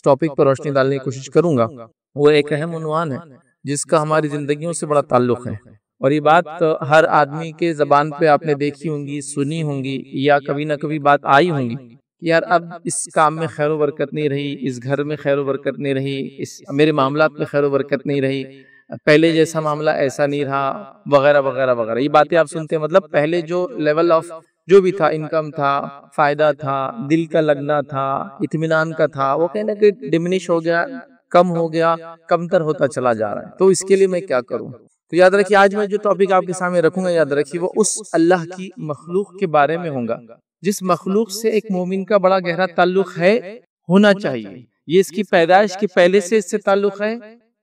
Topic پر روشنی ڈالنے کی کوشش کروں گا، وہ ایک اہم عنوان ہے جس کا ہماری زندگیوں سے بڑا تعلق ہے، اور یہ بات ہر آدمی کے زبان پہ آپ نے دیکھی ہوں گی، سنی ہوں گی، یا کبھی نہ کبھی بات آئی ہوں گی کہ یار اب اس کام میں خیر و برکت نہیں رہی، اس گھر میں خیر و برکت نہیں رہی، میرے معاملات میں خیر و برکت نہیں رہی، پہلے جیسا معاملہ ایسا نہیں رہا، وغیرہ وغیرہ وغیرہ۔ یہ باتیں آپ سنتے ہیں، مطلب پہلے جو لیول آف جو بھی تھا، انکم تھا، فائدہ تھا، دل کا لگنا تھا، اطمینان کا تھا، وہ کہیں نہ کہ ڈمنش ہو گیا، کم ہو گیا، کمتر ہوتا چلا جا رہا ہے۔ تو اس کے لیے میں کیا کروں؟ تو یاد رکھیے، آج میں جو ٹاپک آپ کے سامنے رکھوں گا، یاد رکھیے وہ اس اللہ کی مخلوق کے بارے میں ہوں گا جس مخلوق سے ایک مومن کا بڑا گہرا تعلق ہے، ہونا چاہیے۔ یہ اس کی پیدائش کے پہلے سے اس سے تعلق ہے،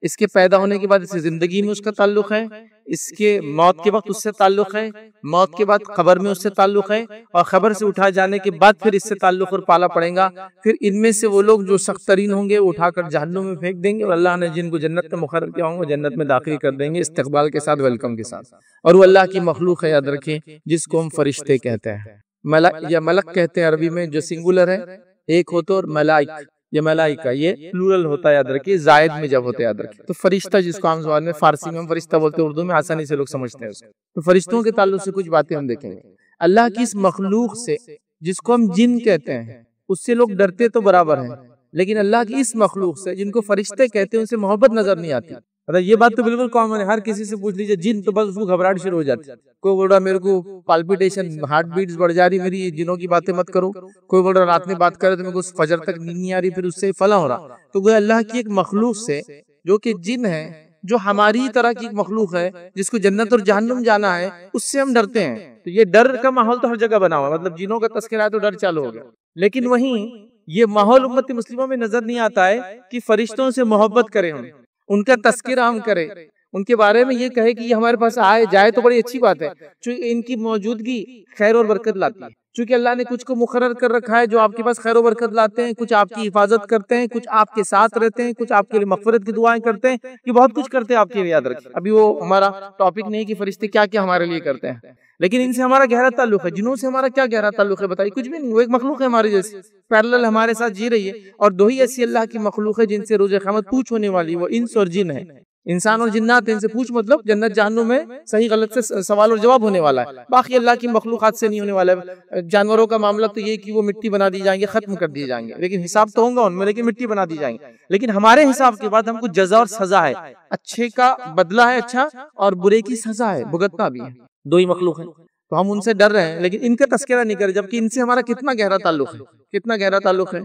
اس کے پیدا ہونے کے بعد اس کی زندگی میں اس کا تعلق ہے، اس کے موت کے وقت اس سے تعلق ہے، موت کے بعد قبر میں اس سے تعلق ہے، اور خبر سے اٹھا جانے کے بعد پھر اس سے تعلق اور پالا پڑے گا۔ پھر ان میں سے وہ لوگ جو سخت ترین ہوں گے وہ اٹھا کر جہنم میں پھینک دیں گے، اور اللہ نے جن کو جنت میں مقرر کیا ہوں گے جنت میں داخل کر دیں گے، استقبال کے ساتھ، ویلکم کے ساتھ۔ اور وہ اللہ کی مخلوق ہے، یاد رکھیں، جس کو ہم فرشتے کہتے ہیں، ملک یا ملک کہتے ہیں عربی میں، جو سنگولر ہے ایک ہوتا، اور ملائک یا ملائکہ یہ پلورل ہوتا ہے، یاد رکھیے، زائد میں جب ہوتا ہے، یاد رکھیے۔ تو فرشتہ جس کو عام زبان میں فارسی میں ہم فرشتہ بولتے ہیں، اردو میں آسانی سے لوگ سمجھتے ہیں اس کو۔ تو فرشتوں کے تعلق سے کچھ باتیں ہم دیکھیں گے۔ اللہ کی اس مخلوق سے جس کو ہم جن کہتے ہیں، اس سے لوگ ڈرتے تو برابر ہیں، لیکن اللہ کی اس مخلوق سے جن کو فرشتے کہتے ہیں ان سے محبت نظر نہیں آتی۔ یہ بات تو بالکل کامن ہے، ہر کسی سے پوچھ لیجئے جن، تو بس اس کو گھبراہٹ شروع ہو جاتی ہے۔ کوئی بول رہا میرے کو پالپیٹیشن، ہارٹ بیٹس بڑھ جا رہی میری، یہ جنوں کی باتیں مت کرو۔ کوئی بول رہا رات میں بات کرے تو میرے کو فجر تک نیند نہیں آ رہی، پھر اس سے فلاں ہو رہا۔ تو وہ اللہ کی ایک مخلوق سے جو کہ جن ہے، جو ہماری طرح کی مخلوق ہے، جس کو جنت اور جہنم جانا ہے، اس سے ہم ڈرتے ہیں۔ تو یہ ڈر کا ماحول تو ہر جگہ بنا ہوا ہے، مطلب جنوں کا تذکرہ ہے تو ڈر چالو ہو گیا۔ لیکن وہیں یہ ماحول امت مسلمہ میں نظر نہیں آتا ہے کہ فرشتوں سے محبت کریں، ہم ان کا تذکرہ ہم کریں، ان کے بارے میں یہ کہے کہ یہ ہمارے پاس آئے جائے تو بڑی اچھی بات ہے، چونکہ ان کی موجودگی خیر اور برکت لاتی ہے۔ چونکہ اللہ نے کچھ کو مقرر کر رکھا ہے جو آپ کے پاس خیر و برکت لاتے ہیں، کچھ آپ کی حفاظت کرتے ہیں، کچھ آپ کے ساتھ رہتے ہیں، کچھ آپ کے لیے مغفرت کی دعائیں کرتے ہیں، یہ بہت کچھ کرتے ہیں آپ کے لیے، یاد رکھیں۔ ابھی وہ ہمارا ٹاپک نہیں کہ فرشتے کیا کیا ہمارے لیے کرتے ہیں، لیکن ان سے ہمارا گہرا تعلق ہے۔ جنوں سے ہمارا کیا گہرا تعلق ہے بتائیے؟ کچھ بھی نہیں، وہ ایک مخلوق ہے ہماری جیسی، پیرلل ہمارے ساتھ جی رہی ہے۔ اور دو ہی ایسی اللہ کی مخلوق ہے جن سے روز قیامت پوچھ ہونے والی، وہ انس اور جن ہے۔ انسان اور جنات، ان سے پوچھ مطلب جنت جہنم میں صحیح غلط سے سوال اور جواب ہونے والا ہے، باقی اللہ کی مخلوقات سے نہیں ہونے والا ہے۔ جانوروں کا معاملہ تو یہ کہ وہ مٹی بنا دی جائیں گے، ختم کر دیے جائیں گے، لیکن حساب تو ہوگا ان میں، لیکن مٹی بنا دی جائیں گے۔ لیکن ہمارے حساب کے بعد ہم کو جزا اور سزا ہے، اچھے کا بدلہ ہے اچھا، اور برے کی سزا ہے، بھگتنا بھی ہے۔ دو ہی مخلوق ہیں، تو ہم ان سے ڈر رہے ہیں، لیکن ان کا تذکرہ نہیں کر رہے، جبکہ ان سے ہمارا کتنا گہرا تعلق ہے، کتنا گہرا تعلق ہے۔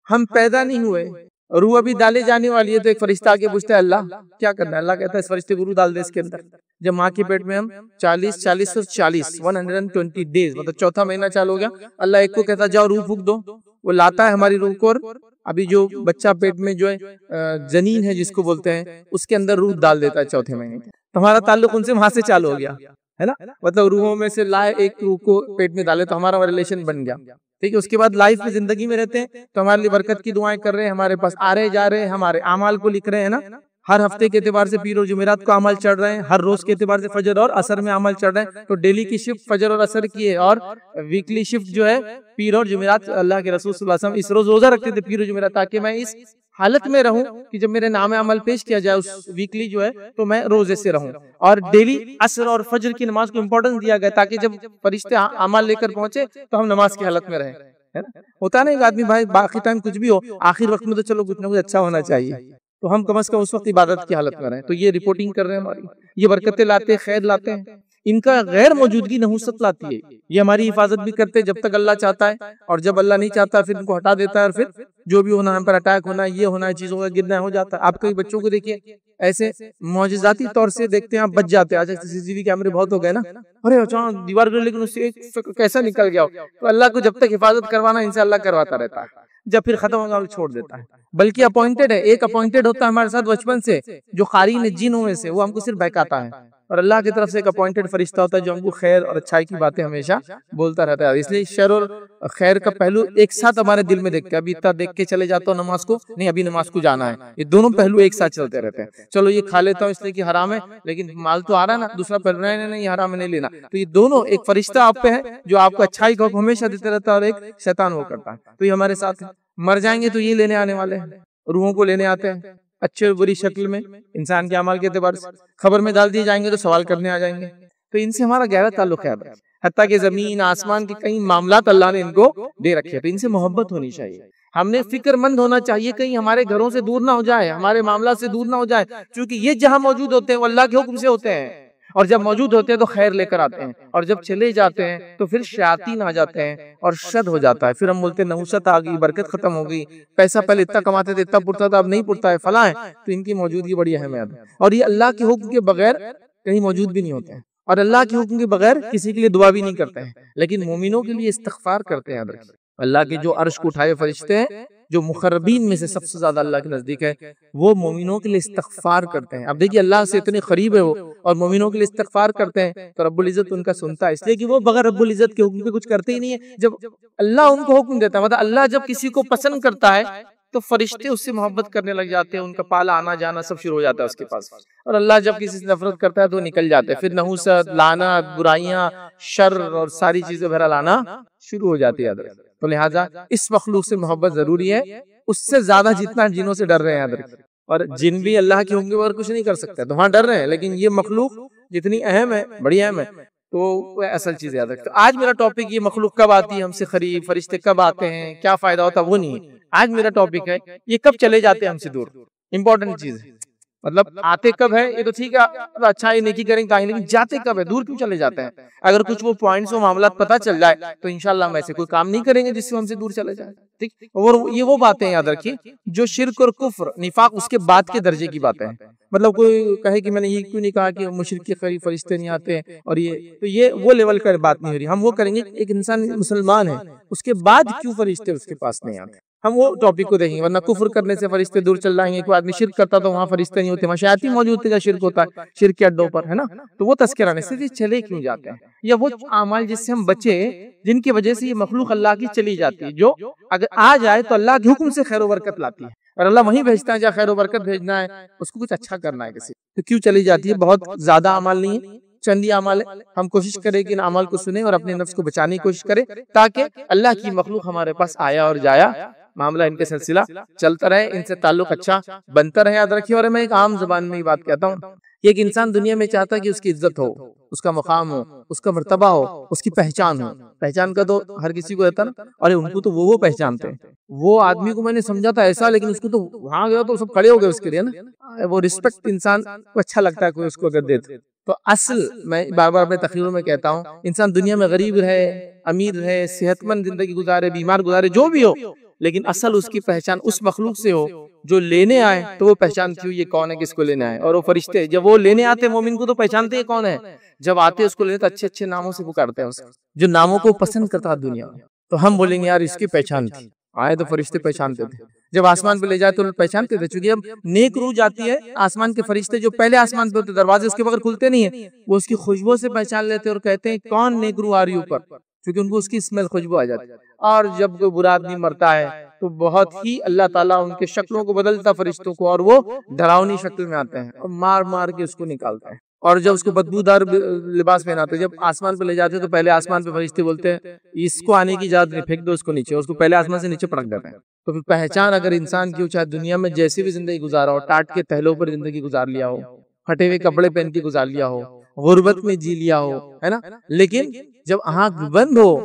ہم پیدا نہیں ہوئے، روح ابھی ڈالے جانے والی ہے، تو ایک فرشتہ آگے پوچھتا ہے اللہ کیا کرنا ہے؟ اللہ کہتا ہے اس فرشتے کو روح ڈال دے اس کے اندر۔ جب ماں کے پیٹ میں ہم 120 ڈیز، مطلب چوتھا مہینہ چالو ہو گیا، اللہ ایک کو کہتا ہے جاؤ روح پھونک دو، وہ لاتا ہے ہماری روح کو، اور ابھی جو بچہ پیٹ میں جو ہے جنین ہے جس کو بولتے ہیں، اس کے اندر روح ڈال دیتا ہے چوتھے مہینے کے۔ ہمارا تعلق ان سے وہاں سے چالو ہو گیا ہے نا، مطلب روحوں میں سے لائے ایک روح کو پیٹ میں ڈالے تو ہمارا ریلیشن بن گیا، ٹھیک ہے۔ اس کے بعد لائف میں زندگی میں رہتے ہیں تو ہمارے لیے برکت کی دعائیں کر رہے ہیں، ہمارے پاس آ رہے جا رہے ہیں، ہمارے اعمال کو لکھ رہے ہیں نا، ہر ہفتے کے اعتبار سے پیر اور جمعرات کو اعمال چڑھ رہے ہیں، ہر روز کے اعتبار سے فجر اور عصر میں اعمال چڑھ رہے ہیں۔ تو ڈیلی کی شفٹ فجر اور عصر کی ہے، اور ویکلی شفٹ جو ہے پیر اور جمعرات۔ اللہ کے رسول صلی اللہ علیہ وسلم اس روز روزہ رکھتے تھے پیر اور جمعرات، تاکہ میں اس حالت میں رہوں کہ جب میرے نام عمل پیش کیا جائے اس ویکلی جو ہے تو میں روزے سے رہوں۔ اور ڈیلی عصر اور فجر کی نماز کو امپورٹنس دیا گیا تاکہ جب فرشتے اعمال لے کر پہنچے تو ہم نماز کی حالت میں رہیں۔ ہوتا نہیں ایک آدمی بھائی باقی ٹائم کچھ بھی ہو، آخر وقت میں تو چلو کچھ نہ کچھ اچھا ہونا چاہیے، تو ہم کم از کم اس وقت عبادت کی حالت میں رہیں۔ تو یہ رپورٹنگ کر رہے ہیں ہماری، یہ برکتیں لاتے ہیں، خیر لاتے ہیں۔ ان کا غیر موجودگی نحوست لاتی ہے، یہ ہماری حفاظت بھی کرتے جب تک اللہ چاہتا ہے، اور جب اللہ نہیں چاہتا پھر ان کو ہٹا دیتا ہے، اور پھر جو بھی ہونا ہے ہم پر اٹیک ہونا ہے، یہ ہونا ہے، چیزوں کا گرنا ہو جاتا ہے۔ آپ کئی بچوں کو دیکھیے ایسے معجزاتی طور سے دیکھتے ہیں آپ بچ جاتے ہیں، آج سی سی ٹی وی کیمرے بہت ہو گئے نا، ارے اچانک دیوار گر لیکن اس سے ایک کیسا نکل گیا ہو۔ تو اللہ کو جب تک حفاظت کروانا ان سے اللہ کرواتا رہتا ہے، جب پھر ختم ہوگا وہ چھوڑ دیتا ہے۔ بلکہ اپوائنٹڈ ہے، ایک اپوائنٹڈ ہوتا ہے ہمارے ساتھ بچپن سے جو قارین ہے جنوں میں سے، وہ ہم کو صرف بہکاتا ہے، اور اللہ کی طرف سے ایک اپوائنٹڈ فرشتہ ہوتا ہے جو ہم کو خیر اور اچھائی کی باتیں ہمیشہ بولتا رہتا ہے۔ اس لیے شر اور خیر کا پہلو ایک ساتھ ہمارے دل میں دیکھتے ہیں، ابھی اتنا دیکھ کے چلے جاتا ہوں نماز کو، نہیں ابھی نماز کو جانا ہے، یہ دونوں پہلو ایک ساتھ چلتے رہتے ہیں۔ چلو یہ کھا لیتا ہوں اس لیے کہ حرام ہے، لیکن مال تو آ رہا ہے نا، دوسرا پہلو نہیں یہ حرام نہیں لینا۔ تو یہ دونوں، ایک فرشتہ آپ پہ ہے جو آپ کو اچھائی کا حکم ہمیشہ دیتے رہتا ہے، اور ایک شیطان وہ کرتا ہے۔ تو یہ ہمارے ساتھ ہے، مر جائیں گے تو یہ لینے آنے والے ہیں۔ روحوں کو لینے آتے ہیں اچھے اور بری شکل میں انسان کے اعمال کے اعتبار سے، خبر میں ڈال دیے جائیں گے تو سوال کرنے آ جائیں گے. تو ان سے ہمارا گہرا تعلق ہے، حتیٰ کہ زمین آسمان کے کئی معاملات اللہ نے ان کو دے رکھے، تو ان سے محبت ہونی چاہیے. ہم نے فکر مند ہونا چاہیے کہیں ہمارے گھروں سے دور نہ ہو جائے، ہمارے معاملات سے دور نہ ہو جائے، کیونکہ یہ جہاں موجود ہوتے ہیں وہ اللہ کے حکم سے ہوتے ہیں، اور جب موجود ہوتے ہیں تو خیر لے کر آتے ہیں، اور جب چلے جاتے ہیں تو پھر شیاطین آ جاتے ہیں اور شر ہو جاتا ہے. پھر ہم بولتے ہیں نحوست آ گئی، برکت ختم ہو گئی، پیسہ پہلے اتنا کماتے تھے اتنا پڑتا تھا اب نہیں پڑتا ہے، فلاں ہے. تو ان کی موجودگی بڑی اہمیت ہے، اور یہ اللہ کے حکم کے بغیر کہیں موجود بھی نہیں ہوتے ہیں، اور اللہ کے حکم کے بغیر کسی کے لیے دعا بھی نہیں کرتے ہیں، لیکن مومنوں کے لیے استغفار کرتے ہیں. اللہ کے جو عرش کو اٹھائے فرشتے ہیں، جو مقربین میں سے سب سے زیادہ اللہ کے نزدیک ہے، وہ مومنوں کے لیے استغفار کرتے ہیں. اب دیکھیے اللہ سے اتنے قریب ہے وہ، اور مومنوں کے لیے استغفار کرتے ہیں، تو رب العزت ان کا سنتا ہے، اس لیے کہ وہ بغیر رب العزت کے حکم کے کچھ کرتے ہی نہیں ہے. جب اللہ ان کو حکم دیتا ہے، مطلب اللہ جب کسی کو پسند کرتا ہے تو فرشتے اس سے محبت کرنے لگ جاتے ہیں، ان کا پالا آنا جانا سب شروع ہو جاتا ہے اس کے پاس. اور اللہ جب کسی سے نفرت کرتا ہے تو وہ نکل جاتے ہیں، پھر نحوست، لعنت، برائیاں، شر اور ساری چیزیں بہرحال آنا شروع ہو جاتی ہے. تو لہٰذا اس مخلوق سے محبت ضروری ہے، اس سے زیادہ جتنا جنوں سے ڈر رہے ہیں. اور جن بھی اللہ کے حکم کے بغیر کچھ نہیں کر سکتے تو وہاں ڈر رہے ہیں، لیکن یہ مخلوق جتنی اہم ہے، بڑی اہم ہے، تو وہ اصل چیز یاد رکھتے. آج میرا ٹاپک یہ مخلوق کب آتی ہے ہم سے قریب، فرشتے کب آتے ہیں، کیا فائدہ ہوتا ہے، وہ نہیں ہے. آج میرا ٹاپک ہے یہ کب چلے جاتے ہیں ہم سے دور. امپورٹنٹ چیز ہے، مطلب آتے کب ہے یہ تو ٹھیک ہے، اچھا یہ نیکی کریں گے، لیکن جاتے کب ہے، دور کیوں چلے جاتے ہیں. اگر کچھ وہ پوائنٹس و معاملات پتہ چل جائے تو انشاءاللہ ہم ایسے کوئی کام نہیں کریں گے جس سے ہم سے دور چلے جائیں. ٹھیک، اور یہ وہ باتیں یاد رکھیے جو شرک اور کفر، نفاق اس کے بعد کے درجے کی باتیں ہیں. مطلب کوئی کہے کہ میں نے یہ کیوں نہیں کہا کہ مشرک کے قریب فرشتے نہیں آتے ہیں، اور یہ وہ لیول کا بات نہیں ہو رہی. ہم وہ کریں گے ایک انسان مسلمان ہے اس کے بعد کیوں فرشتے اس کے پاس نہیں آتے، ہم وہ ٹاپک کو دیکھیں گے. ورنہ کفر کرنے سے فرشتے دور چل جائیں گے، کوئی آدمی شرک کرتا تو وہاں فرشتے نہیں ہوتے، وہاں شیاطین موجود تھے جہاں شرک ہوتا ہے، شرک کے اڈوں پر، ہے نا. تو وہ تذکرہ نہیں سے چلے کیوں جاتے ہیں، یا وہ اعمال جس سے ہم بچے جن کی وجہ سے یہ مخلوق اللہ کی چلی جاتی ہے، جو اگر آ جائے تو اللہ کے حکم سے خیر و برکت لاتی ہے، اور اللہ وہیں بھیجتا ہے جہاں خیر و برکت بھیجنا ہے، اس کو کچھ اچھا کرنا ہے کسی. تو کیوں چلی جاتی ہے؟ بہت زیادہ اعمال نہیں ہے، چند ہی اعمال ہے. ہم کوشش کریں کہ ان اعمال کو سنیں اور اپنے نفس کو بچانے کی کوشش کریں، تاکہ اللہ کی مخلوق ہمارے پاس آیا اور جایا معاملہ ان کے سلسلہ چلتا رہے، ان سے تعلق اچھا بنتا رہے. یاد رکھیے، اور میں ایک عام زبان میں یہ بات کہتا ہوں کہ ایک انسان دنیا میں چاہتا ہے کہ اس کی عزت ہو، اس کا مقام ہو، اس کا مرتبہ ہو، اس کی پہچان ہو. پہچان کا تو ہر کسی کو رہتا نا، اور ان کو تو وہ پہچانتے ہیں. وہ آدمی کو میں نے سمجھا تھا ایسا، لیکن اس کو تو وہاں گیا تو سب کھڑے ہو گئے اس کے لیے نا. وہ رسپیکٹ انسان کو اچھا لگتا ہے کوئی اس کو اگر دیتے. تو اصل میں بار بار اپنے تقریروں میں کہتا ہوں، انسان دنیا میں غریب رہے، امیر رہے، صحت مند زندگی گزارے، بیمار گزارے، جو بھی ہو، لیکن اصل اس کی پہچان اس مخلوق سے ہو جو لینے آئے. تو وہ پہچان کیوں یہ کون ہے، کس کو لینے آئے. اور وہ فرشتے جب وہ لینے آتے مومن کو تو پہچانتے ہیں کون ہے، جب آتے اس کو لینے تو اچھے اچھے ناموں سے پکارتے ہیں، جو ناموں کو پسند کرتا ہے دنیا میں. تو ہم بولیں گے یار اس کی پہچان تھی، آئے تو فرشتے پہچانتے تھے، جب آسمان پہ لے جائے تو پہچانتے تھے. چونکہ اب نیک روح جاتی ہے، آسمان کے فرشتے جو پہلے آسمان پہ ہوتے دروازے اس کے بغیر کھلتے نہیں ہیں، وہ اس کی خوشبو سے پہچان لیتے اور کہتے ہیں کون نیک روح آ رہی اوپر، کیونکہ ان کو اس کی اسمیل خوشبو آ جاتی. اور جب کوئی برا آدمی مرتا ہے تو بہت ہی اللہ تعالیٰ ان کے شکلوں کو بدلتا فرشتوں کو، اور وہ ڈراؤنی شکل میں آتے ہیں اور مار مار کے اس کو نکالتے ہیں. اور جب اس کو بدبودار لباس پہناتے ہیں، جب آسمان پہ لے جاتے ہیں تو پہلے آسمان پہ فرشتے بولتے ہیں اس کو آنے کی اجازت نہیں، پھینک دو اس کو نیچے، اس کو پہلے آسمان سے نیچے پٹک دیتے ہیں. تو پھر پہچان اگر انسان کی چاہے دنیا میں جیسی بھی زندگی گزارا ہو، ٹاٹ کے تہلوں پر زندگی گزار لیا ہو، پھٹے ہوئے کپڑے پہن کے گزار لیا ہو، غربت میں جی لیا ہو، ہے نا، لیکن جب آنکھ بند ہو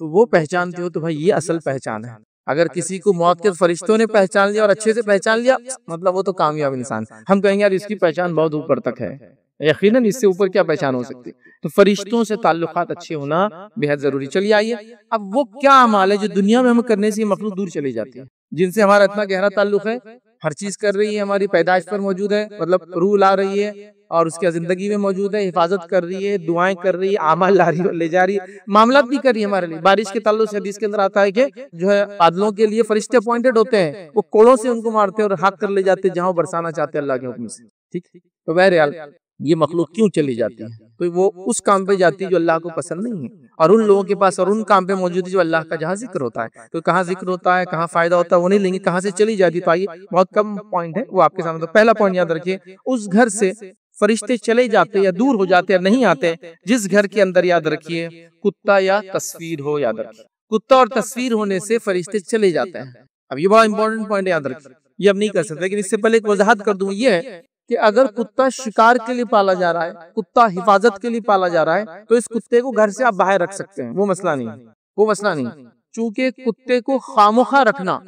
تو وہ پہچانتے ہو تو بھائی یہ اصل پہچان ہے. اگر کسی کو موت کے فرشتوں نے پہچان لیا اور اچھے سے پہچان لیا، مطلب وہ تو کامیاب انسان. ہم کہیں گے یار اس کی پہچان بہت اوپر تک ہے، یقیناً اس سے اوپر کیا پہچان ہو سکتی. تو فرشتوں سے تعلقات اچھے ہونا بہت ضروری. چلیے آئیے اب وہ کیا اعمال ہے جو دنیا میں ہم کرنے سے یہ مخلوق دور چلی جاتی ہے، جن سے ہمارا اتنا گہرا تعلق ہے، ہر چیز کر رہی ہے، ہماری پیدائش پر موجود ہے، مطلب روح لا رہی ہے اور اس کی زندگی میں موجود ہے، حفاظت کر رہی ہے، دعائیں کر رہی ہے، اعمال لا رہی ہے، لے جا رہی ہے، معاملات بھی کر رہی ہے ہمارے لیے. بارش کے تعلق سے حدیث کے اندر آتا ہے کہ جو ہے بادلوں کے لیے فرشتے اپوائنٹڈ ہوتے ہیں، وہ کوڑوں سے ان کو مارتے ہیں اور ہاک کر لے جاتے ہیں جہاں وہ برسانا چاہتے ہیں اللہ کے حکم سے. ٹھیک، تو بہرحال یہ مخلوق کیوں چلی جاتی ہے؟ تو وہ اس کام پہ جاتی ہے جو اللہ کو پسند نہیں ہے، اور ان لوگوں کے پاس اور ان کام پہ موجود ہے جو اللہ کا جہاں ذکر ہوتا ہے. تو کہاں ذکر ہوتا ہے، کہاں فائدہ ہوتا ہے وہ نہیں لیں گے، کہاں سے چلی جاتی. تو آئیے بہت کم پوائنٹ ہے وہ آپ کے سامنے. تو پہلا پوائنٹ یاد رکھیے، اس گھر سے فرشتے چلے جاتے یا دور ہو جاتے یا نہیں آتے جس گھر کے اندر، یاد رکھیے، کتا یا تصویر ہو. یاد رکھیے کتا اور تصویر ہونے سے فرشتے چلے جاتے ہیں. اب یہ بڑا امپورٹنٹ پوائنٹ یاد رکھیے. یہ اب نہیں کر سکتے. لیکن اس سے پہلے ایک وضاحت کر دوں، یہ ہے کہ اگر کتا شکار کے لیے پالا جا رہا ہے، کتا حفاظت کے لیے پالا جا رہا ہے، تو اس کتے کو گھر سے آپ باہر رکھ سکتے ہیں، وہ مسئلہ نہیں. چونکہ کتے کو خامخواہ رکھنا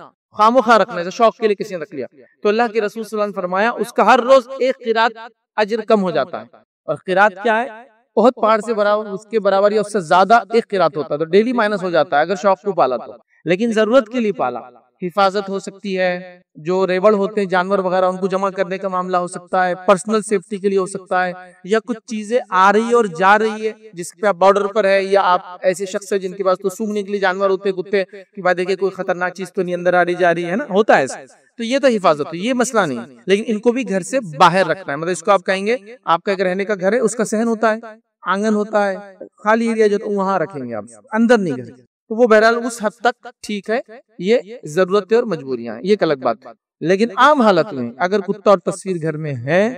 جیسے شوق کے لیے کسی نے رکھ لیا، تو اللہ کے رسول صلی اللہ علیہ وسلم نے فرمایا اس کا ہر روز ایک قرات اجر کم ہو جاتا ہے. اور قرات کیا ہے؟ بہت پہاڑ سے برابر، اس کے برابر یا اس سے زیادہ ایک قرات ہوتا ہے، تو ڈیلی مائنس ہو جاتا ہے اگر شوق کو پالا تو. لیکن ضرورت کے لیے پالا، حفاظت ہو سکتی ہے، جو ریوڑ ہوتے ہیں جانور وغیرہ ان کو جمع کرنے کا معاملہ ہو سکتا ہے، پرسنل سیفٹی کے لیے ہو سکتا ہے، یا کچھ چیزیں آ رہی ہے اور جا رہی ہے جس پہ آپ بارڈر پر ہے، یا آپ ایسے شخص ہیں جن کے پاس تو سونگنے کے لیے جانور ہوتے ہیں کتے کہ بھائی دیکھیں کوئی خطرناک چیز تو نہیں اندر آ رہی جا رہی ہے نا، ہوتا ہے ایسا، تو یہ تو حفاظت ہے، یہ مسئلہ نہیں. لیکن ان کو بھی گھر سے باہر رکھنا ہے. مطلب اس کو آپ کہیں گے آپ کا ایک رہنے کا گھر ہے، اس کا صحن ہوتا ہے، آنگن ہوتا ہے، خالی ایریا جو وہاں رکھیں گے آپ، اندر نہیں گھر. تو وہ بہرحال اس حد تک ٹھیک ہے، یہ ضرورتیں اور مجبوریاں ہیں، یہ ایک الگ بات ہے. لیکن عام حالت میں اگر کتا اور تصویر گھر میں ہے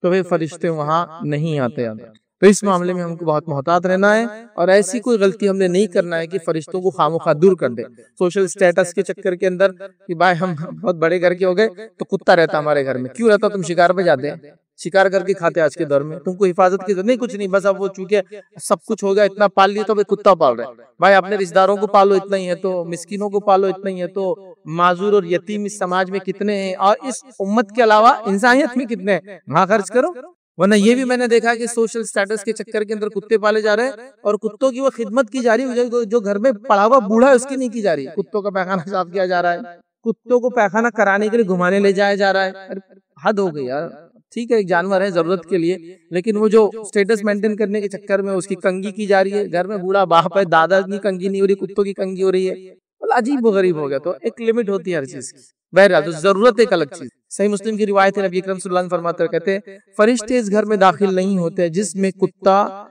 تو وہ فرشتے وہاں نہیں آتے. تو اس معاملے میں ہم کو بہت محتاط رہنا ہے، اور ایسی کوئی غلطی ہم نے نہیں کرنا ہے کہ فرشتوں کو خامخواہ دور کر دیں سوشل سٹیٹس کے چکر کے اندر کہ بھائی ہم بہت بڑے گھر کے ہو گئے تو کتا رہتا ہمارے گھر میں. کیوں رہتا؟ تم شکار پہ جاتے ہیں، شکار کر کے کھاتے آج کے دور میں، تم کو حفاظت کی ضرورت نہیں، کچھ نہیں، بس اب وہ چونکہ سب کچھ ہو گیا، اتنا پال لیا تو اب کتا پال رہے. بھائی اپنے رشتہ داروں کو پالو اتنا ہی ہے، تو مسکینوں کو پالو اتنا ہی ہے، تو معذور اور یتیم اس سماج میں کتنے ہیں، اور اس امت کے علاوہ انسانیت میں کتنے ہیں، وہاں خرچ کرو. ورنہ یہ بھی میں نے دیکھا کہ سوشل سٹیٹس کے چکر کے اندر کتے پالے جا رہے ہیں اور کتوں کی وہ خدمت کی جا رہی ہے جو گھر میں پڑا ہوا بوڑھا ہے اس کی نہیں کی جا رہی. کتوں کا پیخانہ صاف کیا جا رہا ہے، کتوں کو پیخانہ کرانے کے لیے گھمانے لے جایا جا رہا ہے. حد ہو گئی یار. ٹھیک ہے ایک جانور ہے ضرورت کے لیے، لیکن وہ جو سٹیٹس مینٹین کرنے کے چکر میں اس کی کنگھی کی جا رہی ہے. گھر میں بوڑھا باپ ہے، دادا کی کنگھی نہیں ہو رہی، کتوں کی کنگھی ہو رہی ہے. عجیب و غریب ہو گیا. تو ایک لمٹ ہوتی ہے ہر چیز کی. بہرحال تو ضرورت ایک الگ چیز. صحیح مسلم کی روایت ہے، نبی اکرم صلی اللہ علیہ وسلم فرماتے کہتے ہیں فرشتے اس گھر میں داخل نہیں ہوتے جس میں کتا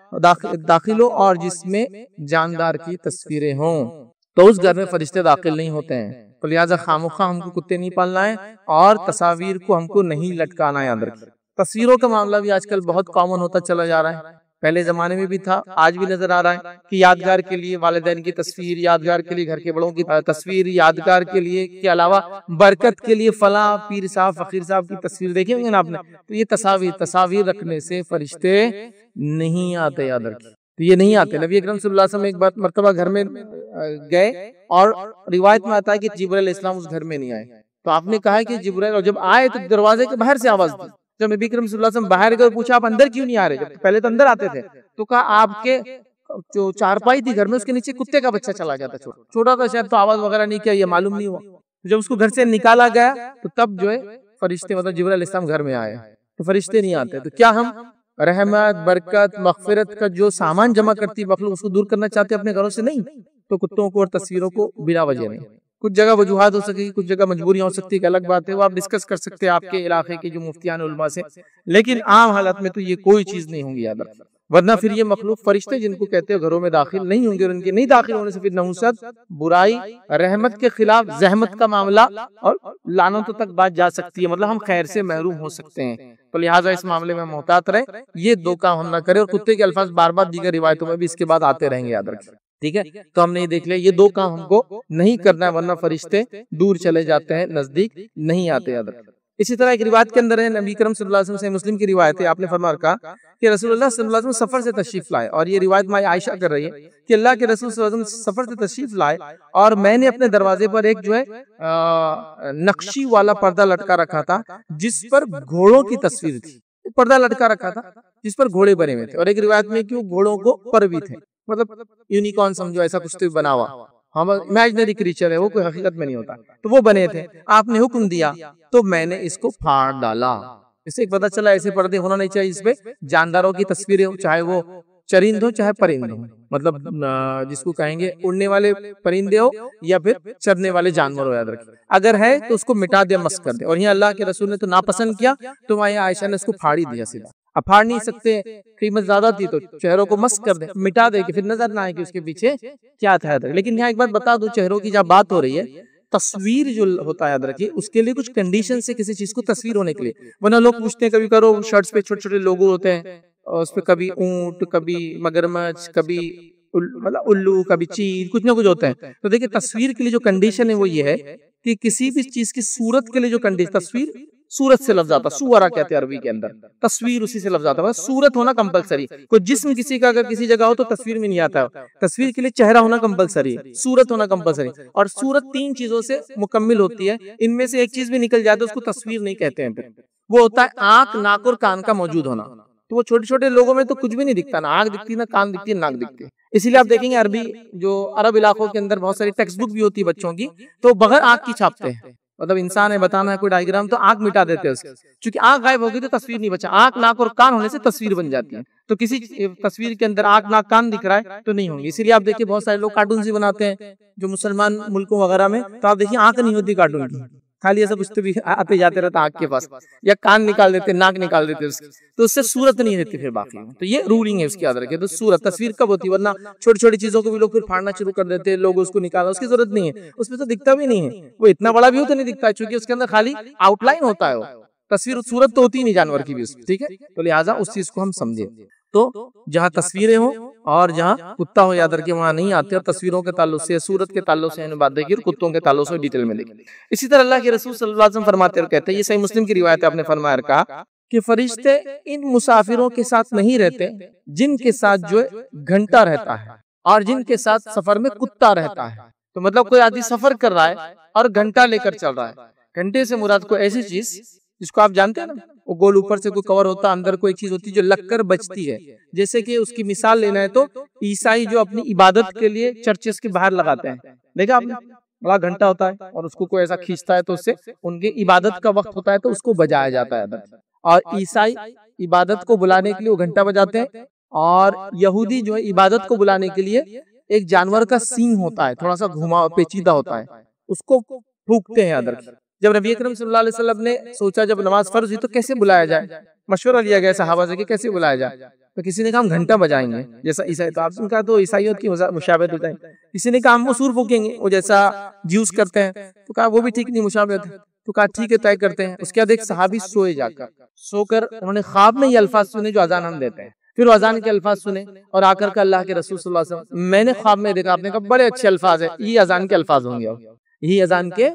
داخل ہو اور جس میں جاندار کی تصویریں ہوں. تو اس گھر میں فرشتے داخل نہیں ہوتے ہیں. تو لہٰذا خامخواہ ہم کو کتے نہیں پالنا ہے، اور تصاویر کو ہم کو نہیں لٹکانا ہے. یاد رکھیں تصویروں کا معاملہ بھی آج کل بہت کامن ہوتا چلا جا رہا ہے. پہلے زمانے میں بھی تھا، آج بھی نظر آ رہا ہے کہ یادگار کے لیے والدین کی تصویر، یادگار کے لیے گھر کے بڑوں کی تصویر، یادگار کے لیے کے علاوہ برکت کے لیے فلاں پیر صاحب فقیر صاحب کی تصویر دیکھی ہوگی نا آپ نے. تو یہ تصاویر رکھنے سے فرشتے نہیں آتے. یاد رکھیں تو یہ نہیں آتے. نبی اکرم صلی اللہ علیہ وسلم ایک بار مرتبہ گھر میں گئے اور روایت میں آتا ہے کہ جبرائیل علیہ السلام اس گھر میں نہیں آئے. تو آپ نے کہا کہ جبرائیل، اور جب آئے تو دروازے کے باہر سے آواز دی. جب نبی کریم صلی اللہ علیہ وسلم باہر گئے پوچھا آپ اندر کیوں نہیں آ رہے؟ جب پہلے تو اندر آتے تھے. تو کہا آپ کے جو چارپائی تھی گھر میں اس کے نیچے کتے کا بچہ چلا گیا تھا، چھوٹا تھا شاید، تو آواز وغیرہ نہیں کیا، یہ معلوم نہیں ہوا. جب اس کو گھر سے نکالا گیا تو تب جو ہے فرشتے مطلب جبرائیل علیہ السلام گھر میں آئے. تو فرشتے نہیں آتے. تو کیا ہم رحمت، برکت، مغفرت کا جو سامان جمع کرتی مخلوق اس کو دور کرنا چاہتے اپنے گھروں سے؟ نہیں. تو کتوں کو اور تصویروں کو بلا وجہ نہیں. کچھ جگہ وجوہات ہو سکتی، کچھ جگہ مجبوریاں ہو سکتی، ایک الگ بات ہے، وہ آپ ڈسکس کر سکتے ہیں آپ کے علاقے کے جو مفتیان علماء سے. لیکن عام حالت میں تو یہ کوئی چیز نہیں ہوں گی. یاد رکھنا، ورنہ پھر یہ مخلوق فرشتے جن کو کہتے ہیں گھروں میں داخل نہیں ہوں گے، اور ان کے نہیں داخل ہونے سے پھر نحوست، برائی، رحمت کے خلاف زحمت کا معاملہ اور لعنتوں تک بات جا سکتی ہے. مطلب ہم خیر سے محروم ہو سکتے ہیں. تو لہٰذا اس معاملے میں محتاط رہے، یہ دو کام ہم نہ کریں. اور کتے کے الفاظ بار بار دیگر روایتوں میں بھی اس کے بعد آتے رہیں گے. یاد رکھیں ٹھیک ہے. تو ہم نے یہ دیکھ لیا یہ دو کام ہم کو نہیں کرنا ہے، ورنہ فرشتے دور چلے جاتے ہیں، نزدیک نہیں آتے. یاد رکھیں. اسی طرح ایک روایت کے اندر ہے، نبی کرم صلی اللہ علیہ وسلم سے مسلم کی روایت ہے، آپ نے فرمایا کہا کہ رسول اللہ صلی اللہ علیہ وسلم سفر سے تشریف لائے. اور یہ روایت ماں عائشہ کر رہی ہے کہ اللہ کے رسول صلی اللہ علیہ وسلم سفر سے تشریف لائے اور میں نے اپنے دروازے پر ایک جو ہے نقشی والا پردہ لٹکا رکھا تھا جس پر گھوڑوں کی تصویر تھی. پردہ لٹکا رکھا تھا جس پر گھوڑے بنے ہوئے تھے. اور ایک روایت میں کہ وہ گھوڑوں کو پر بھی تھے، مطلب یونیکارن سمجھو، ایسا کچھ تو بنا ہوا، ہم امیجنری کریچر ہے، وہ کوئی حقیقت میں نہیں ہوتا. تو وہ بنے تھے. آپ نے حکم دیا تو میں نے اس کو پھاڑ ڈالا. اس سے ایک پتہ چلا ایسے پردے ہونا نہیں چاہیے اس پہ جانداروں کی تصویریں ہو، چاہے وہ چرند ہو چاہے پرند ہو، مطلب جس کو کہیں گے اڑنے والے پرندے ہو یا پھر چرنے والے جانور ہو. یاد رکھیں اگر ہے تو اس کو مٹا دے، مسخ کر دے. اور یہاں اللہ کے رسول نے تو ناپسند کیا، تو وہاں عائشہ نے اس کو پھاڑ ہی دیا سیدھا. اب پھاڑ نہیں سکتے، قیمت زیادہ تھی، تو چہروں کو مسخ کر دے، مٹا دے کہ پھر نظر نہ آئے کہ اس کے پیچھے کیا تھا. لیکن یہاں ایک بات بتا دو، چہروں کی جب بات ہو رہی ہے، تصویر جو ہوتا ہے یاد رکھیے اس کے لیے کچھ کنڈیشن سے کسی چیز کو تصویر ہونے کے لیے. ورنہ لوگ پوچھتے ہیں کبھی کرو شرٹس پہ چھوٹے چھوٹے لوگو ہوتے ہیں اور اس پہ کبھی اونٹ، کبھی مگرمچھ، کبھی مطلب الو، کبھی چیل، کچھ نہ کچھ ہوتے ہیں. تو دیکھیں تصویر کے لیے جو کنڈیشن ہے وہ یہ ہے کہ کسی بھی چیز کی صورت کے لیے جو کنڈیشن، تصویر صورت سے لفظ آتا، سورہ کہتے ہیں عربی کے اندر، تصویر اسی سے لفظ آتا ہے، صورت ہونا کمپلسری، کوئی جسم کسی کا اگر کسی جگہ ہو تو تصویر میں نہیں آتا ہے، تصویر کے لیے چہرہ ہونا کمپلسری ہے، صورت ہونا کمپلسری، اور صورت 3 چیزوں سے مکمل ہوتی ہے، ان میں سے ایک چیز بھی نکل جائے تو اس کو تصویر نہیں کہتے ہیں، پھر وہ ہوتا ہے آنکھ، ناک اور کان کا موجود ہونا، تو وہ چھوٹے چھوٹے لوگوں میں تو کچھ بھی نہیں دکھتا، نہ آنکھ دکھتی، نہ کان دکھتی، نہ ناک دکھتی، اسی لیے آپ دیکھیں گے عربی جو عرب علاقوں کے اندر بہت ساری ٹیکسٹ بک بھی ہوتی ہے بچوں کی، تو بغیر آنکھ کی چھاپتے ہیں، مطلب انسان ہے، بتانا ہے کوئی ڈائیگرام تو آنکھ مٹا دیتے ہیں اس کی، چونکہ آنکھ غائب ہوگی تو تصویر نہیں بچا، آنکھ، ناک اور کان ہونے سے تصویر بن جاتی ہے، تو کسی تصویر کے اندر آنکھ، ناک، کان دکھ رہا ہے تو نہیں ہوں گی، اسی لیے آپ دیکھیں بہت سارے لوگ کارٹونز بھی بناتے ہیں جو مسلمان ملکوں وغیرہ میں، تو آپ دیکھیں آنکھ نہیں ہوتی کارٹون کی، خالی ایسا کچھ تو بھی آتے جاتے رہتا آنکھ کے پاس، یا کان نکال دیتے، ناک نکال دیتے اس کی، تو اس سے صورت نہیں رہتی پھر باقی، تو یہ رولنگ ہے اس کی یاد رکھیں، تو صورت تصویر کب ہوتی ہے، ورنہ چھوٹی چھوٹی چیزوں کو بھی لوگ پھر پھاڑنا شروع کر دیتے ہیں، لوگ اس کو نکالنا، اس کی ضرورت نہیں ہے، اس میں تو دکھتا بھی نہیں ہے، وہ اتنا بڑا بھی ہو تو نہیں دکھتا ہے، چونکہ اس کے اندر خالی آؤٹ لائن ہوتا ہے، وہ تصویر، صورت تو ہوتی نہیں جانور کی بھی اس میں، ٹھیک ہے، تو لہٰذا اس چیز کو ہم سمجھیں، تو جہاں تصویریں ہوں اور جہاں کتا ہو یاد رکھیں وہاں نہیں آتے، اور تصویروں کے تعلق سے، صورت کے تعلق سے بات دیکھیے، اور کتوں کے تعلق سے ڈیٹیل میں دیکھیں۔ اسی طرح اللہ کے رسول صلی اللہ علیہ وسلم فرماتے اور کہتے ہیں، یہ صحیح مسلم کی روایت ہے، آپ نے فرمایا اور کہا کہ فرشتے ان مسافروں کے ساتھ نہیں رہتے جن کے ساتھ جو گھنٹہ رہتا ہے اور جن کے ساتھ سفر میں کتا رہتا ہے، تو مطلب کوئی آدمی سفر کر رہا ہے اور گھنٹہ لے کر چل رہا ہے، گھنٹے سے مراد کوئی ایسی چیز جس کو آپ جانتے ہیں نا، وہ گول اوپر سے کوئی کور ہوتا ہے، اندر کوئی چیز ہوتی ہے جو لگ کر بچتی ہے، جیسے کہ اس کی مثال لینا ہے تو عیسائی جو اپنی عبادت کے لیے چرچز کے باہر لگاتے ہیں، دیکھا آپ نے، بڑا گھنٹہ ہوتا ہے اور اس کو کوئی ایسا کھینچتا ہے تو اس سے ان کی عبادت کا وقت ہوتا ہے تو اس کو بجایا جاتا ہے، اور عیسائی عبادت کو بلانے کے لیے وہ گھنٹہ بجاتے ہیں، اور یہودی جو ہے عبادت کو بلانے کے لیے ایک جانور کا سینگ ہوتا ہے، تھوڑا سا گھما پیچیدہ ہوتا ہے، اس کو پھونکتے ہیں ادھر۔ جب نبی اکرم صلی اللہ علیہ وسلم نے سوچا جب نماز فرض ہوئی تو کیسے بلایا جائے، مشورہ لیا گیا صحابہ سے کہ کیسے بلایا جائے، تو کسی نے کہا ہم گھنٹہ بجائیں گے جیسا عیسائی، تو آپ نے کہا تو عیسائیت کی مشابہت ہوتا ہے، کسی نے کہا ہم مسور پھونکیں گے وہ جیسا جیوز کرتے ہیں، تو کہا وہ بھی ٹھیک نہیں، مشابہت ہے، تو کہا ٹھیک ہے طے کرتے ہیں۔ اس کے بعد ایک صحابی سوئے، جا کر سو کر انہوں نے خواب میں یہ الفاظ سنے جو اذان ہم دیتے ہیں، پھر وہ اذان کے الفاظ سنے اور آ کر اللہ کے رسول صلی اللہ علیہ وسلم، میں نے خواب میں دیکھا، آپ نے کہا بڑے اچھے الفاظ ہیں، یہ اذان کے الفاظ ہوں گے، یہی اذان کے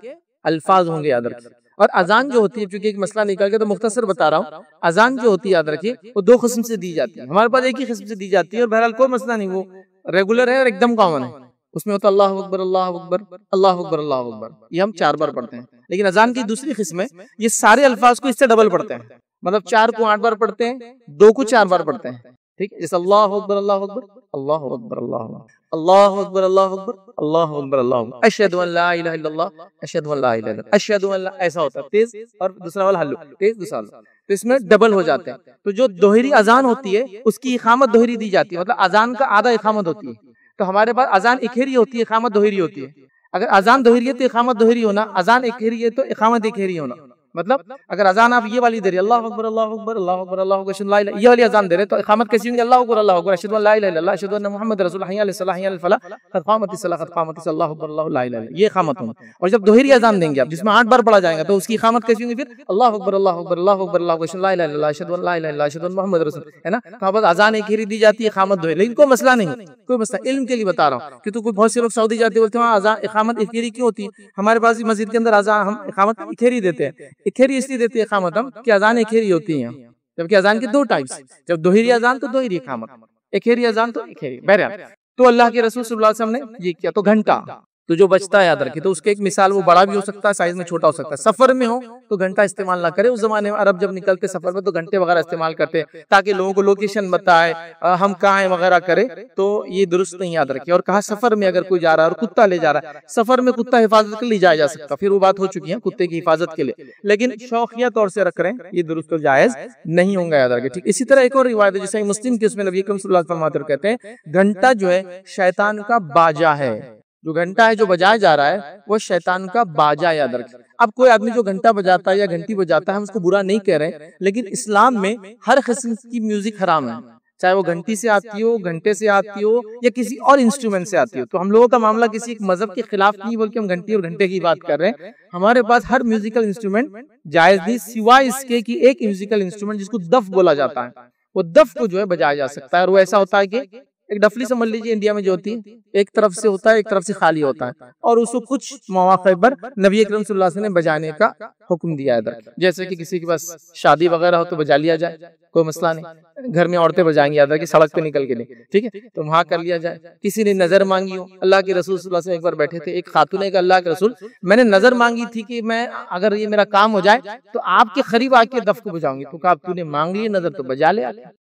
الفاظ ہوں گے، یاد رکھیں۔ اور اذان جو ہوتی ہے، چونکہ ایک مسئلہ نکل گیا تو مختصر بتا رہا ہوں، اذان جو ہوتی ہے یاد رکھیے وہ 2 قسم سے دی جاتی ہے، ہمارے پاس ایک ہی قسم سے دی جاتی ہے، اور بہرحال کوئی مسئلہ نہیں، وہ ریگولر ہے اور ایک دم کامن ہے، اس میں ہوتا اللہ اکبر، اللہ اکبر، اللہ اکبر، اللہ اکبر، یہ ہم 4 بار پڑھتے ہیں، لیکن اذان کی دوسری قسم ہے، یہ سارے الفاظ کو اس سے ڈبل پڑھتے ہیں، مطلب 4 کو 8 بار پڑھتے ہیں، 2 کو 4 بار پڑھتے ہیں، ٹھیک ہے، جیسے اللہ اکبر، اللہ اکبر، اللہ اکبر، اللہ اکبر، اللہ اکبر، اللہ اکبر، اللہ اکبر، اللہ اکبر، اشہد ان لا الہ الا اللہ، اشہد ان لا الہ الا اللہ، اشہد ان لا، ایسا ہوتا ہے تیز، اور دوسرا والا ہلو، تیز دوسرا ہلو، تو اس میں ڈبل ہو جاتے ہیں۔ تو جو دوہری اذان ہوتی ہے اس کی اقامت دوہری دی جاتی ہے، مطلب اذان کا آدھا اقامت ہوتی ہے، تو ہمارے پاس اذان اکھیری ہوتی ہے، اقامت دوہری ہوتی ہے، اگر اذان دوہری ہے تو اقامت دوہری ہونا، اذان اکھیری ہے تو اقامت اکھیری ہونا، مطلب اگر اذان آپ یہ والی دے رہے اللہ اکبر، اللہ اکبر، اللہ اکبر، اللہ اکبر، اشہد ان لا الہ، یہ والی اذان دے رہے تو اقامت کیسی ہوگی، اللہ اکبر، اللہ اکبر، اشہد ان لا الہ الا اللہ، اشہد ان محمد رسول اللہ، حی علی الصلاۃ، حی علی الفلاح، قد قامت الصلاۃ، قد قامت الصلاۃ، اللہ اکبر، اللہ لا الہ الا اللہ، یہ اقامت ہوگی۔ اور جب دوہری اذان دیں گے آپ جس میں 8 بار پڑھا جائے گا تو اس کی اقامت کیسی ہوگی، پھر اللہ اکبر، اللہ اکبر، اللہ اکبر، اللہ اکبر، اشہد ان لا الہ الا اللہ، اشہد ان لا الہ الا اللہ، اشہد ان محمد رسول، ہے نا، تو بس اذان اکھیری دی جاتی ہے، اقامت دوہری، لیکن کوئی مسئلہ نہیں، کوئی مسئلہ، علم کے لیے بتا رہا ہوں کہ تو کوئی بہت سے لوگ سعودی جاتے بولتے ہیں اذان اقامت اکھیری کیوں ہوتی ہے، ہمارے پاس مسجد کے اندر اذان ہم اقامت اکھیری دیتے ہیں، اکھیری اس لیے دیتے ہیں اقامت ہم کہ اذان اکھیری ہوتی ہیں، جبکہ اذان کے 2 ٹائپس، جب دوہری اذان تو دوہری اقامت، اکھیری اذان تو اکھیری، بہرحال تو اللہ کے رسول صلی اللہ علیہ وسلم نے یہ کیا، تو گھنٹہ تو جو بچتا ہے یاد رکھے، تو اس کے ایک مثال وہ بڑا بھی ہو سکتا ہے، سائز میں چھوٹا ہو سکتا ہے، سفر میں ہو تو گھنٹہ استعمال نہ کرے، اس زمانے میں عرب جب نکلتے سفر میں تو گھنٹے وغیرہ استعمال کرتے تاکہ لوگوں کو لوکیشن بتائے، ہم کہاں ہیں وغیرہ کرے، تو یہ درست نہیں، یاد رکھے۔ اور کہا سفر میں اگر کوئی جا رہا ہے اور کتا لے جا رہا ہے، سفر میں کتا حفاظت کے لیے جایا جا سکتا، پھر وہ بات ہو چکی ہے کتے کی حفاظت کے لیے، لیکن شوقیہ طور سے رکھ رہے ہیں یہ درست و جائز نہیں ہوں گا، یاد رکھے، ٹھیک۔ اسی طرح ایک اور روایت ہے جسے مسلم کی، اس میں نبی اکرم صلی اللہ علیہ وسلم فرماتے ہیں، کہتے ہیں گھنٹہ جو ہے شیطان کا باجا ہے، جو گھنٹہ ہے جو بجایا جا رہا ہے وہ شیطان کا باجا، یاد رکھیں۔ اب کوئی آدمی جو گھنٹہ بجاتا ہے یا گھنٹی بجاتا ہے ہم اس کو برا نہیں کہہ رہے، لیکن اسلام میں ہر قسم کی میوزک حرام ہے، چاہے وہ گھنٹی سے آتی ہو، گھنٹے سے آتی ہو یا کسی اور انسٹرومنٹ سے آتی ہو، تو ہم لوگوں کا معاملہ کسی ایک مذہب کے خلاف نہیں بلکہ ہم گھنٹی اور گھنٹے کی بات کر رہے ہیں۔ ہمارے پاس ہر میوزیکل انسٹرومنٹ جائز نہیں، سوائے اس کے کہ ایک میوزیکل انسٹرومنٹ جس کو دف بولا جاتا ہے، وہ دف کو جو ہے بجایا جا سکتا ہے، اور وہ ایسا ہوتا ہے کہ ایک ڈفلی سمجھ لیجیے انڈیا میں جو ہوتی ہے، ایک طرف سے ہوتا ہے ایک طرف سے خالی ہوتا ہے، اور اس کو کچھ مواقع پر نبی اکرم صلی اللہ علیہ وسلم نے بجانے کا حکم دیا ہے. جیسے کہ کسی کے پاس شادی وغیرہ ہو تو بجا لیا جائے، کوئی مسئلہ نہیں. گھر میں عورتیں بجائیں گی کہ سڑک پہ نکل کے نہیں، ٹھیک ہے، تو وہاں کر لیا جائے. کسی نے نظر مانگی ہو، اللہ کے رسول صلی اللہ علیہ وسلم ایک بار بیٹھے تھے، ایک خاتون نے کہا اللہ کے رسول میں نے نظر مانگی تھی کہ میں اگر یہ میرا کام ہو جائے تو آپ کے قریب آ کے دف کو بجاؤں گی. تو کہا تو نے مانگ لی نظر تو بجا لے.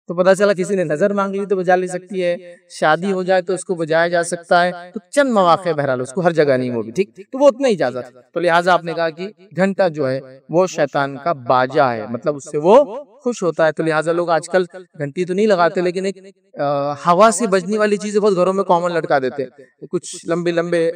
تو پتا چلا کسی نے نظر مانگ لی تو بجا لے سکتی ہے، شادی ہو جائے تو اس کو بجایا جا سکتا ہے. تو چند مواقع بہرحال، اس کو ہر جگہ نہیں، وہ بھی ٹھیک، تو وہ اتنا اجازت. تو لہٰذا آپ نے کہا کہ گھنٹہ جو ہے وہ شیطان کا باجا ہے، مطلب اس سے وہ خوش ہوتا ہے. تو لہٰذا لوگ آج کل گھنٹی تو نہیں لگاتے، لیکن ایک ہوا سے بجنے والی چیزیں بہت گھروں میں کامن لٹکا دیتے. کچھ لمبے لمبے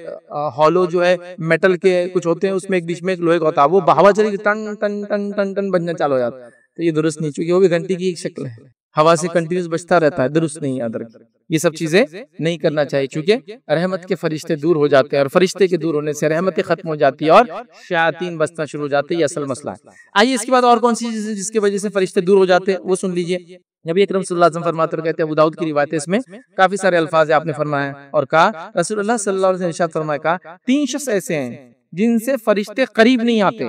ہالو جو ہے میٹل کے کچھ ہوتے ہیں، اس میں ایک بیچ میں ایک لوہے کا ہوتا ہے، وہ ہوا چلی گی ٹن ٹن ٹن ٹن ٹن بجنا چالو ہو جاتا ہے. تو یہ درست نہیں، چونکہ وہ بھی گھنٹی کی ایک شکل ہے، ہوا سے کنٹینیوس بجتا رہتا ہے، درست نہیں. یاد رکھیں یہ سب چیزیں نہیں کرنا چاہیے، چونکہ رحمت کے فرشتے دور ہو جاتے ہیں، اور فرشتے کے دور ہونے سے رحمتیں ختم ہو جاتی ہے اور شیاطین بسنا شروع ہو جاتے ہیں. یہ اصل مسئلہ ہے. آئیے اس کے بعد اور کون سی چیز ہے جس کی وجہ سے فرشتے دور ہو جاتے ہیں، وہ سن لیجئے. نبی اکرم صلی اللہ علیہ وسلم فرماتے کہتے ہیں، ابو داؤد کی روایت ہے، اس میں کافی سارے الفاظ آپ نے فرمایا اور کہا رسول اللہ صلی اللہ علیہ وسلم ارشاد فرمایا، کہا 3 شخص ایسے ہیں جن سے فرشتے قریب نہیں آتے،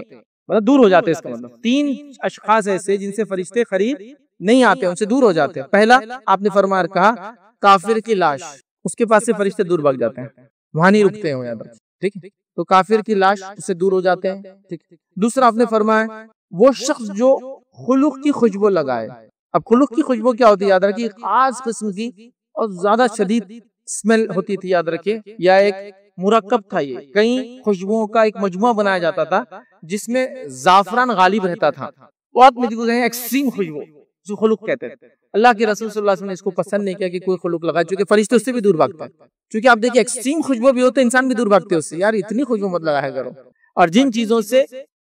مطلب دور ہو جاتے. اس کا مطلب 3 اشخاص ایسے جن سے فرشتے قریب نہیں آتے، ان سے دور ہو جاتے ہیں. پہلا آپ نے فرمایا کہا کافر کی لاش، اس کے پاس سے فرشتے دور بھاگ جاتے ہیں، وہاں نہیں رکتے ہیں. یاد رکھیں ٹھیک ہے، تو کافر کی لاش اس سے دور ہو جاتے ہیں. ٹھیک. دوسرا آپ نے فرمایا وہ شخص جو خلق کی خوشبو لگائے. اب خلق کی خوشبو کیا ہوتی ہے؟ یاد رکھیے خاص قسم کی اور زیادہ شدید اسمیل ہوتی تھی. یاد رکھیے یا ایک مرکب تھا، یہ کئی خوشبوؤں کا ایک مجموعہ بنایا جاتا تھا جس میں زعفران غالب رہتا تھا. بہت مجبور ہیں ایکسٹریم خوشبو جو خلق کہتے تھے. اللہ کے رسول صلی اللہ علیہ وسلم نے اس کو پسند نہیں کیا کہ کوئی خلق لگائے، چونکہ فرشتے اس سے بھی دور بھاگتے ہیں. چونکہ آپ دیکھیں ایکسٹریم خوشبو بھی ہوتے انسان بھی دور بھاگتے ہیں اس سے، یار اتنی خوشبو مت لگایا کرو. اور جن چیزوں سے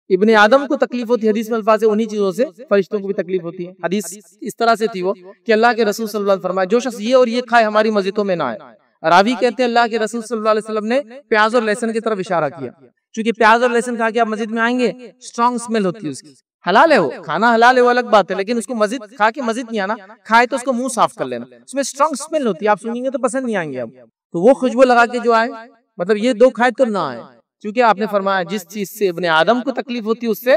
ابن آدم کو تکلیف ہوتی ہے، حدیث میں الفاظ ہے، انہی چیزوں سے فرشتوں کو بھی تکلیف ہوتی ہے. حدیث اس طرح سے تھی وہ کہ اللہ کے رسول صلی اللہ علیہ وسلم فرمایا جو شخص یہ اور یہ کھائے ہماری مسجدوں میں نہ آئے. راوی کہتے ہیں اللہ کے رسول صلی اللہ علیہ وسلم نے پیاز اور لہسن کی طرف اشارہ کیا، چونکہ پیاز اور لہسن کھا کے آپ مسجد میں آئیں گے، اسٹرانگ اسمیل ہوتی ہے اس کی. حلال ہے، وہ کھانا حلال ہے، وہ الگ بات ہے، لیکن اس کو مسجد کھا کے مسجد نہیں آنا، کھائے تو اس کو منہ صاف کر لینا. اس میں اسٹرانگ اسمیل ہوتی ہے، آپ سنیں گے تو پسند نہیں آئیں گے. اب تو وہ خوشبو لگا کے جو آئے، مطلب یہ 2 کھائے تو نہ آئے، کیونکہ آپ نے فرمایا جس چیز سے ابن آدم کو تکلیف ہوتی ہے اس سے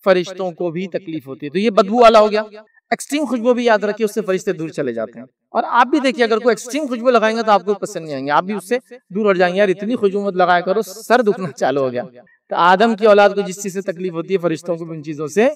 فرشتوں کو بھی تکلیف ہوتی ہے. تو یہ بدبو والا ہو گیا. ایکسٹریم خوشبو بھی یاد رکھیے، اس سے فرشتے دور چلے جاتے ہیں. اور آپ بھی دیکھیے اگر کوئی ایکسٹریم خوشبو لگائیں گے تو آپ کو پسند نہیں آئیں گے، آپ بھی اس سے دور ہٹ جائیں گے، یار اتنی خوشبو مت لگایا کرو، سر دکھنا چالو ہو گیا. تو آدم کی اولاد کو جس چیز سے تکلیف ہوتی ہے فرشتوں کو بھی ان چیزوں سے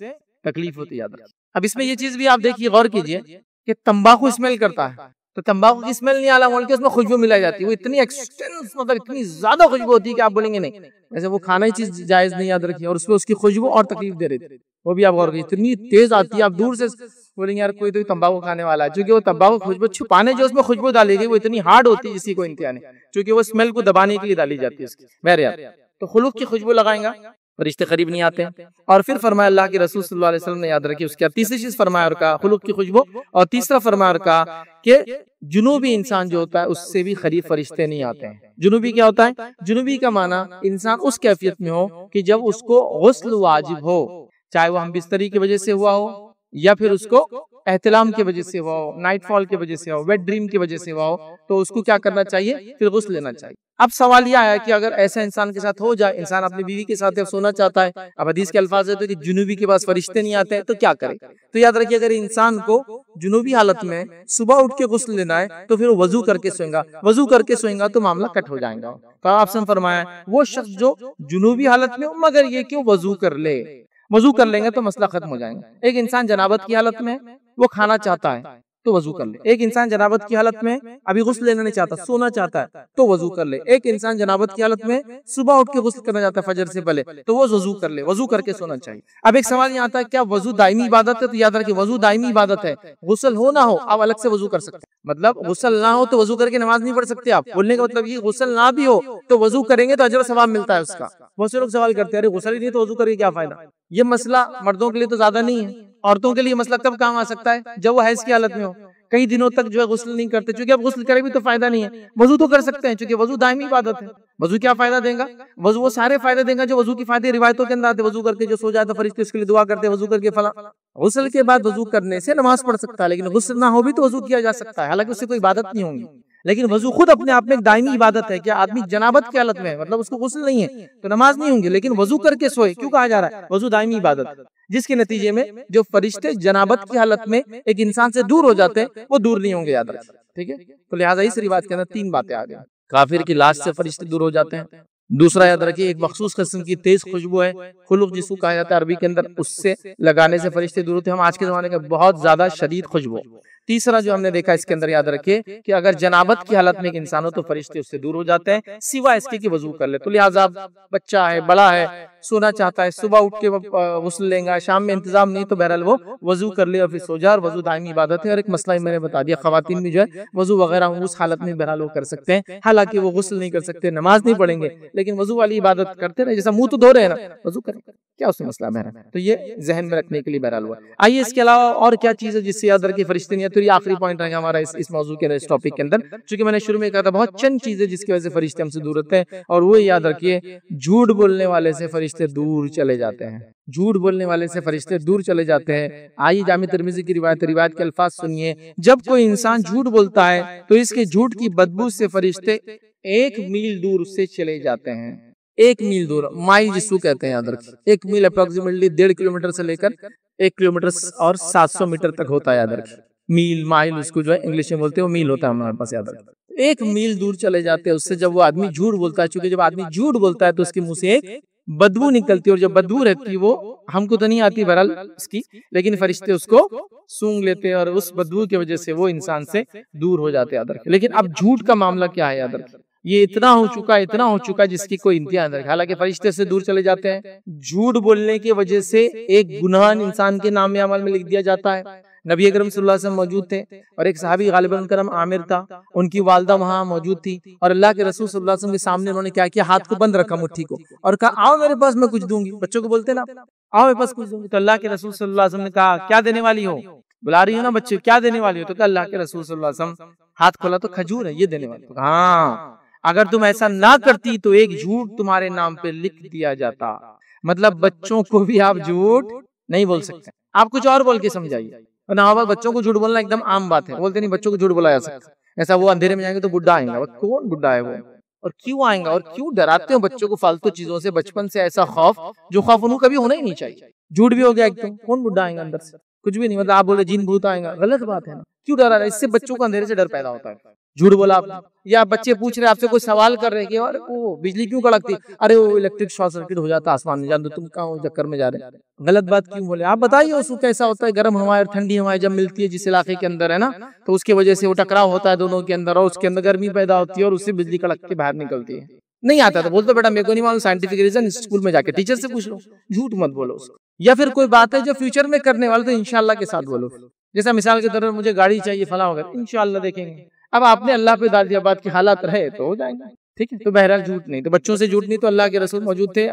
تکلیف ہوتی ہے. یاد رکھیے. اب اس میں یہ چیز بھی آپ دیکھیے، غور کیجئے کہ تمباکو اسمیل کرتا ہے، تو تمباکو کی اسمیل نہیں آلہ مول کے اس میں خوشبو ملائی جاتی ہے، وہ اتنی ایکسٹینس مطلب اتنی زیادہ خوشبو ہوتی ہے کہ آپ بولیں گے نہیں، ویسے وہ کھانا ہی چیز جائز نہیں. یاد رکھیے. اور اس پہ اس کی خوشبو اور تکلیف دے رہی تھی، وہ بھی آپ غور کیجئے، اتنی تیز آتی ہے آپ دور سے بولیں گے یار کوئی تو تمباکو کھانے والا ہے، چونکہ وہ تمباکو خوشبو چھپانے جو اس میں خوشبو ڈالی گئی وہ اتنی ہارڈ ہوتی ہے جس کی کوئی انتہا نہیں، چونکہ وہ اسمیل کو دبانے کے لیے ڈالی جاتی ہے اس کی. بہرحال تو خلق کی خوشبو لگائیں گا فرشتے قریب نہیں آتے. اور پھر فرمایا اللہ کے رسول صلی اللہ علیہ وسلم نے، یاد رکھیے اس کے تیسری چیز فرمایا اور کہا خلق کی خوشبو، اور تیسرا فرمایا اور کہا کہ جنوبی انسان جو ہوتا ہے اس سے بھی قریب فرشتے نہیں آتے ہیں. جنوبی کیا ہوتا ہے؟ جنوبی کا معنی انسان اس کیفیت میں ہو کہ جب اس کو غسل واجب ہو، چاہے وہ ہم بستری کی وجہ سے ہوا ہو یا پھر اس کو احتلام کی وجہ سے ہوا ہو، نائٹ فال کی وجہ سے ہوا ہو، ویٹ ڈریم کی وجہ سے ہوا ہو، تو اس کو کیا کرنا چاہیے؟ پھر غسل لینا چاہیے. اب سوال یہ آیا کہ اگر ایسا انسان کے ساتھ ہو جائے، انسان اپنی بیوی کے ساتھ سونا چاہتا ہے، اب حدیث کے الفاظ ہے کہ جنوبی کے پاس فرشتے نہیں آتے ہیں، تو کیا کرے؟ تو یاد رکھیے اگر انسان کو جنوبی حالت میں صبح اٹھ کے غسل لینا ہے تو پھر وہ وضو کر کے سوئیں گا، وضو کر کے سوئیں گا تو معاملہ کٹ ہو جائے گا. تو آپ نے فرمایا وہ شخص جو جنوبی حالت میں مگر یہ کہ وضو کر لے، وضو کر لیں گے تو مسئلہ ختم ہو جائے گا. ایک انسان جنابت کی حالت میں وہ کھانا چاہتا ہے تو وضو کر لے. ایک انسان جنابت کی حالت میں ابھی غسل لینا نہیں چاہتا، سونا چاہتا ہے تو وضو کر لے. ایک انسان جنابت کی حالت میں صبح اٹھ کے غسل کرنا چاہتا ہے فجر سے پہلے تو وہ وضو کر لے، وضو کر کے سونا چاہیے. اب ایک سوال یہ آتا ہے کیا وضو دائمی عبادت ہے؟ تو یاد رکھیں وضو دائمی عبادت ہے. غسل ہو نہ ہو آپ الگ سے وضو کر سکتے ہیں، مطلب غسل نہ ہو تو وضو کر کے نماز نہیں پڑھ سکتے آپ. بولنے کا مطلب یہ غسل نہ بھی ہو تو وضو کریں گے تو اجر و ثواب ملتا ہے اس کا. بہت سے لوگ سوال کرتے ہیں ارے غسل ہی نہیں تو وضو کر کے کیا فائدہ؟ یہ مسئلہ مردوں کے لیے تو زیادہ نہیں ہے، عورتوں کے لیے مسئلہ کب کام آ سکتا ہے؟ جب وہ حیض کی حالت میں ہو. کئی دنوں تک جو ہے غسل نہیں کرتے، چونکہ اب غسل کرے بھی تو فائدہ نہیں ہے، وضو تو کر سکتے ہیں، چونکہ وضو دائمی عبادت ہے۔ وضو کیا فائدہ دے گا؟ وضو وہ سارے فائدے دے گا جو وضو کی فائدے روایتوں کے اندر آتے، وضو کر کے جو سو جائے تو فرشتے اس کے لیے دعا کرتے ہیں، وضو کر کے فلاں۔ غسل کے بعد وضو کرنے سے نماز پڑھ سکتا ہے، لیکن غسل نہ ہو بھی تو وضو کیا جا سکتا ہے، حالانکہ اس سے کوئی عبادت نہیں ہوگی، لیکن وضو خود اپنے آپ میں ایک دائمی عبادت ہے۔ کیا آدمی جنابت کی حالت میں ہے، مطلب اس کو غسل نہیں ہے تو نماز نہیں ہوں گی، لیکن وضو کر کے سوئے، کیوں کہا جا رہا ہے؟ وضو دائمی عبادت، جس کے نتیجے میں جو فرشتے جنابت کی حالت میں ایک انسان سے دور ہو جاتے ہیں وہ دور نہیں ہوں گے، یاد رکھیں، ٹھیک ہے؟ تو لہٰذا اس روایت کے اندر 3 باتیں آ گئی۔ کافر کی لاش سے فرشتے دور ہو جاتے ہیں، دوسرا یاد رکھیے ایک مخصوص قسم کی تیز خوشبو ہے، خلق جس کو کہا جاتا ہے عربی کے اندر، اس سے لگانے سے فرشتے دور ہوتے ہیں، ہم آج کے زمانے کا بہت زیادہ شدید خوشبو۔ تیسرا جو ہم نے دیکھا اس کے اندر یاد رکھیے کہ اگر جنابت کی حالت میں ایک انسان ہو تو فرشتے اس سے دور ہو جاتے ہیں، سوائے اس کے کہ وضو کر لے۔ تو لہٰذا بچہ ہے، بڑا ہے، سونا چاہتا ہے، صبح اٹھ کے غسل لیں گا، شام میں انتظام نہیں تو بہرحال وہ وضو کر لے اور پھر سو جائے، اور وضو دائمی عبادت ہے۔ اور ایک مسئلہ میں نے بتا دیا، خواتین بھی جو ہے وضو وغیرہ اس حالت میں بہرحال وہ کر سکتے ہیں، حالانکہ وہ غسل نہیں کر سکتے، نماز نہیں پڑھیں گے، لیکن وضو والی عبادت کرتے رہے، جیسا منہ تو دھو رہے ہیں نا، وضو کریں، کیا اس میں مسئلہ بہرحال؟ تو یہ ذہن میں رکھنے کے لیے بہرحال ہوا۔ آئیے اس کے علاوہ اور کیا چیز ہے جس سے یاد رکھے فرشتے نہیں ہے، تو یہ آخری پوائنٹ رہے گا ہمارا اس موضوع کے اس ٹاپک کے اندر، چونکہ میں نے شروع میں کہا تھا بہت چند چیزیں جس کی وجہ سے فرشتے ہم سے دور ہوتے ہیں، اور وہ یاد رکھیے جھوٹ بولنے والے سے فرشتے دور چلے جاتے ہیں، جھوٹ بولنے والے سے فرشتے دور چلے جاتے ہیں۔ آئیے جامع ترمذی کی روایت کے الفاظ سنیے، جب کوئی انسان جھوٹ بولتا ہے تو اس کے جھوٹ کی بدبو سے فرشتے 1 میل دور اس سے چلے جاتے ہیں، 1 میل دور، مائل جس کو کہتے ہیں یاد رکھیں، 1 میل اپروکسیمیٹلی 1.5 کلومیٹر سے لے کر 1 کلومیٹر اور 700 میٹر تک ہوتا ہے، یاد رکھیں، میل مائل اس کو جو ہے انگلش میں بولتے ہیں، وہ میل ہوتا ہے ہمارے پاس، یاد رکھیں 1 میل دور چلے جاتے ہیں اس سے جب وہ آدمی جھوٹ بولتا ہے، چونکہ جب آدمی جھوٹ بولتا ہے تو اس کے منہ سے ایک بدبو نکلتی ہے، اور جب بدبو رہتی ہے وہ ہم کو تو نہیں آتی بہرحال اس کی، لیکن فرشتے اس کو سونگ لیتے ہیں اور اس بدبو کی وجہ سے وہ انسان سے دور ہو جاتے ہیں، یاد رکھیں۔ لیکن اب جھوٹ کا معاملہ کیا ہے، یاد رکھیں، یہ اتنا ہو چکا جس کی کوئی انتہا نہیں، حالانکہ فرشتے سے دور چلے جاتے ہیں۔ جھوٹ بولنے کی وجہ سے ایک گناہ انسان کے نام عمل میں لکھ دیا جاتا ہے۔ نبی اکرم صلی اللہ علیہ وسلم موجود تھے اور ایک صحابی غالباً ان کا نام عامر تھا، ان کی والدہ وہاں موجود تھی، اور اللہ کے رسول صلی اللہ علیہ وسلم کے سامنے انہوں نے کیا کیا، ہاتھ کو بند رکھا مٹھی کو، اور کہا آؤ میرے پاس میں کچھ دوں گی، بچوں کو بولتے نا آؤ میرے پاس کچھ دوں گی، تو اللہ کے رسول صلی اللہ علیہ وسلم نے کہا کیا دینے والی ہو، بلا رہی ہو نا بچے، کیا دینے والی ہو؟ تو کہا اللہ کے رسول صلی اللہ علیہ وسلم، ہاتھ کھولا تو کھجور ہے، یہ دینے والی ہو۔ ہاں اگر تم ایسا نہ کرتی تو ایک جھوٹ تمہارے نام پہ لکھ دیا جاتا، مطلب بچوں کو بھی آپ جھوٹ نہیں بول سکتے، آپ کچھ اور بول کے سمجھائیے، بچوں کو جھوٹ بولنا ایک دم عام بات ہے، بولتے نہیں بچوں کو جھوٹ بولا جا سکتا، ایسا وہ اندھیرے میں جائیں گے تو بڈھا آئیں گا، کون بڈھا ہے وہ، اور کیوں آئیں گا، اور کیوں ڈراتے ہو بچوں کو فالتو چیزوں سے بچپن سے، ایسا خوف جو خوف انہوں کبھی ہونا ہی نہیں چاہیے، جھوٹ بھی ہو گیا ایک تو، کون بڈھا آئیں گا اندر سے، کچھ بھی نہیں، مطلب آپ بولے جن بھوت آئیں گا، غلط بات ہے نا، کیوں ڈرا رہا ہے؟ اس سے بچوں کو اندھیرے سے ڈر پیدا ہوتا ہے، جھوٹ بولا آپ نے، یا بچے پوچھ رہے آپ سے کوئی سوال کر رہے کہ اور وہ بجلی کیوں کڑکتی، ارے وہ الیکٹرک شارٹ سرکٹ ہو جاتا آسمان میں، جان دو تم کہاں چکر میں جا رہے ہیں، غلط بات کیوں بولے آپ بتائیے، اس کو کیسا ہوتا ہے، گرم ہوائیں اور ٹھنڈی ہوائیں جب ملتی ہے جس علاقے کے اندر ہے نا، تو اس کی وجہ سے وہ ٹکراؤ ہوتا ہے دونوں کے اندر، اور اس کے اندر گرمی پیدا ہوتی ہے اور اس سے بجلی کڑک کے باہر نکلتی ہے، نہیں آتا تو بولتے بیٹا میرے کو نہیں معلوم، سائنٹیفک ریزن اسکول میں جا کے ٹیچر سے پوچھ لو، جھوٹ مت بولو اس کو، یا پھر کوئی بات ہے جو فیوچر میں کرنے والے تو انشاءاللہ کے ساتھ بولو، جیسا مثال کے طور پر مجھے گاڑی چاہیے فلاں ہوگا، انشاءاللہ دیکھیں گے، اب آپ نے اللہ پہ ڈال دیا بات کے حالات رہے تو ہو جائیں گے، ٹھیک ہے، تو بہرحال جھوٹ نہیں، تو بچوں سے جھوٹ نہیں، تو اللہ کے رسول موجود تھے،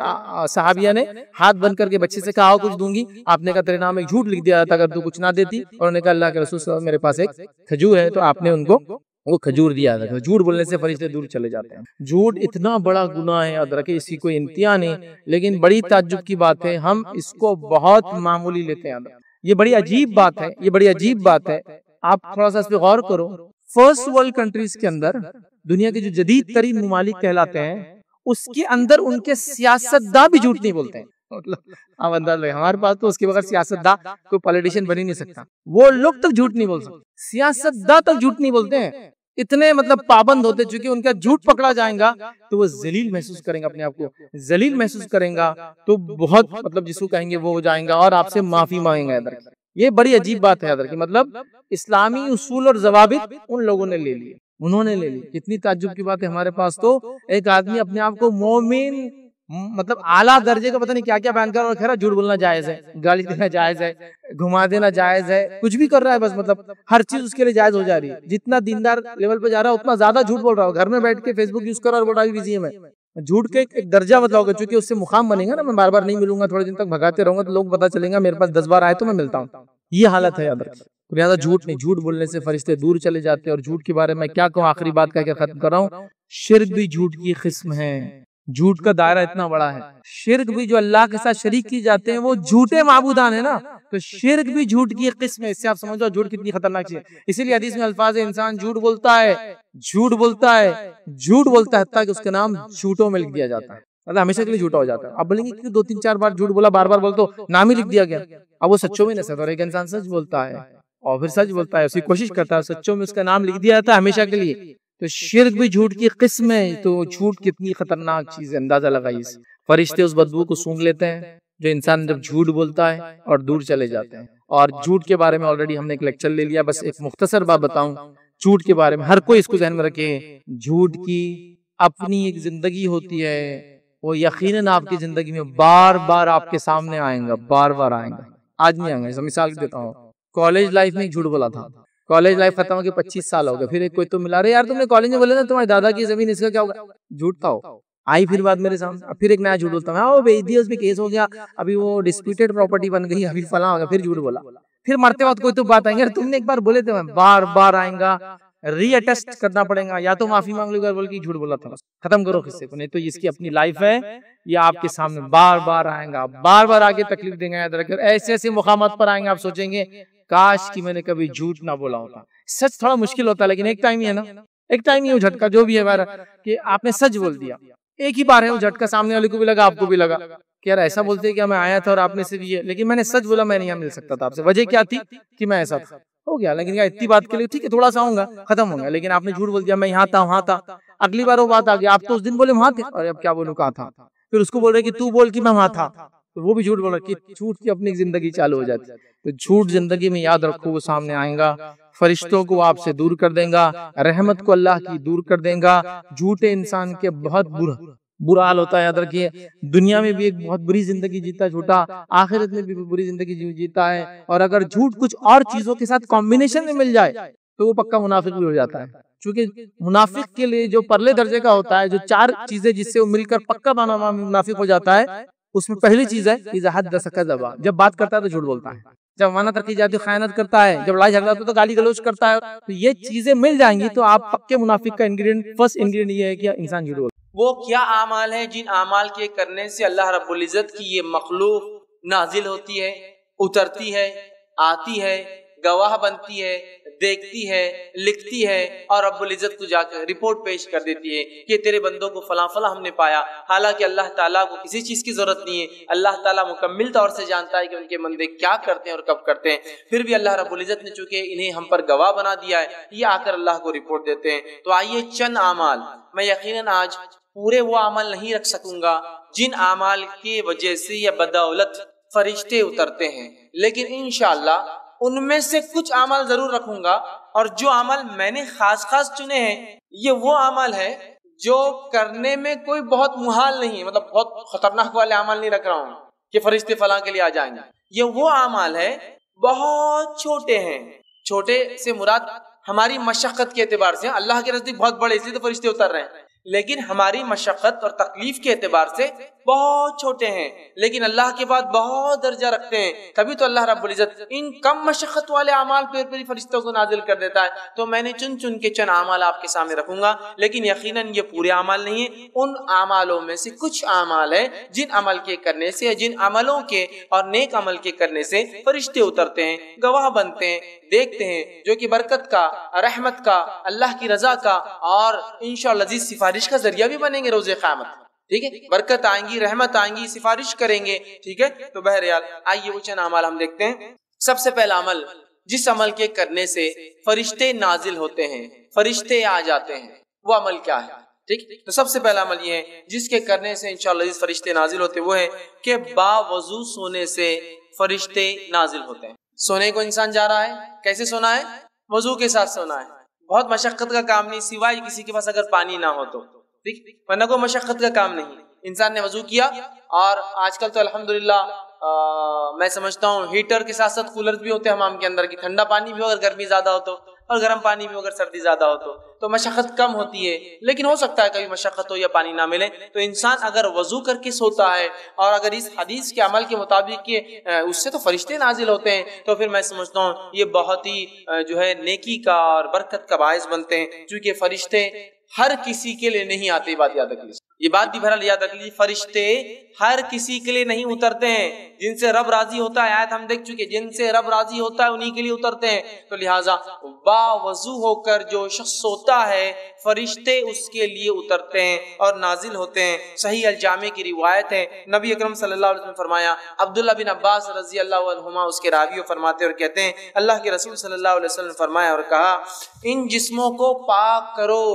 صحابیہ نے ہاتھ بند کر کے بچے سے کہا کچھ دوں گی، آپ نے کہا تیرے نام ایک جھوٹ لکھ دیا تھا اگر تو کچھ نہ دیتی، اور انہوں نے کہا اللہ کے رسول صلی اللہ علیہ وسلم میرے پاس ایک کھجور ہے، تو آپ نے ان کو وہ کھجور دیا تھا۔ جھوٹ بولنے سے فرشتے دور چلے جاتے ہیں، جھوٹ اتنا بڑا گناہ ہے، یاد رکھیں اس کی کوئی انتہا نہیں، لیکن بڑی تعجب کی بات ہے ہم اس کو بہت معمولی لیتے ہیں، یہ بڑی عجیب بات ہے، یہ بڑی عجیب بات ہے، آپ تھوڑا سا اس پہ غور کرو، فرسٹ ورلڈ کنٹریز کے اندر، دنیا کے جو جدید ترین ممالک کہلاتے ہیں، اس کے اندر ان کے سیاستداں بھی جھوٹ نہیں بولتے ہیں، مطلب آپ انداز لیں، ہمارے پاس تو اس کے بغیر سیاستداں کوئی پولیٹیشین بن ہی نہیں سکتا، وہ لوگ تک جھوٹ نہیں بول سکتے، سیاستداں تک جھوٹ نہیں بولتے ہیں، اتنے مطلب پابند ہوتے، چونکہ ان کا جھوٹ پکڑا جائے گا تو وہ ذلیل محسوس کریں گا، اپنے آپ کو ذلیل محسوس کریں گا، تو بہت مطلب جس کو کہیں گے وہ ہو جائیں گا اور آپ سے معافی مانگیں گے، ادھر یہ بڑی عجیب بات ہے، ادھر کی مطلب اسلامی اصول اور ضوابط ان لوگوں نے لے لیے، انہوں نے لے لی، کتنی تعجب کی بات ہے، ہمارے پاس تو ایک آدمی اپنے آپ کو مومن مطلب اعلیٰ درجے کا پتہ نہیں کیا کیا بیان کر، اور کہہ رہا جھوٹ بولنا جائز ہے، گالی دینا جائز ہے، گھما دینا جائز ہے، کچھ بھی کر رہا ہے، بس مطلب ہر چیز اس کے لیے جائز ہو جا رہی ہے، جتنا دیندار لیول پہ جا رہا ہے اتنا زیادہ جھوٹ بول رہا ہے، گھر میں بیٹھ کے فیس بک یوز کر رہا اور بول رہا ہے بزی ہے میں، جھوٹ کے ایک درجہ بدلا ہوگا، چونکہ اس سے مقام بنے گا نا، میں بار بار نہیں ملوں گا، تھوڑے دن تک بھگاتے رہوں گا تو لوگ پتہ چلیں گا میرے پاس 10 بار آئے تو میں ملتا ہوں، یہ حالت ہے، یاد رکھیں تو لہٰذا جھوٹ نہیں، جھوٹ بولنے سے فرشتے دور چلے جاتے ہیں۔ اور جھوٹ کے بارے میں کیا کہوں، آخری بات کہہ کے ختم کر رہا ہوں، شرک بھی جھوٹ کی قسم ہے۔ جھوٹ کا دائرہ اتنا بڑا ہے، شرک بھی جو اللہ کے ساتھ شریک کی جاتے ہیں وہ جھوٹے معبودان ہیں نا، تو شرک بھی جھوٹ کی قسم ہے۔ اس سے آپ سمجھو جھوٹ کتنی خطرناک چیز ہے۔ اسی لیے حدیث میں الفاظ ہے، انسان جھوٹ بولتا ہے، جھوٹ بولتا ہے، جھوٹ بولتا ہے حتیٰ کہ اس کا نام جھوٹوں میں لکھ دیا جاتا ہے، مطلب ہمیشہ کے لیے جھوٹا ہو جاتا ہے۔ اب بولیں گے کہ 2-3-4 بار جھوٹ بولا، بار بار بول تو نام ہی لکھ دیا گیا، اب وہ سچوں میں نہیں۔ اور ایک انسان سچ بولتا ہے اور پھر سچ بولتا ہے، اسی کوشش کرتا ہے سچوں میں اس کا نام لکھ دیا جاتا ہے ہمیشہ کے لیے، تو شرک بھی جھوٹ کی قسم ہے۔ تو جھوٹ کتنی خطرناک چیز ہے، اندازہ لگائیے۔ فرشتے اس بدبو کو سونگھ لیتے ہیں جو انسان جب جھوٹ بولتا ہے اور دور چلے جاتے ہیں۔ اور جھوٹ کے بارے میں آلریڈی ہم نے ایک لیکچر لے لیا، بس ایک مختصر بات بتاؤں جھوٹ کے بارے میں، ہر کوئی اس کو ذہن میں رکھے، جھوٹ کی اپنی ایک زندگی ہوتی ہے، وہ یقیناً آپ کی زندگی میں بار بار آپ کے سامنے آئیں گا، بار بار آئیں گا، آج نہیں آئیں گا۔ مثال دیتا ہوں، کالج لائف میں ایک جھوٹ بولا تھا، کالج لائف ختم ہو کے 25 سال ہو گئے، پھر ایک کوئی تو ملا رہے، یار تم نے کالج میں بولے نا تمہارے دادا کی زمین، اس کا کیا ہوگا؟ جھوٹ تھا۔ آئی پھر بات میرے سامنے، پھر ایک نیا جھوٹ بولتا ہوں، وہ بھیج دیا، اس پہ کیس ہو گیا، ابھی وہ ڈسپیوٹیڈ پراپرٹی بن گئی، ابھی فلاں ہو گیا، پھر جھوٹ بولا۔ پھر مرتے وقت کوئی تو بات آئیں گے، تم نے ایک بار بولے تھے، بار بار آئیں گا، ری اٹیسٹ کرنا پڑے گا، یا تو معافی مانگ لو گا بول کے جھوٹ بولا تھا، ختم کرو قصے کو، نہیں تو اس کی اپنی لائف ہے، یہ آپ کے سامنے بار بار آئیں گا، بار بار آگے تکلیف دیں گا۔ یاد رکھیں، ایسے ایسے مقامات پر آئیں گے آپ سوچیں گے کاش کہ میں نے کبھی جھوٹ نہ بولا ہوتا۔ سچ تھوڑا مشکل ہوتا ہے، لیکن ایک ٹائم ہی ہے نا، ایک ٹائم ہی ہے جھٹکا جو بھی ہے کہ آپ نے سچ بول دیا، ایک ہی بار ہے وہ جھٹکا، سامنے والے کو بھی لگا، آپ کو بھی لگا کہ یار ایسا بولتے ہیں کہ میں آیا تھا اور آپ نے سے بھی ہے، لیکن میں نے سچ بولا، میں نہیں مل سکتا تھا آپ سے، وجہ کیا تھی کہ میں ایسا تھا، ہو گیا۔ لیکن کیا اتنی بات کے لیے ٹھیک ہے تھوڑا سا ہوں گا، ختم ہوں گا، لیکن آپ نے جھوٹ بول دیا میں یہاں تھا وہاں تھا، اگلی بار وہ بات آ گیا، آپ تو اس دن بولے وہاں تھے، اور اب کیا بولوں کہاں تھا، پھر اس کو بول رہے کہ تو بول کہ میں وہاں تھا، تو وہ بھی جھوٹ بول رہا کہ جھوٹ کی اپنی زندگی چالو ہو جاتی ہے۔ تو جھوٹ زندگی میں یاد رکھو، وہ سامنے آئیں گا، فرشتوں کو آپ سے دور کر دیں گا، رحمت کو اللہ کی دور کر دیں گا۔ جھوٹے انسان کے بہت برا حال ہوتا ہے، یاد رکھیے، دنیا میں بھی ایک بہت بری زندگی جیتا ہے جھوٹا، آخرت میں بھی بری زندگی جیتا ہے۔ اور اگر جھوٹ کچھ اور چیزوں کے ساتھ کمبینیشن میں مل جائے تو وہ پکا منافق بھی ہو جاتا ہے، چونکہ منافق کے لیے جو پرلے درجے کا ہوتا ہے، جو 4 چیزیں جس سے وہ مل کر پکا منافق ہو جاتا ہے، اس میں پہلی چیز ہے اذا حدث کذب، جب بات کرتا ہے تو جھوٹ بولتا ہے، جب امانت رکھی جاتی ہے خیانت کرتا ہے، جب لڑائی جھگڑا ہوتا ہے تو گالی گلوچ کرتا ہے۔ تو یہ چیزیں مل جائیں گی تو آپ پکے منافق کا انگریڈینٹ، فرسٹ انگریڈینٹ یہ ہے کہ انسان جھوٹ بولتا ہے۔ وہ کیا اعمال ہیں جن اعمال کے کرنے سے اللہ رب العزت کی یہ مخلوق نازل ہوتی ہے، اترتی ہے، آتی ہے، گواہ بنتی ہے، دیکھتی ہے، لکھتی ہے، اور رب العزت کو جا کر رپورٹ پیش کر دیتی ہے کہ تیرے بندوں کو فلاں فلاں ہم نے پایا، حالانکہ اللہ تعالیٰ کو کسی چیز کی ضرورت نہیں ہے، اللہ تعالیٰ مکمل طور سے جانتا ہے کہ ان کے بندے کیا کرتے ہیں اور کب کرتے ہیں، پھر بھی اللہ رب العزت نے چونکہ انہیں ہم پر گواہ بنا دیا ہے، یہ آ کر اللہ کو رپورٹ دیتے ہیں۔ تو آئیے چند اعمال، میں یقیناً آج پورے وہ عمل نہیں رکھ سکوں گا جن اعمال کی وجہ سے یا بدولت فرشتے اترتے ہیں، لیکن انشاءاللہ ان میں سے کچھ عمل ضرور رکھوں گا، اور جو عمل میں نے خاص چنے ہیں یہ وہ عمل ہے جو کرنے میں کوئی بہت محال نہیں، مطلب بہت خطرناک والے عمل نہیں رکھ رہا ہوں کہ فرشتے فلاں کے لیے آ جائیں گے، یہ وہ عمل ہے بہت چھوٹے ہیں، چھوٹے سے مراد ہماری مشقت کے اعتبار سے، اللہ کے نزدیک بہت بڑے اس لیے تو فرشتے اتر رہے ہیں، لیکن ہماری مشقت اور تکلیف کے اعتبار سے بہت چھوٹے ہیں، لیکن اللہ کے بعد بہت درجہ رکھتے ہیں، تبھی تو اللہ رب العزت ان کم مشقت والے اعمال پر فرشتوں کو نازل کر دیتا ہے۔ تو میں نے چن کے چند اعمال آپ کے سامنے رکھوں گا، لیکن یقیناً یہ پورے اعمال نہیں ہیں، ان اعمالوں میں سے کچھ اعمال ہیں جن عمل کے کرنے سے، جن عملوں کے اور نیک عمل کے کرنے سے فرشتے اترتے ہیں، گواہ بنتے ہیں، دیکھتے ہیں، جو کہ برکت کا، رحمت کا، اللہ کی رضا کا اور انشاءاللہ عزیز سفارش کا ذریعہ بھی بنیں گے روز قیامت، ٹھیک ہے، برکت آئیں گی، رحمت آئیں گی، سفارش کریں گے، ٹھیک ہے۔ تو بہرحال آئیے وہ چند اعمال ہم دیکھتے ہیں۔ سب سے پہلا عمل جس عمل کے کرنے سے فرشتے نازل ہوتے ہیں، فرشتے آ جاتے ہیں، وہ عمل کیا ہے؟ ٹھیک، تو سب سے پہلا عمل یہ ہے جس کے کرنے سے انشاءاللہ عزیز فرشتے نازل ہوتے ہیں، وہ ہے کہ باوضو سونے سے فرشتے نازل ہوتے ہیں۔ سونے کو انسان جا رہا ہے، کیسے سونا ہے؟ وضو کے ساتھ سونا ہے، بہت مشقت کا کام نہیں، سوائے کسی کے پاس اگر پانی نہ ہو تو، ٹھیک، ورنہ کوئی مشقت کا کام نہیں، انسان نے وضو کیا، اور آج کل تو الحمدللہ میں سمجھتا ہوں ہیٹر کے ساتھ ساتھ کولر بھی ہوتے ہیں حمام کے اندر کی، ٹھنڈا پانی بھی ہو اگر گرمی زیادہ ہو تو، اور گرم پانی بھی ہو اگر سردی زیادہ ہو تو مشقت کم ہوتی ہے. لیکن ہو سکتا ہے کبھی مشقت ہو یا پانی نہ ملے، تو انسان اگر وضو کر کے سوتا ہے اور اگر اس حدیث کے عمل کے مطابق کہ اس سے تو فرشتے نازل ہوتے ہیں، تو پھر میں سمجھتا ہوں یہ بہت ہی جو ہے نیکی کا اور برکت کا باعث بنتے ہیں، کیونکہ فرشتے ہر کسی کے لیے نہیں آتے. بات یاد رکھ لیجیے، یہ بات بھی بہرحال یاد رکھ لیجیے، فرشتے ہر کسی کے لیے نہیں اترتے ہیں. جن سے رب راضی ہوتا ہے، آیت ہم دیکھ چکے، جن سے رب راضی ہوتا ہے انہی کے لیے اترتے ہیں. تو لہٰذا باوضو ہو کر جو شخص سوتا ہے فرشتے اس کے لیے اترتے ہیں اور نازل ہوتے ہیں. صحیح الجامع کی روایت ہے، نبی اکرم صلی اللہ علیہ وسلم فرمایا، عبداللہ بن عباس رضی اللہ عنہما اس کے راوی فرماتے اور کہتے ہیں اللہ کے رسول صلی اللہ علیہ وسلم فرمایا اور کہا، ان جسموں کو پاک کرو،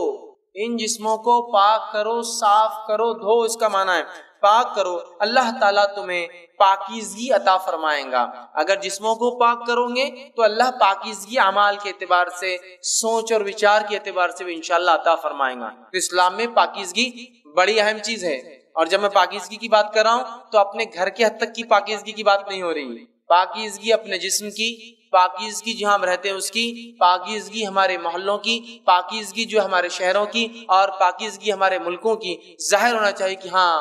ان جسموں کو پاک کرو، صاف کرو، دھو اس کا معنی ہے پاک کرو، اللہ تعالیٰ تمہیں پاکیزگی عطا فرمائیں گا. اگر جسموں کو پاک کرو گے تو اللہ پاکیزگی اعمال کے اعتبار سے، سوچ اور وچار کے اعتبار سے بھی انشاءاللہ عطا فرمائیں گا. تو اسلام میں پاکیزگی بڑی اہم چیز ہے. اور جب میں پاکیزگی کی بات کر رہا ہوں تو اپنے گھر کے حد تک کی پاکیزگی کی بات نہیں ہو رہی، پاکیزگی اپنے جسم کی، پاکیزگی جہاں ہم رہتے ہیں اس کی، پاکیزگی ہمارے محلوں کی، پاکیزگی جو ہمارے شہروں کی، اور پاکیزگی ہمارے ملکوں کی. ظاہر ہونا چاہیے کہ ہاں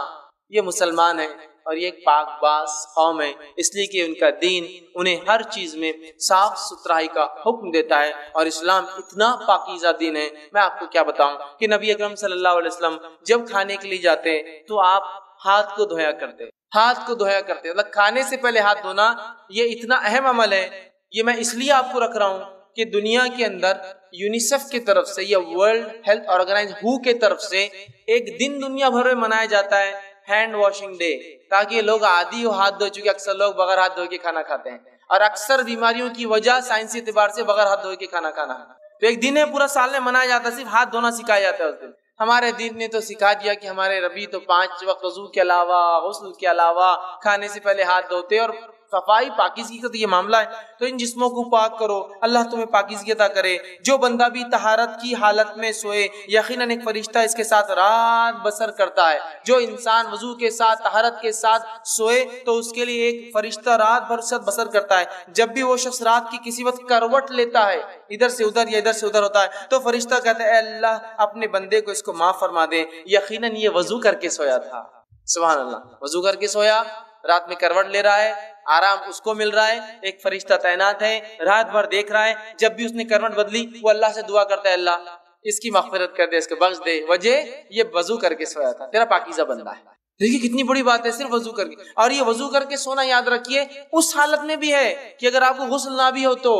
یہ مسلمان ہیں اور یہ ایک پاک باز قوم ہے، اس لیے کہ ان کا دین انہیں ہر چیز میں صاف ستھرائی کا حکم دیتا ہے. اور اسلام اتنا پاکیزہ دین ہے، میں آپ کو کیا بتاؤں کہ نبی اکرم صلی اللہ علیہ وسلم جب کھانے کے لیے جاتے تو آپ ہاتھ کو دھویا کرتے، ہاتھ کو دھویا کرتے، مطلب کھانے سے پہلے ہاتھ دھونا یہ اتنا اہم عمل ہے. یہ میں اس لیے آپ کو رکھ رہا ہوں کہ دنیا کے اندر یونیسیف کی طرف سے یا ورلڈ ہیلتھ آرگنائز WHO کے طرف سے ایک دن دنیا بھر میں منایا جاتا ہے، ہینڈ واشنگ ڈے، تاکہ لوگ عادی ہو ہاتھ دھو، چونکہ اکثر لوگ بغیر ہاتھ دھوئے کے کھانا کھاتے ہیں اور اکثر بیماریوں کی وجہ سائنسی اعتبار سے بغیر ہاتھ دھوئے کے کھانا کھانا ہے. تو ایک دن ہے پورا سال میں منایا جاتا ہے، صرف ہاتھ دھونا سکھایا جاتا ہے اس دن. ہمارے دین نے تو سکھا دیا کہ ہمارے ربی تو 5 وقت وضو کے علاوہ، غسل کے علاوہ کھانے سے پہلے ہاتھ دھوتے، اور صفائی پاکیزگی کا تو یہ معاملہ ہے. تو ان جسموں کو پاک کرو، اللہ تمہیں پاکیزگی عطا کرے. جو بندہ بھی طہارت کی حالت میں سوئے، یقیناً ایک فرشتہ اس کے ساتھ رات بسر کرتا ہے. جو انسان وضو کے ساتھ، طہارت کے ساتھ سوئے تو اس کے لیے ایک فرشتہ رات بھر بسر کرتا ہے. جب بھی وہ شخص رات کی کسی وقت کروٹ لیتا ہے، ادھر سے ادھر یا ادھر سے ادھر ہوتا ہے، تو فرشتہ کہتا ہے اے اللہ اپنے بندے کو اس کو معاف فرما دے، یقیناً یہ وضو کر کے سویا تھا. سبحان اللہ، وضو کر کے سویا، رات میں کروٹ لے رہا ہے، آرام اس کو مل رہا ہے، ایک فرشتہ تعینات ہے رات بھر دیکھ رہا ہے. جب بھی اس نے کروٹ بدلی وہ اللہ سے دعا کرتا ہے اللہ اس کی مغفرت کر دے، اس کو بخش دے، وجہ یہ وضو کر کے سویا تھا، تیرا پاکیزہ بندہ ہے. دیکھیے کتنی بڑی بات ہے، صرف وضو کر کے. اور یہ وضو کر کے سونا یاد رکھیے اس حالت میں بھی ہے کہ اگر آپ کو غسل نہ بھی ہو تو،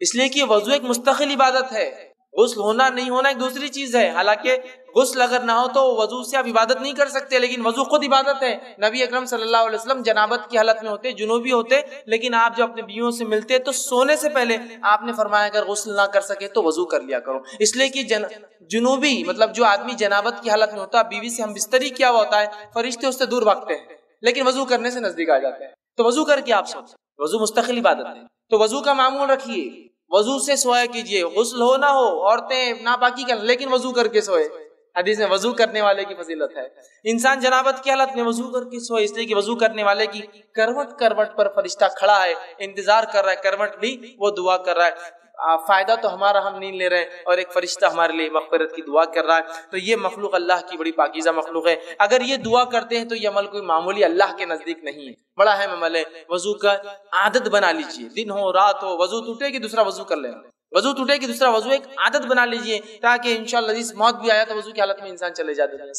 اس لیے کہ وضو ایک مستقل عبادت ہے، غسل ہونا نہیں ہونا ایک دوسری چیز ہے. حالانکہ غسل اگر نہ ہو تو وضو سے آپ عبادت نہیں کر سکتے، لیکن وضو خود عبادت ہے. نبی اکرم صلی اللہ علیہ وسلم جنابت کی حالت میں ہوتے، جنوبی ہوتے، لیکن آپ جب اپنے بیویوں سے ملتے تو سونے سے پہلے آپ نے فرمایا اگر غسل نہ کر سکے تو وضو کر لیا کرو. اس لیے کہ جنوبی مطلب جو آدمی جنابت کی حالت میں ہوتا، بیوی سے ہم بستری کیا ہوا ہوتا ہے، فرشتے اس سے دور بھاگتے ہیں، لیکن وضو کرنے سے نزدیک آ جاتے ہیں. تو وضو کر کے آپ سوچیں، وضو مستقل عبادت ہے. تو وضو کا معمول رکھیے، وضو سے سویا کیجئے، غسل ہو نہ ہو، عورتیں ناپاکی کریں لیکن وضو کر کے سوئے. حدیث میں وضو کرنے والے کی فضیلت ہے. انسان جنابت کی حالت میں وضو کر کے سوئے، اس لیے کہ وضو کرنے والے کی کروٹ پر فرشتہ کھڑا ہے، انتظار کر رہا ہے، کروٹ لی وہ دعا کر رہا ہے. فائدہ تو ہمارا ہم نہیں لے رہے ہیں اور ایک فرشتہ ہمارے لیے مغفرت کی دعا کر رہا ہے. تو یہ مخلوق اللہ کی بڑی پاکیزہ مخلوق ہے. اگر یہ دعا کرتے ہیں تو یہ عمل کوئی معمولی اللہ کے نزدیک نہیں ہے، بڑا اہم عمل ہے. وضو کا عادت بنا لیجئے، دن ہو رات ہو، وضو ٹوٹے کہ دوسرا وضو کر لینا، وضو ٹوٹے کہ دوسرا وضو، ایک عادت بنا لیجئے تاکہ انشاءاللہ جس موت بھی آیا تو وضو کی حالت میں انسان چلے جاتے ہیں.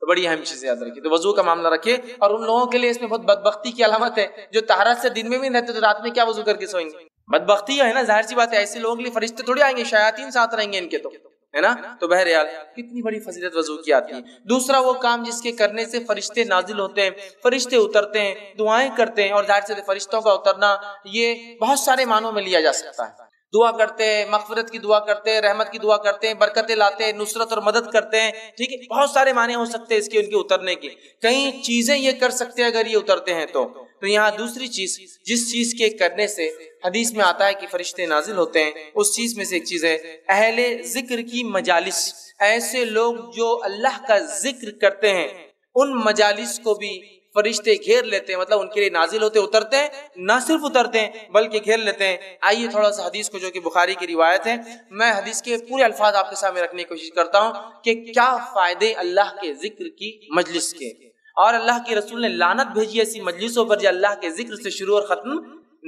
تو بڑی اہم چیز یاد رکھیے. تو وضو کا معاملہ رکھیے. اور ان لوگوں کے لیے اس میں بہت بدبختی کی علامت ہے جو طہارت سے دن میں بھی رہتے تو رات میں کیا وضو کر کے سوئیں گے. بدبختی ہے نا، ظاہر سی بات ہے. ایسے لوگوں کے لیے فرشتے تھوڑی آئیں گے، شیاطین ساتھ رہیں گے ان کے، تو ہے نا. تو بہرحال کتنی بڑی فضیلت وضو کی آتی ہے. دوسرا وہ کام جس کے کرنے سے فرشتے نازل ہوتے ہیں، فرشتے اترتے ہیں، دعائیں کرتے ہیں. اور ظاہر سے فرشتوں کا اترنا یہ بہت سارے معنوں میں لیا جا سکتا ہے. دعا کرتے ہیں، مغفرت کی دعا کرتے ہیں، رحمت کی دعا کرتے ہیں، برکتیں لاتے ہیں، نصرت اور مدد کرتے ہیں. ٹھیک ہے، بہت سارے معنی ہو سکتے ہیں اس کے، ان کے اترنے کے. کئی چیزیں یہ کر سکتے ہیں اگر یہ اترتے ہیں تو. یہاں دوسری چیز جس چیز کے کرنے سے حدیث میں آتا ہے کہ فرشتے نازل ہوتے ہیں، اس چیز میں سے ایک چیز ہے اہل ذکر کی مجالس. ایسے لوگ جو اللہ کا ذکر کرتے ہیں ان مجالس کو بھی فرشتے گھیر لیتے ہیں، مطلب ان کے لیے نازل ہوتے، اترتے ہیں، نہ صرف اترتے ہیں بلکہ گھیر لیتے ہیں۔ آئیے تھوڑا سا حدیث کو، جو کہ بخاری کی روایت ہے، میں حدیث کے پورے الفاظ آپ کے سامنے رکھنے کی کوشش کرتا ہوں کہ کیا فائدے اللہ کے ذکر کی مجلس کے، اور اللہ کے رسول نے لعنت بھیجی ایسی مجلسوں پر جو اللہ کے ذکر سے شروع اور ختم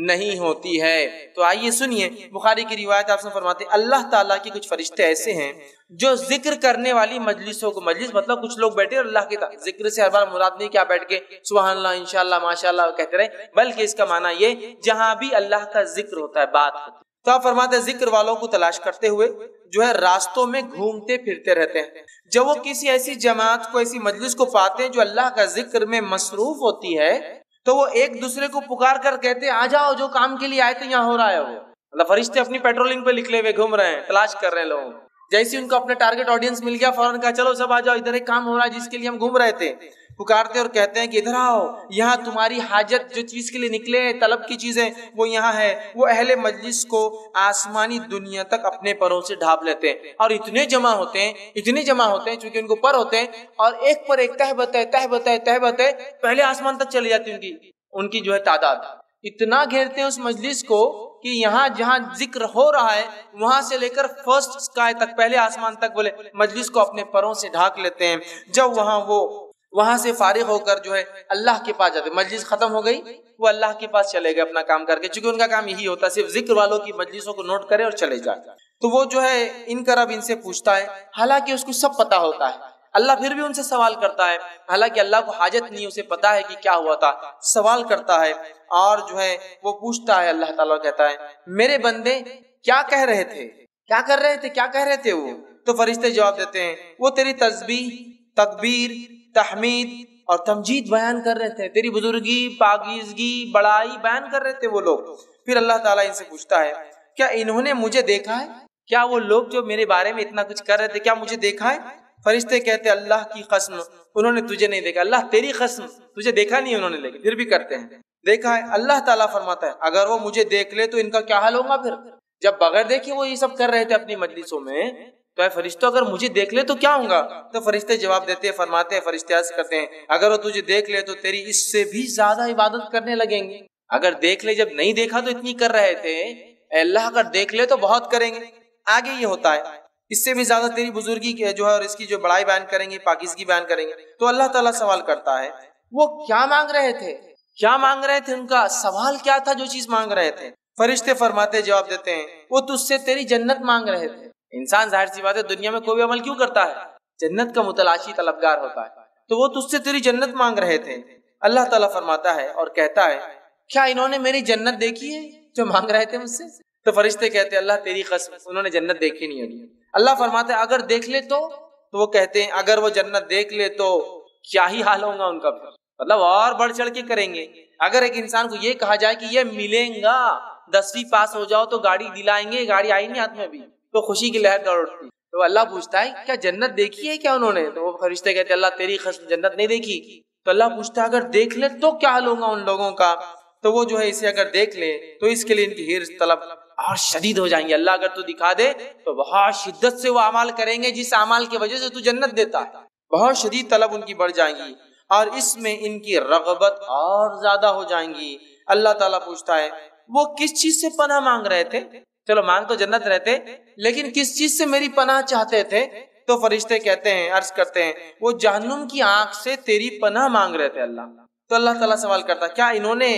نہیں ہوتی ہے۔ تو آئیے سنیے، بخاری کی روایت آپ سے فرماتے ہیں اللہ تعالیٰ کے کچھ فرشتے ایسے ہیں جو ذکر کرنے والی مجلسوں کو، مجلس مطلب کچھ لوگ بیٹھے اور اللہ کے ذکر سے ہر بار مراد نہیں کہ آپ بیٹھ کے سبحان اللہ انشاءاللہ ماشاءاللہ کہتے رہے، بلکہ اس کا معنی یہ جہاں بھی اللہ کا ذکر ہوتا ہے، بات ہوتی ہے۔ تو آپ فرماتے ہیں ذکر والوں کو تلاش کرتے ہوئے جو ہے راستوں میں گھومتے پھرتے رہتے ہیں، جب وہ کسی ایسی جماعت کو، ایسی مجلس کو پاتے ہیں جو اللہ کا ذکر میں مصروف ہوتی ہے، تو وہ ایک دوسرے کو پکار کر کہتے ہیں آ جاؤ، جو کام کے لیے آئے تھے یہاں ہو رہا ہے۔ وہ مطلب فرشتے اپنی پیٹرولنگ پہ نکلے ہوئے گھوم رہے ہیں، تلاش کر رہے ہیں لوگوں، جیسے ان کو اپنے ٹارگٹ آڈینس مل گیا فوراً کہا چلو سب آ جاؤ، ادھر ایک کام ہو رہا ہے جس کے لیے ہم گھوم رہے تھے۔ پکارتے اور کہتے ہیں کہ ادھر آؤ، یہاں تمہاری حاجت جو چیز کے لیے نکلے ہیں، طلب کی چیزیں، وہ یہاں ہے۔ وہ اہل مجلس کو آسمانی دنیا تک اپنے پروں سے ڈھانپ لیتے ہیں، اور اتنے جمع ہوتے ہیں چونکہ ان کو پر ہوتے ہیں، اور ایک پر ایک تہبت ہے پہلے آسمان تک چلی جاتی ان کی جو ہے تعداد، اتنا گھیرتے ہیں اس مجلس کو کہ یہاں جہاں ذکر ہو رہا ہے وہاں سے لے کر فرسٹ اسکائی تک، پہلے آسمان تک، بولے مجلس کو اپنے پروں سے ڈھانک لیتے ہیں۔ جب وہاں سے فارغ ہو کر جو ہے اللہ کے پاس جاتے، مجلس ختم ہو گئی، وہ اللہ کے پاس چلے گئے اپنا کام کر کے، چونکہ ان کا کام یہی ہوتا ہے صرف ذکر والوں کی مجلسوں کو نوٹ کرے اور چلے جائے۔ تو وہ جو ہے ان کا رب ان سے پوچھتا ہے، حالانکہ اس کو سب پتا ہوتا ہے، اللہ پھر بھی ان سے سوال کرتا ہے، حالانکہ اللہ کو حاجت نہیں، اسے پتا ہے کہ کیا ہوا تھا، سوال کرتا ہے اور جو ہے وہ پوچھتا ہے۔ اللہ تعالیٰ کہتا ہے میرے بندے کیا کہہ رہے تھے، کیا کر رہے تھے وہ؟ تو فرشتے جواب دیتے ہیں وہ تیری تسبیح، تکبیر، تحمید اور تمجید بیان کر رہے تھے، تیری بزرگی، پاکیزگی، بڑائی بیان کر رہے تھے وہ لوگ۔ پھر اللہ تعالیٰ ان سے پوچھتا ہے کیا انہوں نے مجھے دیکھا ہے؟ کیا وہ لوگ جو میرے بارے میں اتنا کچھ کر رہے تھے کیا مجھے دیکھا ہے؟ فرشتے کہتے اللہ کی قسم انہوں نے تجھے نہیں دیکھا، اللہ تیری قسم تجھے دیکھا نہیں انہوں نے، لیکن پھر بھی کرتے ہیں دیکھا ہے۔ اللہ تعالیٰ فرماتا ہے اگر وہ مجھے دیکھ لے تو ان کا کیا حال ہوگا؟ پھر جب بغیر دیکھے وہ یہ سب کر رہے تھے اپنی مجلسوں میں، تو اے فرشتوں اگر مجھے دیکھ لے تو کیا ہوگا؟ تو فرشتے جواب دیتے ہیں، فرماتے ہیں فرشتے عرض کرتے ہیں اگر وہ تجھے دیکھ لے تو تیری اس سے بھی زیادہ عبادت کرنے لگیں گے۔ اگر دیکھ لے، جب نہیں دیکھا تو اتنی کر رہے تھے، اے اللہ اگر دیکھ لے تو بہت کریں گے۔ آگے یہ ہوتا ہے اس سے بھی زیادہ تیری بزرگی جو ہے اور اس کی جو بڑائی بیان کریں گے، پاکیزگی بیان کریں گے۔ تو اللہ تعالیٰ سوال کرتا ہے وہ کیا مانگ رہے تھے، ان کا سوال کیا تھا جو چیز مانگ رہے تھے؟ فرشتے فرماتے جواب دیتے ہیں وہ تجھ سے تیری جنت مانگ رہے تھے۔ انسان ظاہر سی بات ہے دنیا میں کوئی بھی عمل کیوں کرتا ہے؟ جنت کا متلاشی طلبگار ہوتا ہے، تو وہ تجھ سے تیری جنت مانگ رہے تھے۔ اللہ تعالیٰ فرماتا ہے اور کہتا ہے کیا انہوں نے میری جنت دیکھی ہے جو مانگ رہے تھے مجھ سے؟ تو فرشتے کہتے ہیں اللہ تیری قسم انہوں نے جنت دیکھی نہیں ہوگی۔ اللہ فرماتا ہے اگر دیکھ لے تو وہ کہتے ہیں اگر وہ جنت دیکھ لے تو کیا ہی حال ہوگا ان کا، مطلب اور بڑھ چڑھ کے کریں گے۔ اگر ایک انسان کو یہ کہا جائے کہ یہ ملیں گا، 10ویں پاس ہو جاؤ تو گاڑی دلائیں گے، گاڑی آئی نہیں ہاتھ میں ابھی، تو خوشی کی لہر دوڑ اٹھتی۔ تو اللہ پوچھتا ہے کیا جنت دیکھی ہے کیا انہوں نے؟ تو وہ فرشتے کہتے ہیں اللہ تیری قسم جنت نہیں دیکھی۔ تو اللہ پوچھتا ہے اگر دیکھ لے تو کیا حال ہوگا ان لوگوں کا؟ تو وہ جو ہے اسے اگر دیکھ لے تو اس کے لیے ان کی حرص طلب اور شدید ہو جائیں گے۔ اللہ اگر تو دکھا دے تو بہت شدت سے وہ اعمال کریں گے جس اعمال کی وجہ سے تو جنت دیتا ہے، بہت شدید طلب ان کی بڑھ جائیں گی اور اس میں ان کی رغبت اور زیادہ ہو جائیں گی۔ اللہ تعالیٰ پوچھتا ہے وہ کس چیز سے پناہ مانگ رہے تھے؟ چلو مانگ تو جنت رہتے لیکن کس چیز سے میری پناہ چاہتے تھے؟ تو فرشتے کہتے ہیں، عرض کرتے ہیں وہ جہنم کی آنکھ سے تیری پناہ مانگ رہے تھے اللہ۔ تو اللہ تعالیٰ سوال کرتا ہے کیا انہوں نے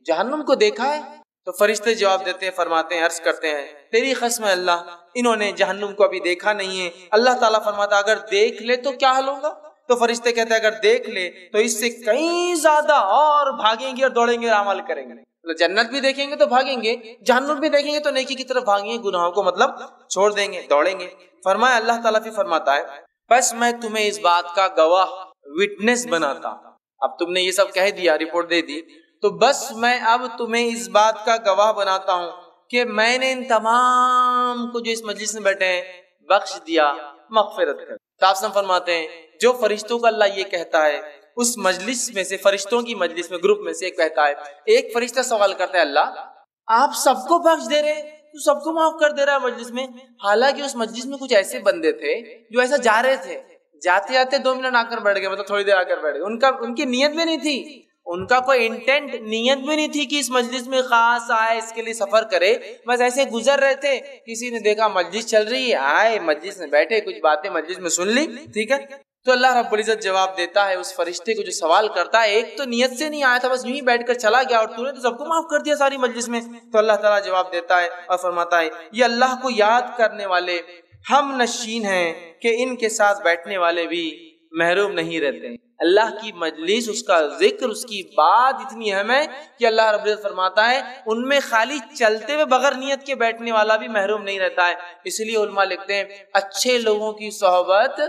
جہنم کو دیکھا ہے؟ تو فرشتے جواب دیتے ہیں، فرماتے ہیں، عرض کرتے ہیں تیری قسم ہے اللہ انہوں نے جہنم کو ابھی دیکھا نہیں ہے۔ اللہ تعالیٰ فرماتا ہے اگر دیکھ لے تو کیا حال ہوگا؟ تو فرشتے کہتے ہیں اگر دیکھ لے تو اس سے کئی زیادہ اور بھاگیں گے اور دوڑیں گے اور عمل کریں گے۔ جنت بھی دیکھیں گے تو بھاگیں گے، جہنم بھی دیکھیں گے تو نیکی کی طرف بھاگیں گے، گناہوں کو مطلب چھوڑ دیں گے، دوڑیں گے۔ فرمایا اللہ تعالیٰ پھر فرماتا ہے بس میں تمہیں اس بات کا گواہ، وٹنس بناتا ہوں۔ اب تم نے یہ سب کہہ دیا، رپورٹ دے دی، تو بس میں اب تمہیں اس بات کا گواہ بناتا ہوں کہ میں نے ان تمام کو جو اس مجلس میں بیٹھے ہیں بخش دیا، مغفرت کر۔ تو آپ سب فرماتے ہیں جو فرشتوں کو اللہ یہ کہتا ہے اس مجلس میں سے، فرشتوں کی مجلس میں، گروپ میں سے ایک کہتا ہے، ایک فرشتہ سوال کرتا ہے اللہ آپ سب کو بخش دے رہے، تو سب کو معاف کر دے رہا ہے مجلس میں، حالانکہ اس مجلس میں کچھ ایسے بندے تھے جو ایسا جا رہے تھے، جاتے جاتے 2 منٹ آ کر بیٹھ گئے, مطلب تھوڑی دیر آ کر بیٹھ گئے. ان کی نیت بھی نہیں تھی, ان کا کوئی انٹینٹ نیت بھی نہیں تھی کہ اس مجلس میں خاص آئے, اس کے لیے سفر کرے. بس ایسے گزر رہے تھے, کسی نے دیکھا مجلس چل رہی ہے, آئے مجلس میں بیٹھے, کچھ باتیں مجلس میں سن لی, ٹھیک ہے. تو اللہ رب العزت جواب دیتا ہے اس فرشتے کو جو سوال کرتا ہے, ایک تو نیت سے نہیں آیا تھا, بس یوں ہی بیٹھ کر چلا گیا, اور تو نے تو سب کو معاف کر دیا ساری مجلس میں. تو اللہ تعالیٰ جواب دیتا ہے اور فرماتا ہے یہ اللہ کو یاد کرنے والے ہم نشین ہیں کہ ان کے ساتھ بیٹھنے والے بھی محروم نہیں رہتے. اللہ کی مجلس, اس کا ذکر, اس کی بات اتنی اہم ہے کہ اللہ رب العزت فرماتا ہے ان میں خالی چلتے ہوئے بغیر نیت کے بیٹھنے والا بھی محروم نہیں رہتا ہے. اس لیے علماء لکھتے ہیں اچھے لوگوں کی صحبت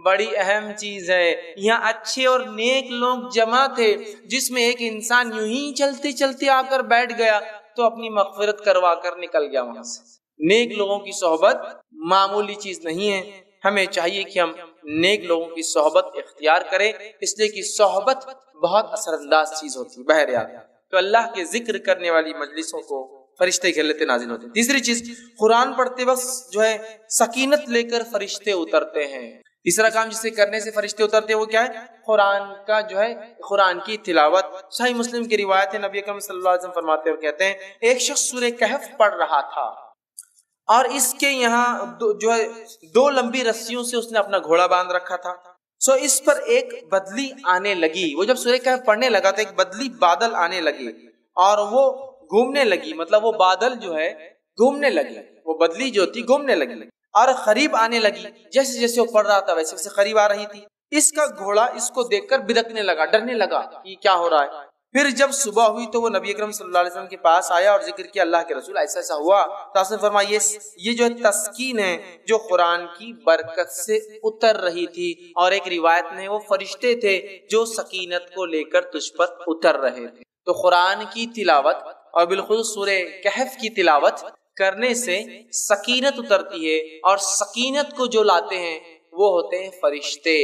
بڑی اہم چیز ہے. یہاں اچھے اور نیک لوگ جمع تھے, جس میں ایک انسان یوں ہی چلتے چلتے آ کر بیٹھ گیا تو اپنی مغفرت کروا کر نکل گیا وہاں سے. نیک لوگوں کی صحبت معمولی چیز نہیں ہے, ہمیں چاہیے کہ ہم نیک لوگوں کی صحبت اختیار کریں, اس لیے کہ صحبت بہت اثر انداز چیز ہوتی ہے. بہرحال تو اللہ کے ذکر کرنے والی مجلسوں کو فرشتے گھیر لیتے, نازل ہوتے ہیں. تیسری چیز, قرآن پڑھتے وقت جو ہے سکینت لے کر فرشتے اترتے ہیں. تیسرا کام جسے کرنے سے فرشتے اترتے ہیں وہ کیا ہے؟ قرآن کا جو ہے قرآن کی تلاوت. صحیح مسلم کی روایت ہے, نبی اکرم صلی اللہ علیہ وسلم فرماتے اور کہتے ہیں ایک شخص سورہ کہف پڑھ رہا تھا اور اس کے یہاں جو ہے 2 لمبی رسیوں سے اس نے اپنا گھوڑا باندھ رکھا تھا. سو اس پر ایک بدلی آنے لگی. وہ جب سورہ کہف پڑھنے لگا تو ایک بدلی بادل آنے لگی اور وہ گھومنے لگی, مطلب وہ بادل جو ہے گھومنے لگی, وہ بدلی جو تھی گھومنے لگی اور قریب آنے لگی. جیسے جیسے وہ پڑھ رہا تھا ویسے ویسے قریب آ رہی تھی. اس کا گھوڑا اس کو دیکھ کر بدکنے لگا, ڈرنے لگا کہ کیا ہو رہا ہے. پھر جب صبح ہوئی تو وہ نبی اکرم صلی اللہ علیہ وسلم کے پاس آیا اور ذکر کیا اللہ کے رسول ایسا ایسا ہوا. تو آپ نے فرمایا یہ جو تسکین ہے جو قرآن کی برکت سے اتر رہی تھی, اور ایک روایت میں وہ فرشتے تھے جو سکینت کو لے کر تجھ پر اتر رہے تھے. تو قرآن کی تلاوت اور بالخصوص سورہ کہف کی تلاوت کرنے سے سکینت اترتی ہے, اور سکینت کو جو لاتے ہیں وہ ہوتے ہیں فرشتے.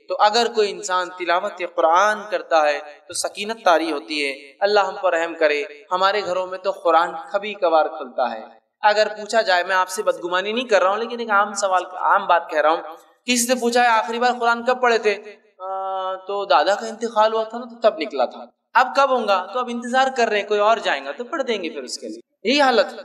تو اگر کوئی انسان تلاوت قرآن کرتا ہے تو سکینت طاری ہوتی ہے. اللہ ہم پر رحم کرے. ہمارے گھروں میں تو قرآن کبھی کبھار کھلتا ہے. اگر پوچھا جائے, میں آپ سے بدگمانی نہیں کر رہا ہوں لیکن ایک عام سوال, عام بات کہہ رہا ہوں, کسی سے پوچھا ہے آخری بار قرآن کب پڑھے تھے, تو دادا کا انتقال ہوا تھا نا تو تب نکلا تھا. اب کب ہوں گا, تو اب انتظار کر رہے ہیں, کوئی اور جائیں گا تو پڑھ دیں گے. پھر اس کے لیے یہی حالت.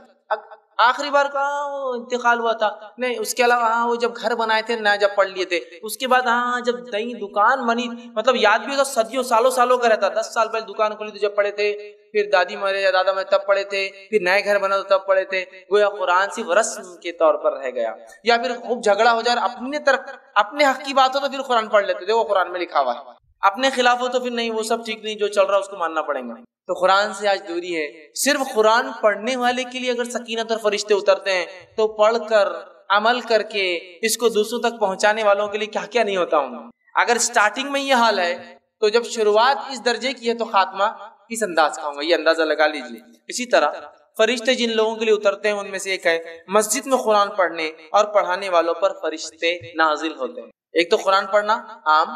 آخری بار کہاں وہ انتقال ہوا تھا, نہیں. اس کے علاوہ ہاں وہ جب گھر بنائے تھے نہ, جب پڑھ لیے تھے. اس کے بعد ہاں جب نئی دکان بنی, مطلب یاد بھی ہوتا, صدیوں سالوں کا رہتا. 10 سال پہلے دکان کھولی تو جب پڑھے تھے, پھر دادی مرے یا دادا مرے تب پڑھے تھے, پھر نئے گھر بنا تو تب پڑھے تھے. گویا قرآن صرف رسم کے طور پر رہ گیا. یا پھر خوب جھگڑا ہو جائے, اپنے طرف اپنے حق کی بات ہو تو پھر قرآن پڑھ لیتے تھے, وہ قرآن میں لکھا ہوا ہے. اپنے خلاف ہو تو پھر نہیں, وہ سب ٹھیک نہیں, جو چل رہا ہے اس کو ماننا پڑے گا. تو قرآن سے آج دوری ہے. صرف قرآن پڑھنے والے کے لیے اگر سکینت اور فرشتے اترتے ہیں تو پڑھ کر عمل کر کے اس کو دوسروں تک پہنچانے والوں کے لیے کیا کیا نہیں ہوتا ہوں. اگر سٹارٹنگ میں یہ حال ہے تو جب شروعات اس درجے کی ہے تو خاتمہ کس انداز کا ہوگا, یہ اندازہ لگا لیجیے. اسی طرح فرشتے جن لوگوں کے لیے اترتے ہیں ان میں سے ایک ہے مسجد میں قرآن پڑھنے اور پڑھانے والوں پر فرشتے نازل ہوتے ہیں. ایک تو قرآن پڑھنا عام,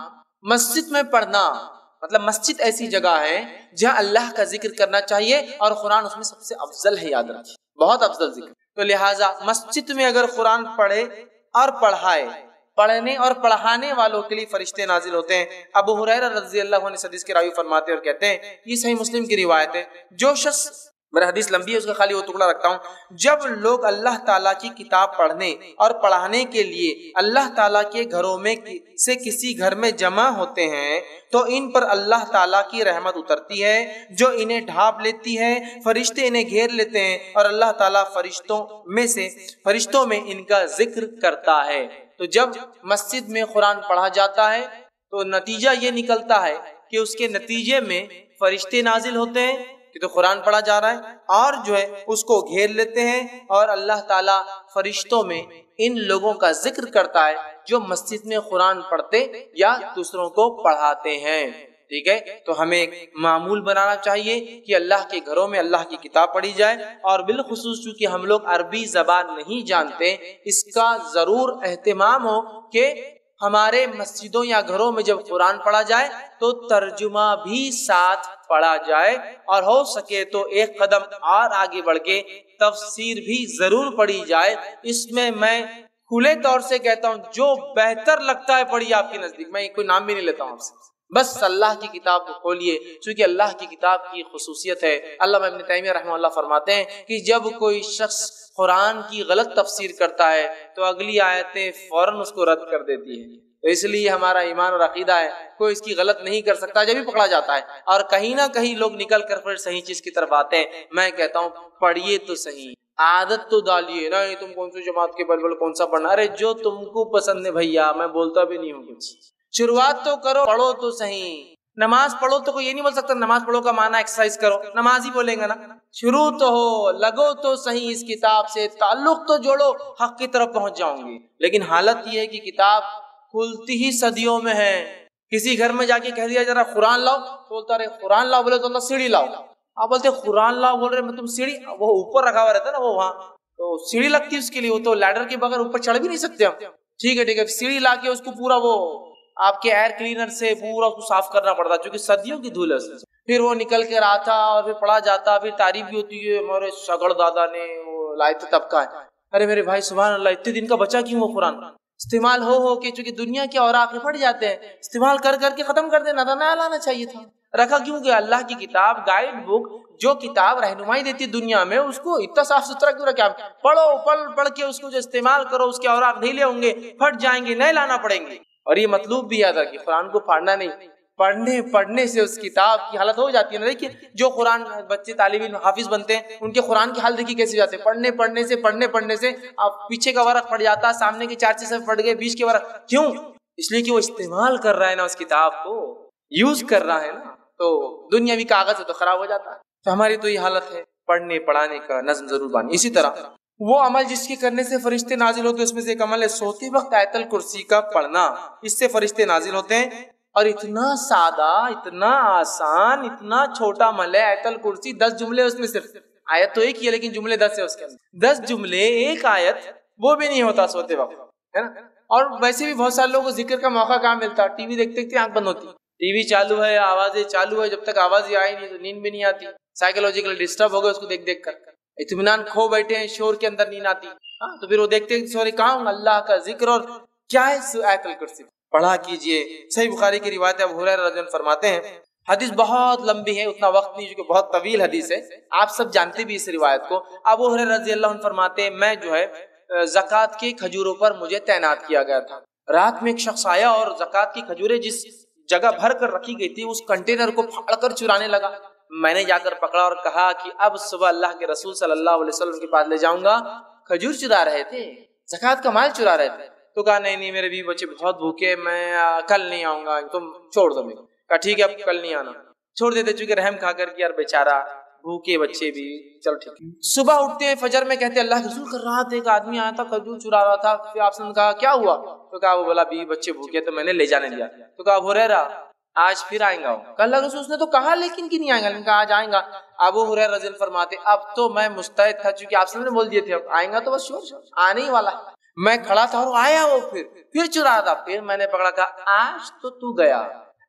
مسجد میں پڑھنا مطلب مسجد ایسی جگہ ہے جہاں اللہ کا ذکر کرنا چاہیے, اور قرآن اس میں سب سے افضل ہے, یاد رکھیے بہت افضل ذکر. تو لہٰذا مسجد میں اگر قرآن پڑھے اور پڑھائے, پڑھنے اور پڑھانے والوں کے لیے فرشتے نازل ہوتے ہیں. ابو ہریرہ رضی اللہ عنہ حدیث کے راوی فرماتے اور کہتے ہیں, یہ صحیح مسلم کی روایت ہے, جو شخص, میرا حدیث لمبی ہے اس کا خالی وہ ٹکڑا رکھتا ہوں, جب لوگ اللہ تعالیٰ کی کتاب پڑھنے اور پڑھانے کے لیے اللہ تعالیٰ کے گھروں میں سے کسی گھر میں جمع ہوتے ہیں تو ان پر اللہ تعالیٰ کی رحمت اترتی ہے جو انہیں ڈھانپ لیتی ہے. فرشتے انہیں گھیر لیتے ہیں اور اللہ تعالیٰ فرشتوں میں ان کا ذکر کرتا ہے. تو جب مسجد میں قرآن پڑھا جاتا ہے تو نتیجہ یہ نکلتا ہے کہ اس کے نتیجے میں فرشتے نازل ہوتے ہیں کہ تو قرآن پڑھا جا رہا ہے, اور جو ہے اس کو گھیر لیتے ہیں, اور اللہ تعالیٰ فرشتوں میں ان لوگوں کا ذکر کرتا ہے جو مسجد میں قرآن پڑھتے یا دوسروں کو پڑھاتے ہیں. ٹھیک ہے, تو ہمیں معمول بنانا چاہیے کہ اللہ کے گھروں میں اللہ کی کتاب پڑھی جائے, اور بالخصوص چونکہ ہم لوگ عربی زبان نہیں جانتے, اس کا ضرور اہتمام ہو کہ ہمارے مسجدوں یا گھروں میں جب قرآن پڑھا جائے تو ترجمہ بھی ساتھ پڑھا جائے, اور ہو سکے تو ایک قدم اور آگے بڑھ کے تفسیر بھی ضرور پڑھی جائے. اس میں کھلے طور سے کہتا ہوں جو بہتر لگتا ہے پڑھیے آپ کے نزدیک، میں کوئی نام بھی نہیں لیتا ہوں آپ سے، بس اللہ کی کتاب کو کھولیے، چونکہ اللہ کی کتاب کی خصوصیت ہے۔ علامہ ابن تیمیہ رحمہ اللہ فرماتے ہیں کہ جب کوئی شخص قرآن کی غلط تفسیر کرتا ہے تو اگلی آیتیں فوراً اس کو رد کر دیتی ہیں، تو اس لیے ہمارا ایمان اور عقیدہ ہے کوئی اس کی غلط نہیں کر سکتا، جب بھی پکڑا جاتا ہے، اور کہیں نہ کہیں لوگ نکل کر پھر صحیح چیز کی طرف آتے ہیں۔ میں کہتا ہوں پڑھیے تو صحیح، عادت تو ڈالیے نا، یہ تم کون سی جماعت کے بلبل کون سا پڑھنا، ارے جو تم کو پسند ہے بھیا، میں بولتا بھی نہیں ہوں کچھ، شروعات تو کرو، پڑھو تو صحیح۔ نماز پڑھو تو کوئی یہ نہیں بول سکتا نماز پڑھو کا معنی ایکسرسائز کرو، نماز ہی بولیں گے نا، شروع تو ہو، لگو تو صحیح اس کتاب سے، تعلق تو جوڑو، حق کی طرف پہنچ جاؤں گی۔ لیکن حالت یہ ہے کہ کتاب کھلتی ہی صدیوں میں ہے، کسی گھر میں جا کے کہہ دیا ذرا قرآن لاؤ، بولتا رہے قرآن لاؤ، بولے تو اللہ سیڑھی لاؤ، آپ بولتے قرآن لاؤ، بول رہے میں تم سیڑھی، وہ اوپر رکھا ہوا رہتا ہے نا، وہ وہاں تو سیڑھی لگتی ہے اس کے لیے، وہ تو لیڈر کے بغیر اوپر چڑھ بھی نہیں سکتے ہم، ٹھیک ہے، سیڑھی لا کے اس کو پورا وہ آپ کے ایئر کلینر سے پورا اس کو صاف کرنا پڑتا، چونکہ صدیوں کی دھول ہے، پھر وہ نکل کر آتا اور پھر پڑھا جاتا، پھر تعریف بھی ہوتی ہے، ہمارے شگڑ دادا نے وہ لائے تھے تب کا ہے، ارے میرے بھائی سبحان اللہ، اتنے دن کا بچا کیوں وہ قرآن، استعمال ہو کے، چونکہ دنیا کے اوراق میں پڑ جاتے ہیں، استعمال کر کر کے ختم کر دینا تھا، نیا لانا چاہیے تھا، رکھا کیوں کہ اللہ کی کتاب گائیڈ بک جو کتاب رہنمائی دیتی دنیا میں، اس کو اتنا صاف ستھرا کیوں رکھا، پڑھو، پڑھ کے اس کو جو استعمال کرو، اس کے اوراق ڈھیلے ہوں گے، پھٹ جائیں گے، نئے لانا پڑیں گے۔ اور یہ مطلوب بھی یاد رکھیے، قرآن کو پھاڑنا نہیں، پڑھنے سے اس کتاب کی حالت ہو جاتی ہے نا۔ دیکھیے جو قرآن بچے طالب علم حافظ بنتے ہیں، ان کے قرآن کی حالت دیکھیے کیسے جاتے ہیں، پڑھنے سے آپ پیچھے کا ورق پڑ جاتا، سامنے کے 4 صفحے پڑھ گئے، بیچ کے ورق، کیوں؟ اس لیے کہ وہ استعمال کر رہا ہے نا، اس کتاب کو یوز کر رہا ہے نا، تو دنیاوی کاغذ ہے تو خراب ہو جاتا ہے۔ تو ہماری تو یہ حالت ہے، پڑھنے پڑھانے کا نظم ضرور بانی۔ اسی طرح وہ عمل جس کے کرنے سے فرشتے نازل ہوتے ہیں، اس میں سے ایک عمل ہے سوتے وقت آیت الکرسی کا پڑھنا، اس سے فرشتے نازل ہوتے ہیں، اور اتنا سادہ، اتنا آسان، اتنا چھوٹا عمل ہے آیت الکرسی، 10 جملے اس میں، صرف آیت تو ایک ہی ہے لیکن جملے 10 ہے اس کے اندر، 10 جملے ایک آیت، وہ بھی نہیں ہوتا سوتے وقت، ہے نا۔ اور ویسے بھی بہت سارے لوگوں کو ذکر کا موقع کہاں ملتا، ٹی وی دیکھتے دیکھتے آنکھ بند ہوتی، ٹی وی چالو ہے، آوازیں چالو ہے، جب تک آواز آئی نہیں تو نیند بھی نہیں آتی، سائیکولوجیکل ڈسٹرب ہو گئے اس کو دیکھ دیکھ کر، اطمینان کھو بیٹھے ہیں، شور کے اندر نیند آتی، ہاں تو پھر وہ دیکھتے ہیں سوری کہاں اللہ کا ذکر، اور کیا ہے آیت الکرسی، پڑھا کیجئے۔ صحیح بخاری کی روایت ہے، ابو ہریرہ رضی اللہ عنہ فرماتے ہیں، حدیث بہت لمبی ہے، اتنا وقت نہیں کیونکہ بہت طویل حدیث ہے، آپ سب جانتے بھی اس روایت کو۔ ابو ہریرہ رضی اللہ عنہ فرماتے ہیں، میں جو ہے زکوٰۃ کے کھجوروں پر مجھے تعینات کیا گیا تھا، رات میں ایک شخص آیا اور زکوٰۃ کی کھجوریں جس جگہ بھر کر رکھی گئی تھی اس کنٹینر کو پھاڑ کر چرانے لگا، میں نے جا کر پکڑا اور کہا کہ اب صبح اللہ کے رسول صلی اللہ علیہ وسلم کے پاس لے جاؤں گا، کھجور چرا رہے تھے، زکوٰۃ کا مال چرا رہے تھے، تو کہا نہیں میرے بیوی بچے بہت بھوکے، میں کل نہیں آؤں گا، تم چھوڑ دو مجھے، کہا ٹھیک ہے اب کل نہیں آنا، چھوڑ دیتے، چونکہ رحم کھا کر کہ یار بیچارہ بھوکے بچے بھی، چلو ٹھیک ہے۔ صبح اٹھتے ہیں فجر میں، کہتے اللہ کے رسول کر رہا تھا، ایک آدمی آیا تھا کھجور چرا رہا تھا، پھر آپ نے کہا کیا ہوا، تو کہا وہ بولا بیوی بچے بھوکے تو میں نے لے جانے دیا، تو کہا ابو ہریرہ آج پھر آئیں گا، کہ اللہ کے رسول، اس نے تو کہا لیکن کہ نہیں آئیں گا، نے کہا آج آئیں گا۔ ابو ہریرہ رضی اللہ عنہ فرماتے اب تو میں مستعد تھا، چونکہ آپ نے بول دیے تھے اب آئیں گا تو بس شور آنے ہی والا، میں کھڑا تھا اور آیا وہ، پھر چرا تھا، پھر میں نے پکڑا، کہا آج تو گیا،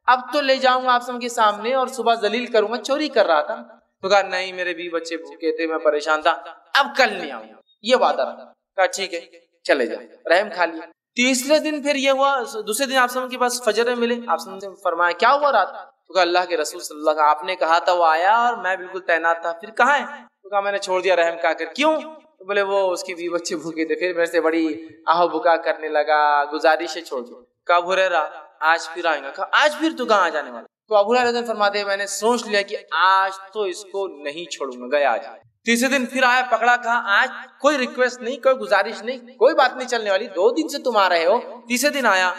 اب تو لے جاؤں گا آپ سب کے سامنے اور صبح ذلیل کروں گا، چوری کر رہا تھا، تو کہا نہیں میرے بھی بچے بھوکے تھے، میں پریشان تھا، اب کل نہیں آؤں گا، یہ وعدہ رہا، کہا ٹھیک ہے چلے جاؤ، رحم کھا لیا۔ تیسرے دن پھر یہ ہوا، دوسرے دن آپ کے پاس فجر میں ملے، آپ نے فرمایا کیا ہوا رات، تو کہا اللہ کے رسول صلی اللہ علیہ وسلم آپ نے کہا تھا وہ آیا اور میں بالکل تعینات تھا، پھر کہاں ہے، تو کہا میں نے چھوڑ دیا رحم کھا کر، کیوں، تو بولے وہ اس کی بیوی بچے بھوکے تھے، پھر میرے سے بڑی آہو بکا کرنے لگا، گزارش ہے چھوڑ دو، کہا ابو ہریرہ آج پھر آئیں گا، کہا آج پھر تو کہاں آ جانے والا، تو ابو ہریرہ فرماتے ہیں میں نے سوچ لیا کہ آج تو اس کو نہیں چھوڑوں گا، گیا آج۔ تیسرے دن پھر آیا، پکڑا، کہا آج کوئی ریکویسٹ نہیں، کوئی گزارش نہیں، کوئی بات نہیں چلنے والی، 2 دن سے تم آ رہے ہو، تیسرے دن آیا،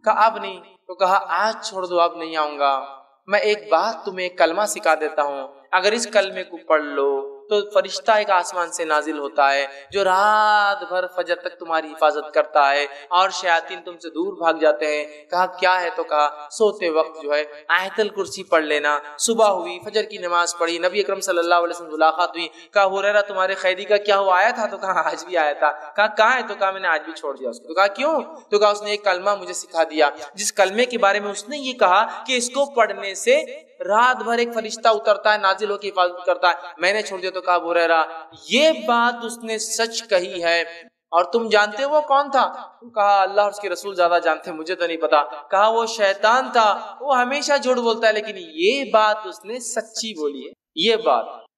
کہا اب نہیں، تو کہا آج چھوڑ دو اب نہیں آؤں گا، میں ایک بات تمہیں ایک کلمہ سکھا دیتا ہوں، اگر اس کلمے کو پڑھ لو تو فرشتہ ایک آسمان سے نازل ہوتا ہے جو رات بھر فجر تک تمہاری حفاظت کرتا ہے اور شیاطین تم سے دور بھاگ جاتے ہیں۔ کہا کیا ہے؟ تو کہا سوتے وقت جو ہے آیت الکرسی پڑھ لینا۔ صبح ہوئی، فجر کی نماز پڑھی، نبی اکرم صلی اللہ علیہ وسلم ملاقات ہوئی، کہا ہریرہ تمہارے قیدی کا کیا ہوا، آیا تھا؟ تو کہا آج بھی آیا تھا۔ کہا کہاں ہے؟ تو کہا میں نے آج بھی چھوڑ دیا اس کو۔ تو کہا کیوں؟ تو کہا اس نے ایک کلمہ مجھے سکھا دیا جس کلمے کے بارے میں اس نے یہ کہا کہ اس کو پڑھنے سے رات بھر ایک فرشتہ اترتا ہے، نازل ہو کے حفاظت کرتا ہے، میں نے چھوڑ دیا۔ تو کہا ابو ہریرہ یہ بات اس نے سچ کہی ہے اور تم جانتے ہو وہ کون تھا؟ کہا اللہ اور اس کے رسول زیادہ جانتے، مجھے تو نہیں پتا۔ کہا وہ شیطان تھا، وہ ہمیشہ جھوٹ بولتا ہے لیکن یہ بات اس نے سچی بولی ہے،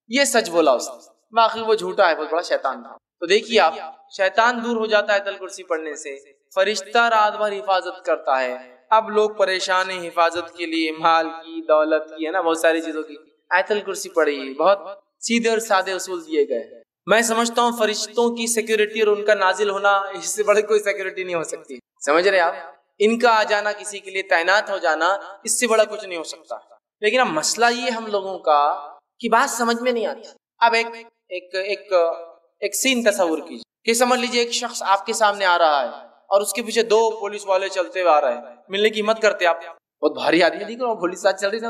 یہ سچ بولا اس نے، باقی وہ جھوٹا ہے، بہت بڑا شیطان تھا۔ تو دیکھیے آپ، شیطان دور ہو جاتا ہے آیت الکرسی پڑھنے سے، فرشتہ رات بھر حفاظت کرتا ہے۔ اب لوگ پریشان ہیں حفاظت کے لیے، مال کی، دولت کی، ہے نا، بہت ساری چیزوں کی۔ آیت الکرسی پڑھیے، بہت سیدھے اور سادے اصول دیے گئے ہیں۔ میں سمجھتا ہوں فرشتوں کی سیکیورٹی اور ان کا نازل ہونا، اس سے بڑی کوئی سیکیورٹی نہیں ہو سکتی، سمجھ رہے آپ؟ ان کا آ جانا، کسی کے لیے تعینات ہو جانا، اس سے بڑا کچھ نہیں ہو سکتا۔ لیکن اب مسئلہ یہ ہم لوگوں کا کہ بات سمجھ میں نہیں آتی۔ اب ایک سین تصور کیجیے کہ سمجھ لیجیے ایک شخص آپ کے سامنے آ رہا ہے اور اس کے پیچھے 2 پولیس والے چلتے ہوئے آ رہے ہیں، ملنے کی ہمت کرتے آپ؟ بہت بھاری آدمی دیکھ رہے ہو، پولیس ساتھ چل رہی تھا،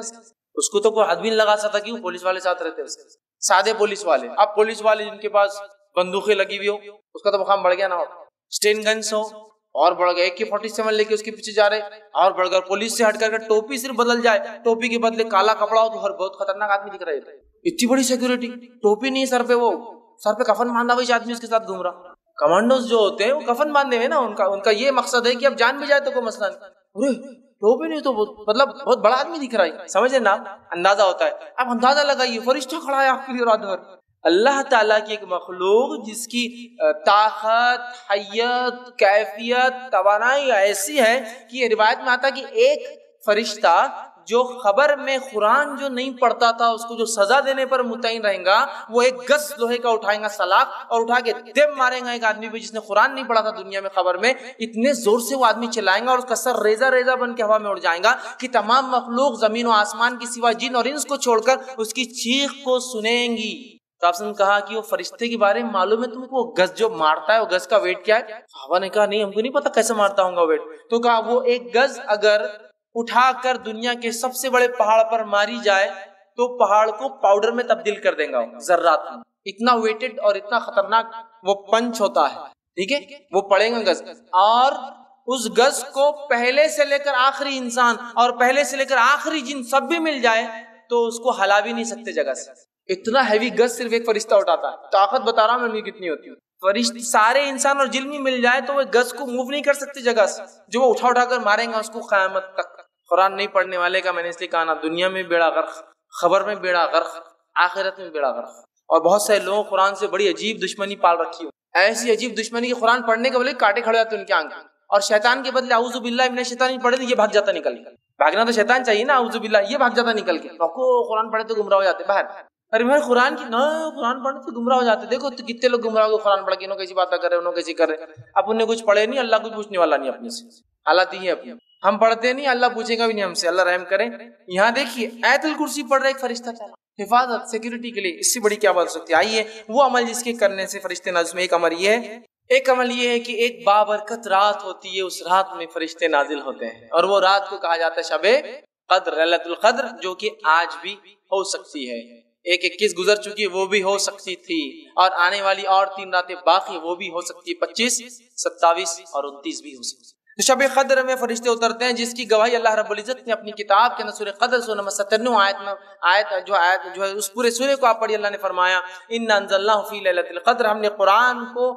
اس کو تو کوئی ہاتھ بھی نہیں لگا سکتا کہ وہ پولیس والے ساتھ رہتے، اس کے سادے پولیس والے۔ اب پولیس والے جن کے پاس بندوقیں لگی ہوئی ہو، اس کا تو مقام بڑھ گیا نا، اسٹین گنس ہو اور بڑھ گیا، AK-47 لے کے اس کے پیچھے جا رہے اور بڑھ گیا۔ پولیس سے ہٹ کر ٹوپی صرف بدل جائے، ٹوپی کے بدلے کالا کپڑا ہو تو ہر بہت خطرناک آدمی دکھ رہے تھے۔ اتنی بڑی سیکورٹی، ٹوپی نہیں سر پہ، وہ سر پہ کفن باندھا ہوئی آدمی اس کے ساتھ گھوم رہا۔ کمانڈوز جو ہوتے ہیں وہ کفن باندھے ہوئے نا، ان کا یہ مقصد ہے کہ اب جان بھی جائے تو کوئی مسئلہ نہیں۔ ٹوپی نہیں تو مطلب بہت بڑا آدمی دکھ رہا ہے، سمجھے نا، اندازہ ہوتا ہے۔ اب اندازہ لگائیے، فرشتہ کھڑا ہے آپ کے لیے رات بھر، اللہ تعالیٰ کی ایک مخلوق جس کی طاقت، حیت، کیفیت، توانائی ایسی ہے کہ یہ روایت میں آتا کہ ایک فرشتہ جو خبر میں قرآن جو نہیں پڑھتا تھا اس کو جو سزا دینے پر متعین رہے گا، وہ 1 گز لوہے کا اٹھائیں گا سلاخ اور اٹھا کے دم مارے گا ایک آدمی پہ جس نے قرآن نہیں پڑھا تھا دنیا میں خبر میں، اتنے زور سے وہ آدمی چلائیں گا اور اس کا سر ریزہ ریزہ بن کے ہوا میں اڑ جائے گا کہ تمام مخلوق زمین و آسمان کی سوا جن اور انس کو چھوڑ کر اس کی چیخ کو سنیں گی۔ تو آپ نے کہا کہ وہ فرشتے کے بارے میں معلوم ہے تم کو، وہ گز جو مارتا ہے وہ گز کا ویٹ کیا ہے؟ صحابہ نے کہا نہیں، ہم کو نہیں پتا کیسے مارتا ہوں گا ویٹ۔ تو کہا وہ 1 گز اگر اٹھا کر دنیا کے سب سے بڑے پہاڑ پر ماری جائے تو پہاڑ کو پاؤڈر میں تبدیل کر دیں گا، ذرات میں۔ اتنا ویٹڈ اور اتنا خطرناک وہ پنچ ہوتا ہے، ٹھیک ہے؟ وہ پڑے گا گز، اور اس گز کو پہلے سے لے کر آخری انسان اور پہلے سے لے کر آخری جن سب بھی مل جائے تو اس کو ہلا بھی نہیں سکتے جگہ سے۔ اتنا ہیوی گز صرف ایک فرشتہ اٹھاتا ہے۔ طاقت بتا رہا ہوں میں کتنی ہوتی ہے۔ فرشتے سارے انسان اور جن بھی مل جائے تو وہ گز کو موو نہیں کر سکتے جگہ سے، جو وہ اٹھا کر ماریں گا اس کو قیامت تک۔ قرآن نہیں پڑھنے والے کا میں نے اس لیے کہا نا، دنیا میں بیڑا غرق، خبر میں بیڑا غرق، آخرت میں بیڑا غرق۔ اور بہت سے لوگوں قرآن سے بڑی عجیب دشمنی پال رکھی ہو، ایسی عجیب دشمنی کہ قرآن پڑھنے کے بولے کاٹے کھڑے جاتے ان کے آنکھ، اور شیطان کے بدلے اعوذ باللہ من الشیطان پڑھے تو یہ بھاگ جاتا نکل کے۔ بھاگنا تو شیطان چاہیے نا، اعوذ باللہ، یہ بھاگ جاتا نکل کے۔ قرآن پڑھے تو گمراہ ہو جاتے باہر۔ ارے بھائی قرآن کی نہ، قرآن پڑھنے سے گمراہ ہو جاتے۔ دیکھو تو کتنے لوگ گمراہ ہو قرآن پڑھ کے، انہوں کیسی باتیں کر رہے، انہوں کیسی کر رہے۔ اب انہیں کچھ پڑھے نہیں، اللہ کچھ پوچھنے والا نہیں اپنے سے، حالت یہ ہے اپنی۔ ہم پڑھتے نہیں، اللہ پوچھے گا بھی نہیں ہم سے، اللہ رحم کرے۔ یہاں دیکھیے آیت الکرسی پڑھ رہے ایک فرشتہ چلا، حفاظت، سیکورٹی کے لیے، اس سے بڑی کیا بات ہو سکتی ہے؟ آئیے وہ عمل جس کے کرنے سے فرشتے نازل میں، ایک عمل یہ ہے کہ ایک بابرکت رات ہوتی ہے، اس رات میں فرشتے نازل ہوتے ہیں، اور وہ رات کو کہا جاتا ہے شب قدر، لیلۃ القدر، جو کہ آج بھی ہو سکتی ہے۔ 21 گزر چکی ہے، وہ بھی ہو سکتی تھی، اور آنے والی اور 3 راتیں باقی، وہ بھی ہو سکتی ہے، 25، 27 اور 29 بھی ہو سکتی ہے۔ تو شب قدر میں فرشتے اترتے ہیں، جس کی گواہی اللہ رب العزت نے اپنی کتاب کے اندر سورہ قدر سورہ نمبر 97 آیت جو ہے اس پورے سورے کو آپ پڑھیے، اللہ نے فرمایا انا انزلناہ فی لیلۃ القدر، ہم نے قرآن کو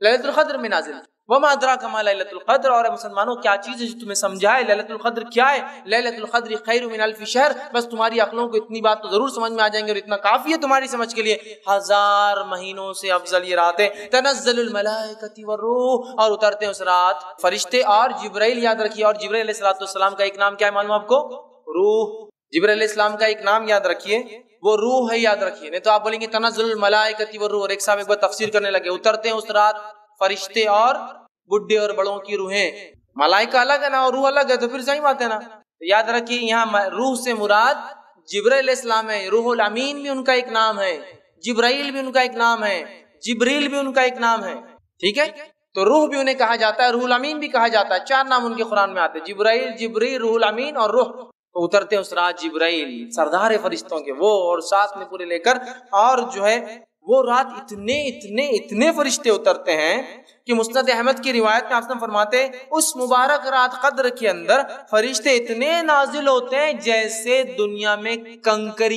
لیلۃ القدر میں نازل کیا۔ وما ادراک ما لیلۃ القدر، اور مسلمانوں کیا چیز ہے جو تمہیں سمجھائے لیلۃ القدر کیا ہے؟ لیلۃ القدر خیر من الف شہر، بس تمہاری عقلوں کو اتنی بات تو ضرور سمجھ میں آ جائیں گے، اور اتنا کافی ہے تمہاری سمجھ کے لیے، 1000 مہینوں سے افضل یہ رات ہے۔ تنزل الملائکۃ والروح، اور اترتے ہیں اس رات فرشتے اور جبرائیل، یاد رکھیے۔ اور جبرائیل علیہ السلام کا ایک نام کیا ہے معلوم آپ کو؟ روح۔ جبرائیل علیہ السلام کا ایک نام یاد رکھیے، وہ روح ہے، یاد رکھیے، نہیں تو آپ بولیں گے تنزل الملائکۃ والروح، اور ایک صاحب ایک بار تفسیر کرنے لگے، اترتے ہیں اس رات فرشتے اور بڈھے اور بڑوں کی روحیں، ملائکہ الگ ہے نا اور روح الگ ہے، تو پھر صحیح بات ہے نا۔ یاد رکھیے یہاں روح سے مراد جبرائیل علیہ السلام ہے، روح الامین بھی ان کا ایک نام ہے، جبرائیل بھی ان کا ایک نام ہے، جبریل بھی ان کا ایک نام ہے، ٹھیک ہے؟ تو روح بھی انہیں کہا جاتا ہے، روح الامین بھی کہا جاتا ہے، 4 نام ان کے قرآن میں آتے ہیں، جبرائیل، جبریل، روح الامین اور روح۔ تو اترتے ہیں اس رات جبرائیل، سردار فرشتوں کے وہ، اور ساتھ میں پورے لے کر، اور جو ہے وہ رات اتنے فرشتے اترتے ہیں کہ مسند احمد کی روایت میں آپ نے فرماتے ہیں اس مبارک رات قدر کے اندر فرشتے اتنے نازل ہوتے ہیں جیسے دنیا میں کنکر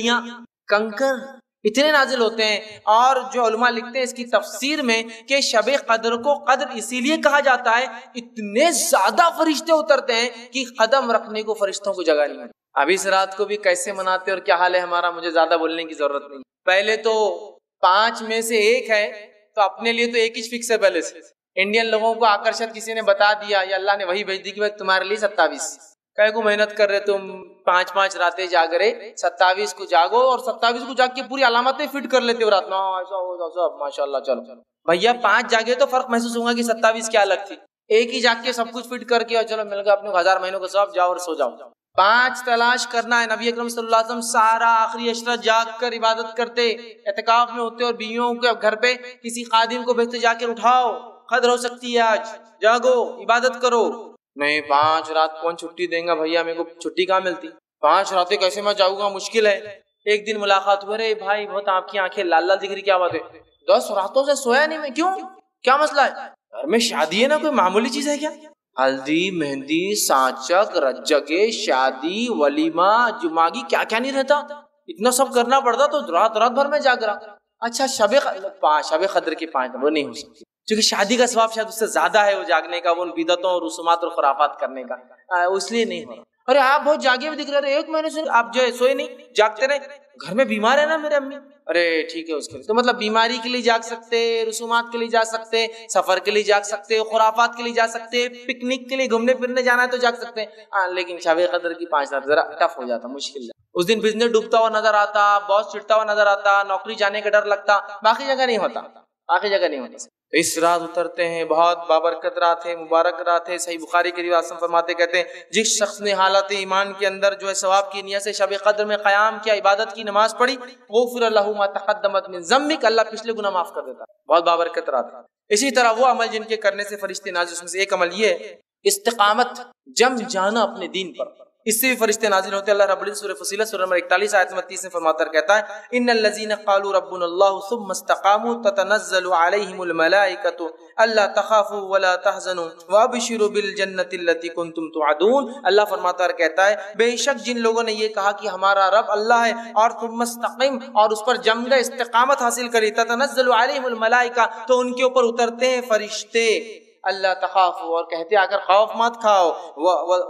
اتنے نازل ہوتے ہیں. اور جو علماء لکھتے ہیں اس کی تفسیر میں کہ شب قدر کو قدر اسی لیے کہا جاتا ہے اتنے زیادہ فرشتے اترتے ہیں کہ قدم رکھنے کو فرشتوں کو جگہ نہیں ہے. اب اس رات کو بھی کیسے مناتے اور کیا حال ہے ہمارا، مجھے زیادہ بولنے کی ضرورت نہیں. پہلے تو 5 میں سے 1 ہے تو اپنے لیے تو 1 ہی فکس ہے. پہلے سے انڈین لوگوں کو آکرشت کسی نے بتا دیا یا اللہ نے وہی بھیج دی کہ بھائی تمہارے لیے 27 کہے کو محنت کر رہے تم 5 راتیں جاگ رہے 27 کو جاگو اور 27 کو جاگ کے پوری علامتیں فٹ کر لیتے ہو رات میں. ایسا ہو سب ماشاء اللہ. چلو بھیا 5 جاگے تو فرق محسوس ہوگا کہ 27 کیا الگ تھی. 1 ہی جاگ کے سب کچھ فٹ کر کے اور چلو مل گیا اپنے 1000 مہینوں کا سب جاؤ اور سو جاؤ. 5 تلاش کرنا ہے. نبی اکرم صلی اللہ علیہ وسلم سارا آخری عشرہ جاگ کر عبادت کرتے، اعتکاف میں ہوتے اور بیویوں کے گھر پہ کسی خادم کو بھیجتے جا کے اٹھاؤ قدر ہو سکتی ہے آج، جاگو عبادت کرو. نہیں 5 رات کون چھٹی دیں گا بھیا، میرے کو چھٹی کہاں ملتی، 5 راتیں کیسے میں جاؤں گا، مشکل ہے. ایک دن ملاقات ہوئے، رے بھائی بہت آپ کی آنکھیں لال لال دکھ رہی، کیا بات ہے؟ 10 راتوں سے سویا نہیں میں. کیوں، کیا مسئلہ ہے؟ گھر میں شادی ہے نا، کوئی معمولی چیز ہے کیا؟ ہلدی مہندی سانچک رجگے شادی ولیمہ جماگی کیا کیا نہیں رہتا، اتنا سب کرنا پڑتا تو رات بھر میں جاگ رہا. اچھا شب قدر کی 5 وہ نہیں ہو سکتی کیونکہ شادی کا ثواب شاید اس سے زیادہ ہے وہ جاگنے کا، وہ بدعتوں اور رسومات اور خرافات کرنے کا، اس لیے نہیں ہو رہا. ارے آپ بہت جاگے ہوئے دکھ رہے 1 مہینے سے آپ جو ہے سوئے نہیں، جاگتے رہے. گھر میں بیمار ہے نا میرے امی، ارے ٹھیک ہے اس کے لیے تو مطلب بیماری کے لیے جاگ سکتے، رسومات کے لیے جاگ سکتے، سفر کے لیے جاگ سکتے، خرافات کے لیے جاگ سکتے، پکنک کے لیے گھومنے پھرنے جانا ہے تو جاگ سکتے. لیکن شب قدر کی 5 رات ذرا ٹف ہو جاتا، مشکل ہے. اس دن بزنس ڈوبتا ہوا نظر آتا، باس چڑھتا ہوا نظر آتا، نوکری جانے کا ڈر لگتا، باقی جگہ نہیں ہوتا، باقی جگہ نہیں ہوتا. اس رات اترتے ہیں، بہت بابرکت رات ہے، مبارک رات ہے. صحیح بخاری کی روایت سے فرماتے کہتے ہیں جس شخص نے حالت ایمان کے اندر جو ہے ثواب کی نیت سے شب قدر میں قیام کیا، عبادت کی نماز پڑھی، غفر له ما تقدمت من ذنبک، اللہ پچھلے گناہ معاف کر دیتا ہے. بہت بابرکت رات ہے. اسی طرح وہ عمل جن کے کرنے سے فرشتے نازل، اس میں سے ایک عمل یہ ہے استقامت، جم جانا اپنے دین پر، اس سے بھی فرشتے نازل ہوتے ہیں. اللہ رب العزت سورہ فصیلت سورہ نمبر 41 آیت نمبر 30 میں فرماتا کہتا ہے ان الذين قالوا ربنا الله ثم استقاموا تتنزل عليهم الملائكه الا تخافوا ولا تحزنوا وابشروا بالجنه التي كنتم توعدون. اللہ فرماتا کہتا ہے بے شک جن لوگوں نے یہ کہا کہ ہمارا رب اللہ ہے اور ثم استقم اور اس پر جم گئے، استقامت حاصل کری، تتنزل عليهم الملائكه تو ان کے اوپر اترتے ہیں فرشتے، اللہ تخافوا اور کہتے اگر خوف مت کھاؤ،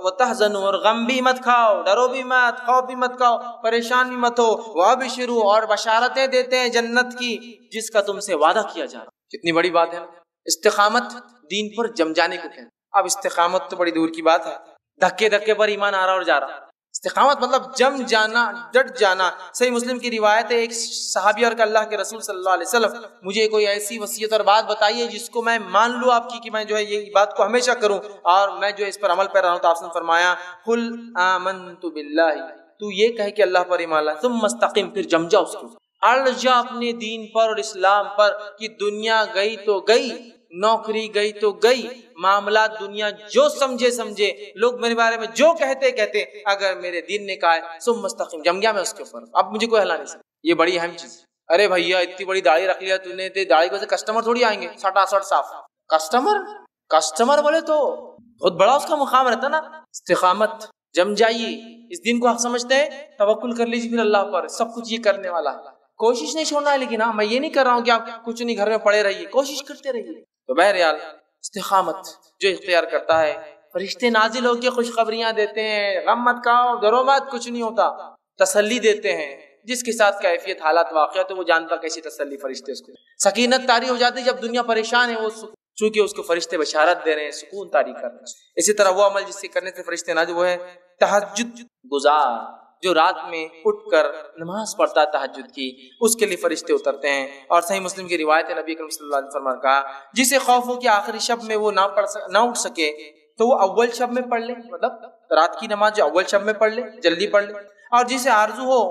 وتحزنوا اور غم بھی مت کھاؤ، ڈرو بھی مت، خوف بھی مت کھاؤ، پریشان بھی مت ہو، وابشروا اور بشارتیں دیتے ہیں جنت کی جس کا تم سے وعدہ کیا جا رہا. کتنی بڑی بات ہے نا، استقامت دین پر جم جانے کو کہتے. اب استقامت تو بڑی دور کی بات ہے، دھکے دھکے پر ایمان آ رہا اور جا رہا. استقامت مطلب جم جانا، ڈٹ جانا. صحیح مسلم کی روایت ہے ایک صحابی اور کہ اللہ کے رسول صلی اللہ علیہ وسلم مجھے کوئی ایسی وصیت اور بات بتائیے جس کو میں مان لوں آپ کی کہ میں جو ہے یہ بات کو ہمیشہ کروں اور میں جو اس پر عمل پیرا ہوں. تو آپ نے فرمایا قل آمنت باللہ، تو یہ کہے کہ اللہ پر ایمان لا، ثم استقم پھر جم جا اس کو، اڑ جا اپنے دین پر اور اسلام پر کہ دنیا گئی تو گئی، نوکری گئی تو گئی، معاملات دنیا جو سمجھے لوگ میرے بارے میں جو کہتے اگر میرے دین نے کہا ہے ثم مستقیم، جم گیا میں اس کے اوپر، اب مجھے کوئی ہلا نہیں سکتا. یہ بڑی اہم چیز. ارے بھیا اتنی بڑی داڑھی رکھ لیا تو نے، داڑھی کو سے کسٹمر تھوڑی آئیں گے سٹاسٹ صاف. کسٹمر بولے تو بہت بڑا اس کا مقام رہتا نا. استقامت، جم جائیے، اس دن کو حق سمجھتے ہیں، توکل کر لیجیے پھر اللہ پر، سب کچھ یہ کرنے والا ہے. کوشش نہیں چھوڑنا ہے، لیکن ہاں میں یہ نہیں کر رہا ہوں کہ آپ کچھ نہیں گھر میں پڑے رہیے، کوشش کرتے رہیے. تو بہرحال استقامت جو اختیار کرتا ہے، فرشتے نازل ہو کے خوشخبریاں دیتے ہیں، غم مت کھاؤ، ڈرو مت، کچھ نہیں ہوتا، تسلی دیتے ہیں. جس کے ساتھ کیفیت حالات واقعات ہے وہ جانتا کیسی تسلی فرشتے اس کو. سکینت طاری ہو جاتی جب دنیا پریشان ہے، وہ چونکہ اس کو فرشتے بشارت دے رہے ہیں، سکون طاری کر رہے ہیں. اسی طرح وہ عمل جس سے کرنے سے فرشتے نازل وہ ہے تہجد گزار، جو رات میں اٹھ کر نماز پڑھتا ہے تہجد کی، اس کے لیے فرشتے اترتے ہیں. اور صحیح مسلم کی روایت ہے نبی کریم صلی اللہ علیہ وسلم کا جسے خوف ہو کہ آخری شب میں وہ نہ اٹھ سکے تو وہ اول شب میں پڑھ لے، مطلب رات کی نماز جو اول شب میں پڑھ لے، جلدی پڑھ لے. اور جسے آرزو ہو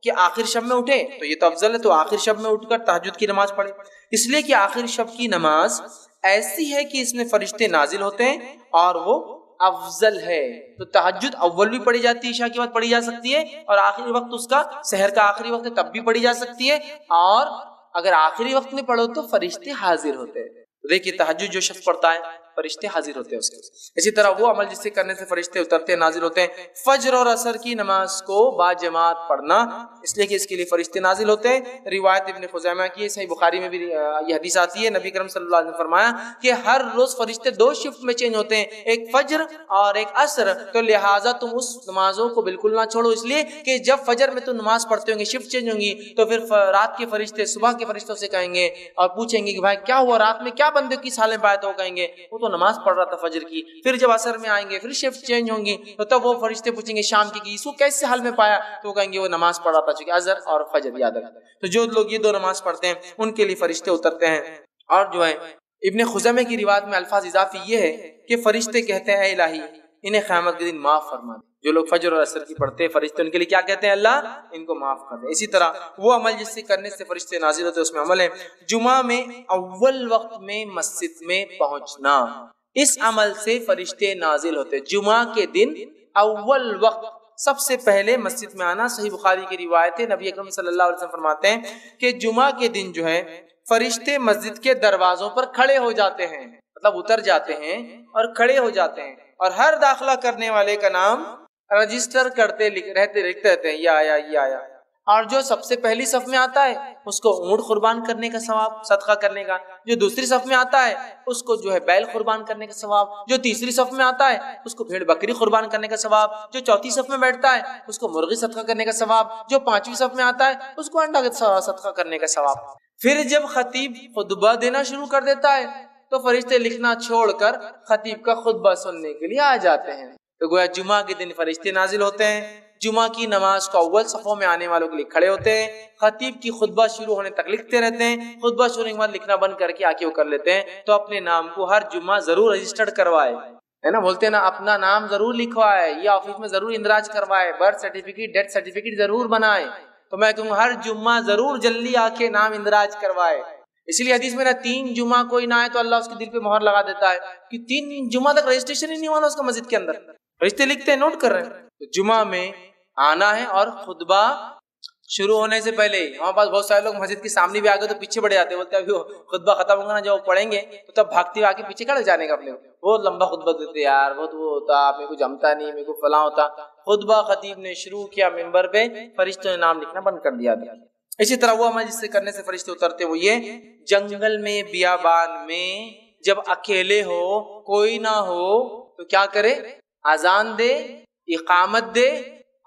کہ آخر شب میں اٹھے تو یہ تو افضل ہے، تو آخر شب میں اٹھ کر تہجد کی نماز پڑھے، اس لیے کہ آخر شب کی نماز ایسی ہے کہ اس میں فرشتے نازل ہوتے ہیں اور وہ افضل ہے. تو تہجد اول بھی پڑھی جاتی ہے، عشاء کے بعد پڑھی جا سکتی ہے، اور آخری وقت اس کا سحر کا آخری وقت ہے تب بھی پڑھی جا سکتی ہے، اور اگر آخری وقت میں پڑھو تو فرشتے حاضر ہوتے ہیں. دیکھیے تہجد جو شخص پڑھتا ہے فرشتے حاضر ہوتے ہیں اس کے. اسی طرح وہ عمل جس سے کرنے سے فرشتے اترتے ہیں نازل ہوتے ہیں، فجر اور عصر کی نماز کو با جماعت پڑھنا، اس لیے کہ اس کے لیے فرشتے نازل ہوتے ہیں. روایت ابن خزیمہ کی، صحیح بخاری میں بھی یہ حدیث آتی ہے، نبی کرم صلی اللہ علیہ وسلم نے فرمایا کہ ہر روز فرشتے 2 شفٹ میں چینج ہوتے ہیں، ایک فجر اور ایک عصر، تو لہٰذا تم اس نمازوں کو بالکل نہ چھوڑو، اس لیے کہ جب فجر میں تم نماز پڑھتے ہوں گے شفٹ چینج ہوں گی تو پھر رات کے فرشتے صبح کے فرشتوں سے کہیں گے اور پوچھیں گے کہ بھائی کیا ہوا رات میں، کیا بندے کی حال میں پایا، تو کہیں گے وہ تو نماز پڑھ رہا تھا فجر کی. پھر جب عصر میں آئیں گے پھر شفٹ چینج ہوں گی تو تب وہ فرشتے پوچھیں گے شام کی کہ اس کو کیسے حال میں پایا، تو کہیں گے وہ نماز پڑھ رہا تھا، چونکہ عصر اور فجر یاد رکھتا ہے. تو جو لوگ یہ 2 نماز پڑھتے ہیں ان کے لیے فرشتے اترتے ہیں. اور جو ہے ابن خزیمہ کی روایت میں الفاظ اضافی یہ ہے کہ فرشتے کہتے ہیں اے الہی انہیں قیامت کے دن معاف فرما دے. جو لوگ فجر اور عصر کی پڑھتے ہیں فرشتے ان کے لیے کیا کہتے ہیں؟ اللہ ان کو معاف کر دے. اسی طرح وہ عمل جس سے کرنے سے فرشتے نازل ہوتے ہیں اس میں عمل ہے جمعہ میں اول وقت میں مسجد میں پہنچنا. اس عمل سے فرشتے نازل ہوتے ہیں. جمعہ کے دن اول وقت سب سے پہلے مسجد میں آنا. صحیح بخاری کی روایت ہے، نبی اکرم صلی اللہ علیہ وسلم فرماتے ہیں کہ جمعہ کے دن جو ہے فرشتے مسجد کے دروازوں پر کھڑے ہو جاتے ہیں، مطلب اتر جاتے ہیں اور کھڑے ہو جاتے ہیں، اور ہر داخلہ کرنے والے کا نام رجسٹر کرتے لکھتے رہتے ہیں، یہ آیا یہ آیا. اور جو سب سے پہلی صف میں آتا ہے اس کو اونٹ قربان کرنے کا ثواب، صدقہ کرنے کا. جو دوسری صف میں آتا ہے اس کو جو ہے بیل قربان کرنے کا ثواب. جو تیسری صف میں آتا ہے اس کو بھیڑ بکری قربان کرنے کا ثواب. جو چوتھی صف میں بیٹھتا ہے اس کو مرغی صدقہ کرنے کا ثواب. جو پانچویں صف میں آتا ہے اس کو انڈا صدقہ کرنے کا ثواب. پھر جب خطیب خطبہ دینا شروع کر دیتا ہے تو فرشتے لکھنا چھوڑ کر خطیب کا خطبہ سننے کے لیے آ جاتے ہیں. تو گویا جمعہ کے دن فرشتے نازل ہوتے ہیں. جمعہ کی نماز کو اول صفوں میں آنے والوں کے لیے کھڑے ہوتے ہیں. خطیب کی خطبہ شروع ہونے تک لکھتے رہتے ہیں. خطبہ شروع ہونے کے بعد لکھنا بند کر کے آکے وہ کر لیتے ہیں. تو اپنے نام کو ہر جمعہ ضرور رجسٹرڈ کروائے، ہے نا، بولتے ہیں نا اپنا نام ضرور لکھوائے یا آفس میں ضرور اندراج کروائے، برتھ سرٹیفکیٹ ڈیتھ سرٹیفکیٹ ضرور بنائے. تو میں کہوں ہر جمعہ ضرور جلدی آ کے نام اندراج کروائے. اسی لیے حدیث میں نا 3 جمعہ کوئی نہ آئے تو اللہ اس کے دل پہ مہر لگا دیتا ہے کہ 3 جمعہ تک رجسٹریشن ہی نہیں ہونا اس کا مسجد کے اندر. فرشتے لکھتے ہیں، نوٹ کر رہے ہیں. تو جمعہ میں آنا ہے اور خطبہ شروع ہونے سے پہلے ہمارے پاس بہت سارے لوگ مسجد کے سامنے بھی آ گئے تو پیچھے بڑے آتے ہیں، بولتے ہیں ابھی خطبہ ختم ہوگا نا جب وہ پڑھیں گے تو تب بھاگتے آ کے پیچھے کھڑے جانے کا. اپنے بہت لمبا خطبہ دیتے یار، بہت وہ ہوتا، میرے کو جمتا نہیں، میرے کو فلاں ہوتا. خطبہ خطیب نے شروع کیا ممبر پہ، فرشتوں نے نام لکھنا بند کر دیا. اسی طرح وہ عمل جس سے کرنے سے فرشتے اترتے وہ یہ جنگل میں بیابان میں جب اکیلے ہو کوئی نہ ہو تو کیا کرے؟ اذان دے، اقامت دے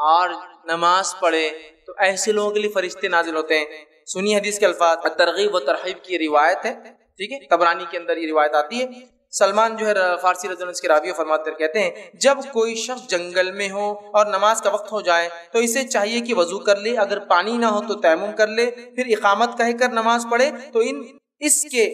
اور نماز پڑھے. تو ایسے لوگوں کے لیے فرشتے نازل ہوتے ہیں. سنی حدیث کے الفاظ، ترغیب و ترہیب کی روایت ہے، ٹھیک ہے، طبرانی کے اندر یہ روایت آتی ہے. سلمان جو ہے فارسی رضی اللہ عنہ اس کے راوی فرماتے کہتے ہیں جب کوئی شخص جنگل میں ہو اور نماز کا وقت ہو جائے تو اسے چاہیے کہ وضو کر لے، اگر پانی نہ ہو تو تیمم کر لے، پھر اقامت کہہ کر نماز پڑھے. تو اس کے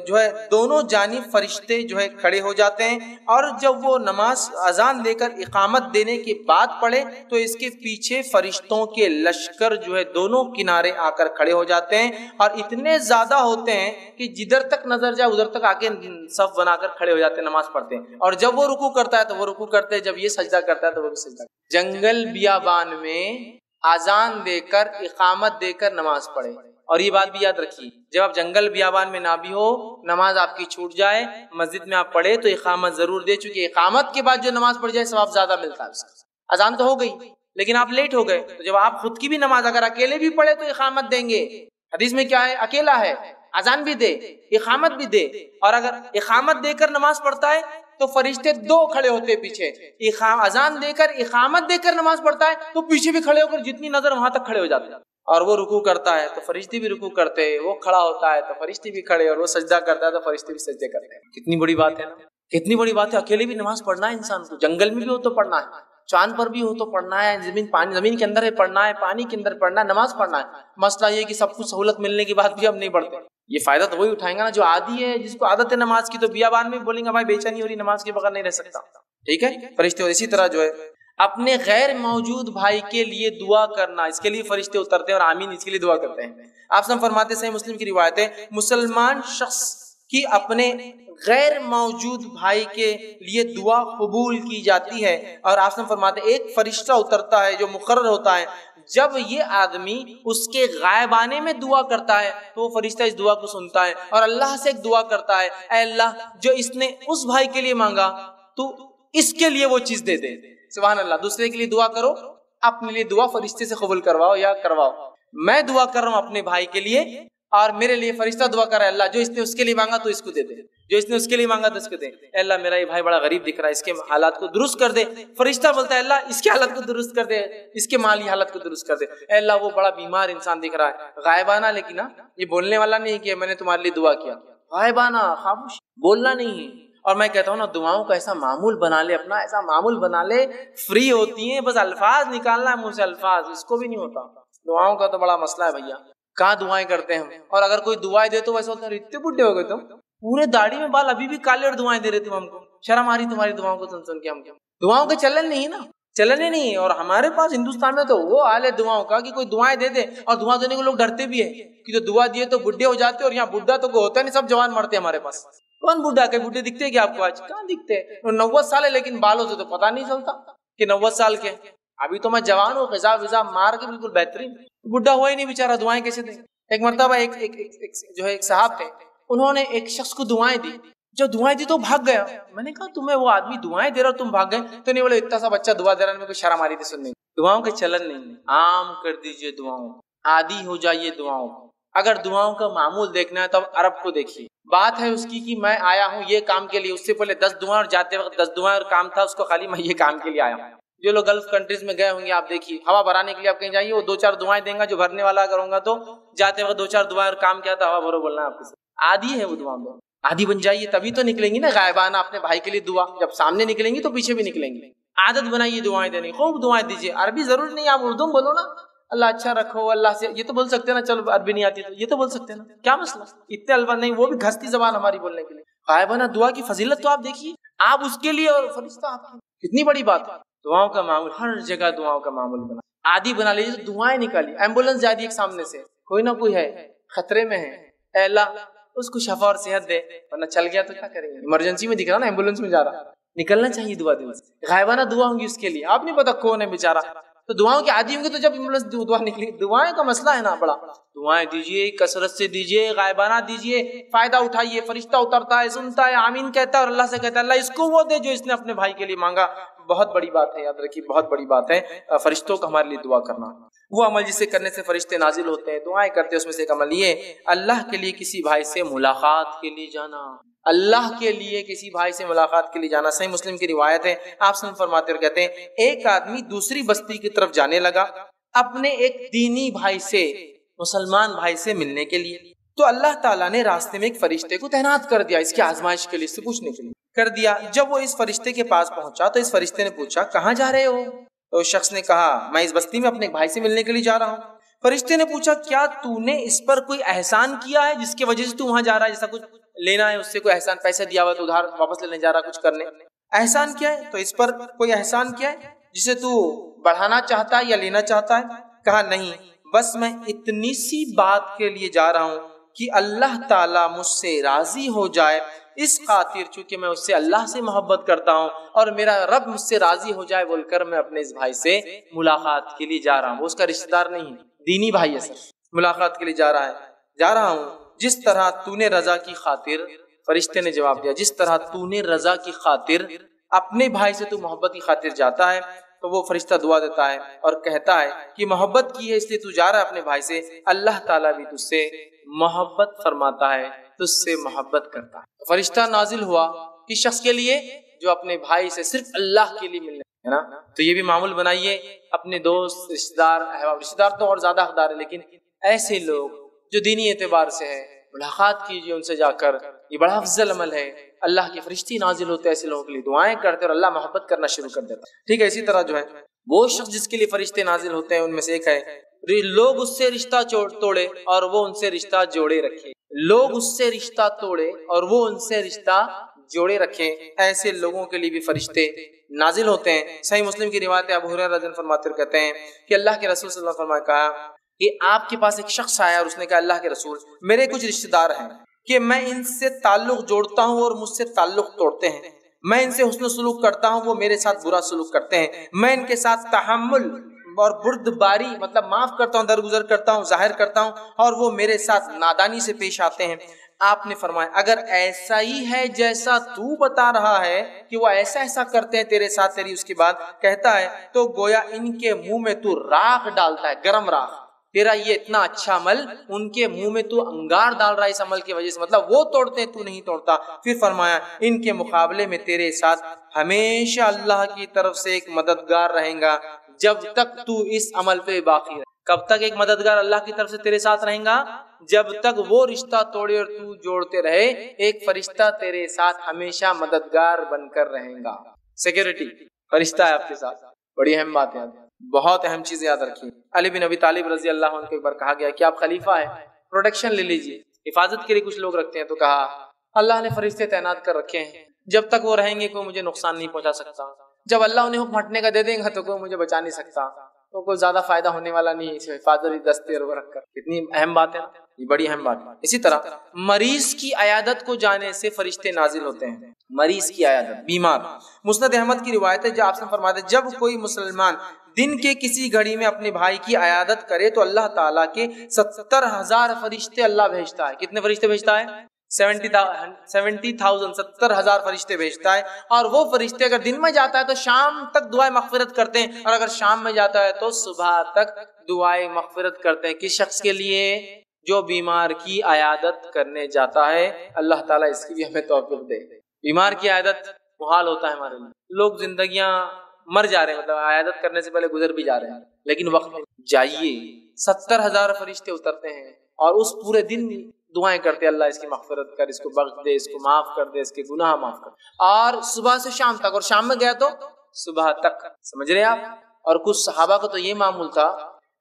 جو ہے دونوں جانب فرشتے جو ہے کھڑے ہو جاتے ہیں، اور جب وہ نماز اذان دے کر اقامت دینے کے بعد پڑھے تو اس کے پیچھے فرشتوں کے لشکر جو ہے دونوں کنارے آ کر کھڑے ہو جاتے ہیں، اور اتنے زیادہ ہوتے ہیں کہ جدھر تک نظر جائے ادھر تک آ کے صف بنا کر کھڑے ہو جاتے ہیں، نماز پڑھتے ہیں. اور جب وہ رکوع کرتا ہے تو وہ رکوع کرتے ہیں، جب یہ سجدہ کرتا ہے تو وہ بھی سجدہ. جنگل بیابان میں اذان دے کر اقامت دے کر نماز پڑھے. اور یہ بات بھی یاد رکھیے، جب آپ جنگل بیابان میں نہ بھی ہو، نماز آپ کی چھوٹ جائے، مسجد میں آپ پڑھے تو اقامت ضرور دے، چونکہ اقامت کے بعد جو نماز پڑھ جائے ثواب زیادہ ملتا ہے. اذان تو ہو گئی لیکن آپ لیٹ ہو گئے، تو جب آپ خود کی بھی نماز اگر اکیلے بھی پڑھے تو اقامت دیں گے. حدیث میں کیا ہے؟ اکیلا ہے، اذان بھی دے، اقامت بھی دے. اور اگر اقامت دے کر نماز پڑھتا ہے تو فرشتے 2 کھڑے ہوتے پیچھے. اذان دے کر اقامت دے کر نماز پڑھتا ہے تو پیچھے بھی کھڑے ہو کر جتنی نظر وہاں تک کھڑے ہو جاتے ہیں. اور وہ رکوع کرتا ہے تو فرشتے بھی رکوع کرتے ہیں، وہ کھڑا ہوتا ہے تو فرشتے بھی کھڑے، اور وہ سجدہ کرتا ہے تو فرشتے بھی سجدے کرتے ہیں. کتنی بڑی بات ہے نا، کتنی بڑی بات ہے. اکیلے بھی نماز پڑھنا ہے انسان کو، جنگل میں بھی ہو تو پڑھنا ہے، چاند پر بھی ہو تو پڑھنا ہے، زمین کے اندر ہے پڑھنا ہے، پانی کے اندر پڑھنا ہے، نماز پڑھنا ہے. مسئلہ یہ کہ سب کچھ سہولت ملنے کے بعد بھی ہم نہیں پڑھتے. یہ فائدہ تو وہی اٹھائیں گا نا جو عادی ہے، جس کو عادت ہے نماز کی. تو بیابان میں بولیں گے بھائی بے چینی ہو رہی، نماز کے بغیر نہیں رہ سکتا، ٹھیک ہے. فرشتے. اور اسی طرح جو ہے اپنے غیر موجود بھائی کے لیے دعا کرنا، اس کے لیے فرشتے اترتے ہیں اور آمین اس کے لیے دعا کرتے ہیں. آپ سب فرماتے ہیں، صحیح مسلم کی روایت ہے، مسلمان شخص کی اپنے غیر موجود بھائی کے لیے دعا قبول کی جاتی ہے. اور آپ سب فرماتے ہیں ایک فرشتہ اترتا ہے جو مقرر ہوتا ہے، جب یہ آدمی اس کے غائبانے میں دعا کرتا ہے تو وہ فرشتہ اس دعا کو سنتا ہے اور اللہ سے ایک دعا کرتا ہے، اے اللہ جو اس نے اس بھائی کے لیے مانگا تو اس کے لیے وہ چیز دے دے۔ سبحان اللہ، دوسرے کے لیے دعا کرو، اپنے لیے دعا فرشتے سے قبول کرواؤ یا کرواؤ۔ میں دعا کر رہا ہوں اپنے بھائی کے لیے اور میرے لیے فرشتہ دعا کر رہا ہے، اللہ جو اس نے اس کے لیے مانگا تو اس کو دے دے، جو اس نے اس کے لیے مانگا تو اس کو دے۔ اے اللہ میرا یہ بھائی بڑا غریب دکھ رہا ہے، اس کے حالات کو درست کر دے۔ فرشتہ بولتا ہے اللہ اس کے حالت کو درست کر دے، اس کے مالی حالت کو درست کر دے۔ اے اللہ وہ بڑا بیمار انسان دکھ رہا ہے، غائبانہ، لیکن یہ بولنے والا نہیں کہ میں نے تمہارے لیے دعا کیا، غائبانہ خاموش، بولنا نہیں ہے۔ اور میں کہتا ہوں نا، دعاؤں کا ایسا معمول بنا لے، اپنا ایسا معمول بنا لے، فری ہوتی ہیں، بس الفاظ نکالنا ہے منہ سے، الفاظ اس کو بھی نہیں ہوتا۔ دعاؤں کا تو بڑا مسئلہ ہے بھیا، کہاں دعائیں کرتے ہیں ہم، اور اگر کوئی دعائیں دے تو ویسے ہوتا ہے اتنے بڈھے ہو گئے تم، پورے داڑھی میں بال ابھی بھی کالے اور دعائیں دے رہے تم ہم کو، شرم آ رہی تمہاری دعاؤں کو سن سن کے ہم کو۔ دعاؤں کا چلن نہیں نا، چلن ہی نہیں ہے۔ اور ہمارے پاس ہندوستان میں تو وہ حال ہے دعاؤں کا کہ کوئی دعائیں دے دے اور دعا دینے کو لوگ ڈرتے بھی ہیں کہ جو دعا دیے تو بڈھے ہو جاتے، اور یہاں بڈھا تو کوئی ہوتا نہیں، سب جوان مرتے ہمارے پاس۔ کون بڈھا کے بڈھے دکھتے ہیں کیا آپ کو آج؟ کہاں دکھتے ہیں؟ 90 سال ہے لیکن بالوں سے تو پتہ نہیں چلتا کہ 90 سال کے۔ ابھی تو میں جوان ہوں، غذا وزا مار کے بالکل بہترین، بڈھا ہوا ہی نہیں بیچارہ، دعائیں کیسے دیں؟ ایک مرتبہ ایک صاحب تھے، انہوں نے ایک شخص کو دعائیں دی، جو دعائیں دی تو بھاگ گیا۔ میں نے کہا تمہیں وہ آدمی دعائیں دے رہا تم بھاگ گئے؟ تو نہیں، بولے اتنا سا بچہ دعا دے رہا ہے، میرے کو شرم آ رہی تھی سننے۔ دعاؤں کے چلن نہیں، عام کر دیجئے دعاؤں، عادی ہو جائیے دعاؤں۔ اگر دعاؤں کا معمول دیکھنا ہے تو اب عرب کو دیکھیے۔ بات ہے اس کی کہ میں آیا ہوں یہ کام کے لیے، اس سے پہلے 10 دعائیں اور جاتے وقت 10 دعائیں اور کام تھا اس کو، خالی میں یہ کام کے لیے آیا ہوں۔ جو لوگ گلف کنٹریز میں گئے ہوں گے آپ دیکھیے، ہوا بھرانے کے لیے آپ کہیں جائیے، وہ 2-4 دعائیں دیں گا، جو بھرنے والا اگر ہوں گا تو جاتے وقت 2-4 دعائیں اور کام کیا تھا، ہوا بھرو بولنا ہے آپ سے۔ عادی ہے وہ دعا میں، عادی بن جائیے تبھی تو نکلیں گی نا غائبانہ اپنے بھائی کے لیے دعا، جب سامنے نکلیں گی تو پیچھے بھی نکلیں گی۔ عادت بنائیے دعائیں دینے، خوب دعائیں دیجیے۔ عربی ضروری نہیں، آپ اردو میں بولو نا، اللہ اچھا رکھو، اللہ سے، یہ تو بول سکتے ہیں نا، چلو عربی نہیں آتی تو یہ تو بول سکتے ہیں نا، کیا مسئلہ؟ اتنے الفاظ نہیں، وہ بھی گھستی زبان ہماری بولنے کے لیے۔ غائبانہ دعا کی فضیلت تو آپ دیکھیے، آپ اس کے لیے اور فرشتہ آپ کی، کتنی بڑی بات ہے۔ دعاؤں کا معمول، ہر جگہ دعاؤں کا معمول بنا، عادی بنا لیجیے۔ تو دعائیں نکالیے، ایمبولینس جا رہی ہے سامنے سے، کوئی نہ کوئی ہے خطرے میں ہے، اے اللہ اس کو شفا اور صحت دے، ورنہ چل گیا تو کیا کریں گے؟ ایمرجنسی میں دکھ رہا نا، ایمبولینس میں جا رہا، نکلنا چاہیے دعا دل سے۔ غائبانہ دعا ہوں گی اس کے لیے، آپ نہیں پتا کون ہے بیچارہ، تو دعاؤں کی عادی ہوں گے تو جب ایمبولینس دعا نکلی، دعائیں کا مسئلہ ہے نا بڑا۔ دعائیں دیجیے، کثرت سے دیجیے، غائبانہ دیجیے، فائدہ اٹھائیے۔ فرشتہ اترتا ہے، سنتا ہے، آمین کہتا ہے اور اللہ سے کہتا ہے اللہ اس کو وہ دے جو اس نے اپنے بھائی کے لیے مانگا۔ بہت بڑی بات ہے، یاد رکھیے، بہت بڑی بات ہے فرشتوں کا ہمارے لیے دعا کرنا۔ وہ عمل جسے کرنے سے فرشتے نازل ہوتے ہیں، دعائیں کرتے ہیں، اس میں سے ایک عمل یہ اللہ کے لیے کسی بھائی سے ملاقات کے لیے جانا، اللہ کے لیے کسی بھائی سے ملاقات کے لیے جانا۔ صحیح مسلم کی روایت ہے، آپ صلی اللہ علیہ وسلم فرماتے اور کہتے ہیں ایک آدمی دوسری بستی کی طرف جانے لگا اپنے ایک دینی بھائی سے، مسلمان بھائی سے ملنے کے لیے، تو اللہ تعالیٰ نے راستے میں ایک فرشتے کو تعینات کر دیا، اس کی آزمائش کے لیے، اس سے پوچھنے کے لیے کر دیا۔ جب وہ اس فرشتے کے پاس پہنچا تو اس فرشتے نے پوچھا کہاں جا رہے ہو؟ تو اس شخص نے کہا میں اس بستی میں اپنے ایک بھائی سے ملنے کے لیے جا رہا ہوں۔ فرشتے نے پوچھا کیا تو نے اس پر کوئی احسان کیا ہے جس کی وجہ سے تو وہاں جا رہا ہے؟ جیسا کچھ لینا ہے اس سے، کوئی احسان، پیسے دیا ہوا تو ادھار واپس لینے جا رہا، کچھ کرنے، احسان کیا ہے؟ تو اس پر کوئی احسان کیا ہے جسے تو بڑھانا چاہتا ہے یا لینا چاہتا ہے؟ کہا نہیں، بس میں اتنی سی بات کے لیے جا رہا ہوں کہ اللہ تعالیٰ مجھ سے راضی ہو جائے، اس خاطر چونکہ میں اس سے اللہ سے محبت کرتا ہوں اور میرا رب مجھ سے راضی ہو جائے بول کر میں اپنے اس بھائی سے ملاقات کے لیے جا رہا ہوں۔ وہ اس کا رشتہ دار نہیں ہے، دینی بھائی ہے، صرف ملاقات کے لیے جا رہا ہوں جس طرح تو نے رضا کی خاطر، فرشتے نے جواب دیا جس طرح تو نے رضا کی خاطر اپنے بھائی سے تو محبت کی خاطر جاتا ہے، تو وہ فرشتہ دعا دیتا ہے اور کہتا ہے کہ محبت کی ہے اس لیے تو جا رہا ہے اپنے بھائی سے، اللہ تعالیٰ بھی تجھ سے محبت فرماتا ہے، تجھ سے محبت کرتا ہے۔ فرشتہ نازل ہوا کس شخص کے لیے؟ جو اپنے بھائی سے صرف اللہ کے لیے ملنے ہے نا۔ تو یہ بھی معمول بنائیے، اپنے دوست، رشتہ دار، احباب، رشتہ دار تو اور زیادہ حقدار ہے، لیکن ایسے لوگ جو دینی اعتبار سے ہے ملاقات کیجیے ان سے جا کر، یہ بڑا افضل عمل ہے۔ اللہ کے فرشتے نازل ہوتے ہیں ایسے لوگوں کے لیے، دعائیں کرتے اور اللہ محبت کرنا شروع کر دیتا ہے۔ ٹھیک ہے، اسی طرح جو ہے وہ شخص جس کے لیے فرشتے نازل ہوتے ہیں ان میں سے ایک ہے لوگ اس سے رشتہ توڑے اور وہ ان سے رشتہ جوڑے رکھے، لوگ اس سے رشتہ توڑے اور وہ ان سے رشتہ جوڑے رکھیں، ایسے لوگوں کے لیے بھی فرشتے نازل ہوتے ہیں۔ صحیح مسلم کی روایت ہے، ابو ہریرہ رضی اللہ عنہ فرماتے ہیں کہتے ہیں کہ اللہ کے رسول صلی اللہ علیہ وسلم نے کہا کہ آپ کے پاس ایک شخص آیا اور اس نے کہا اللہ کے رسول میرے کچھ رشتہ دار ہیں کہ میں ان سے تعلق جوڑتا ہوں اور مجھ سے تعلق توڑتے ہیں، میں ان سے حسن سلوک کرتا ہوں وہ میرے ساتھ برا سلوک کرتے ہیں، میں ان کے ساتھ تحمل اور بردباری مطلب معاف کرتا ہوں، درگزر کرتا ہوں، ظاہر کرتا ہوں، اور وہ میرے ساتھ نادانی سے پیش آتے ہیں۔ آپ نے فرمایا اگر ایسا ہی ہے جیسا تو بتا رہا ہے کہ وہ ایسا ایسا کرتے ہیں تیرے ساتھ، تیری اس کی بات کہتا ہے، تو گویا ان کے منہ میں تو راکھ ڈالتا ہے، گرم راکھ۔ تیرا یہ اتنا اچھا عمل ان کے منہ میں تو انگار ڈال رہا ہے اس عمل کی وجہ سے، مطلب وہ توڑتے ہیں تو نہیں توڑتا۔ پھر فرمایا ان کے مقابلے میں تیرے ساتھ ہمیشہ اللہ کی طرف سے ایک مددگار رہیں گا جب تک تو اس عمل پہ باقی رہے۔ کب تک ایک مددگار اللہ کی طرف سے تیرے ساتھ رہیں گا؟ جب تک وہ رشتہ توڑے اور تو جوڑتے رہے، ایک فرشتہ تیرے ساتھ ہمیشہ مددگار بن کر رہے گا۔ سیکیورٹی فرشتہ ہے آپ کے ساتھ، بڑی اہم بات ہے، بہت اہم چیز یاد رکھیے۔ علی بن ابی طالب رضی اللہ عنہ کو ایک بار کہا گیا کہ آپ خلیفہ ہیں، پروٹیکشن لے لیجیے، حفاظت کے لیے کچھ لوگ رکھتے ہیں، تو کہا اللہ نے فرشتے تعینات کر رکھے ہیں، جب تک وہ رہیں گے کوئی مجھے نقصان نہیں پہنچا سکتا، جب اللہ انہیں حکم ہٹنے کا دے دیں گا تو کوئی مجھے بچا نہیں سکتا، تو کوئی زیادہ فائدہ ہونے والا نہیں ہے حفاظتی دستے رکھ کر۔ کتنی اہم بات ہے، یہ بڑی اہم بات ہے۔ اسی طرح مریض کی عیادت کو جانے سے فرشتے نازل ہوتے ہیں۔ مریض کی عیادت، بیمار، مسند احمد کی روایت ہے، جو آپ سے فرماتے ہیں جب کوئی مسلمان دن کے کسی گھڑی میں اپنے بھائی کی عیادت کرے تو اللہ تعالیٰ کے 70,000 فرشتے اللہ بھیجتا ہے۔ کتنے فرشتے بھیجتا ہے؟ 70,000 70,000 فرشتے بھیجتا ہے۔ اور وہ فرشتے اگر دن میں جاتا ہے تو شام تک دعائیں مغفرت کرتے ہیں، اور اگر شام میں جاتا ہے تو صبح تک دعائیں مغفرت کرتے ہیں۔ کس شخص کے لیے؟ جو بیمار کی عیادت کرنے جاتا ہے۔ اللہ تعالیٰ اس کی بھی ہمیں توفیق دے۔ بیمار کی عیادت محال ہوتا ہے ہمارے لیے، لوگ زندگیاں مر جا رہے ہیں، مطلب عیادت کرنے سے پہلے گزر بھی جا رہے ہیں، لیکن وقت جائیے 70,000 فرشتے اترتے ہیں اور اس پورے دن دعائیں کرتے، اللہ اس کی مغفرت کر، اس کو بخش دے، اس کو معاف کر دے، اس کے گناہ معاف کر، اور صبح سے شام تک، اور شام میں گیا تو صبح تک۔ سمجھ رہے ہیں آپ؟ اور کچھ صحابہ کا تو یہ معمول تھا،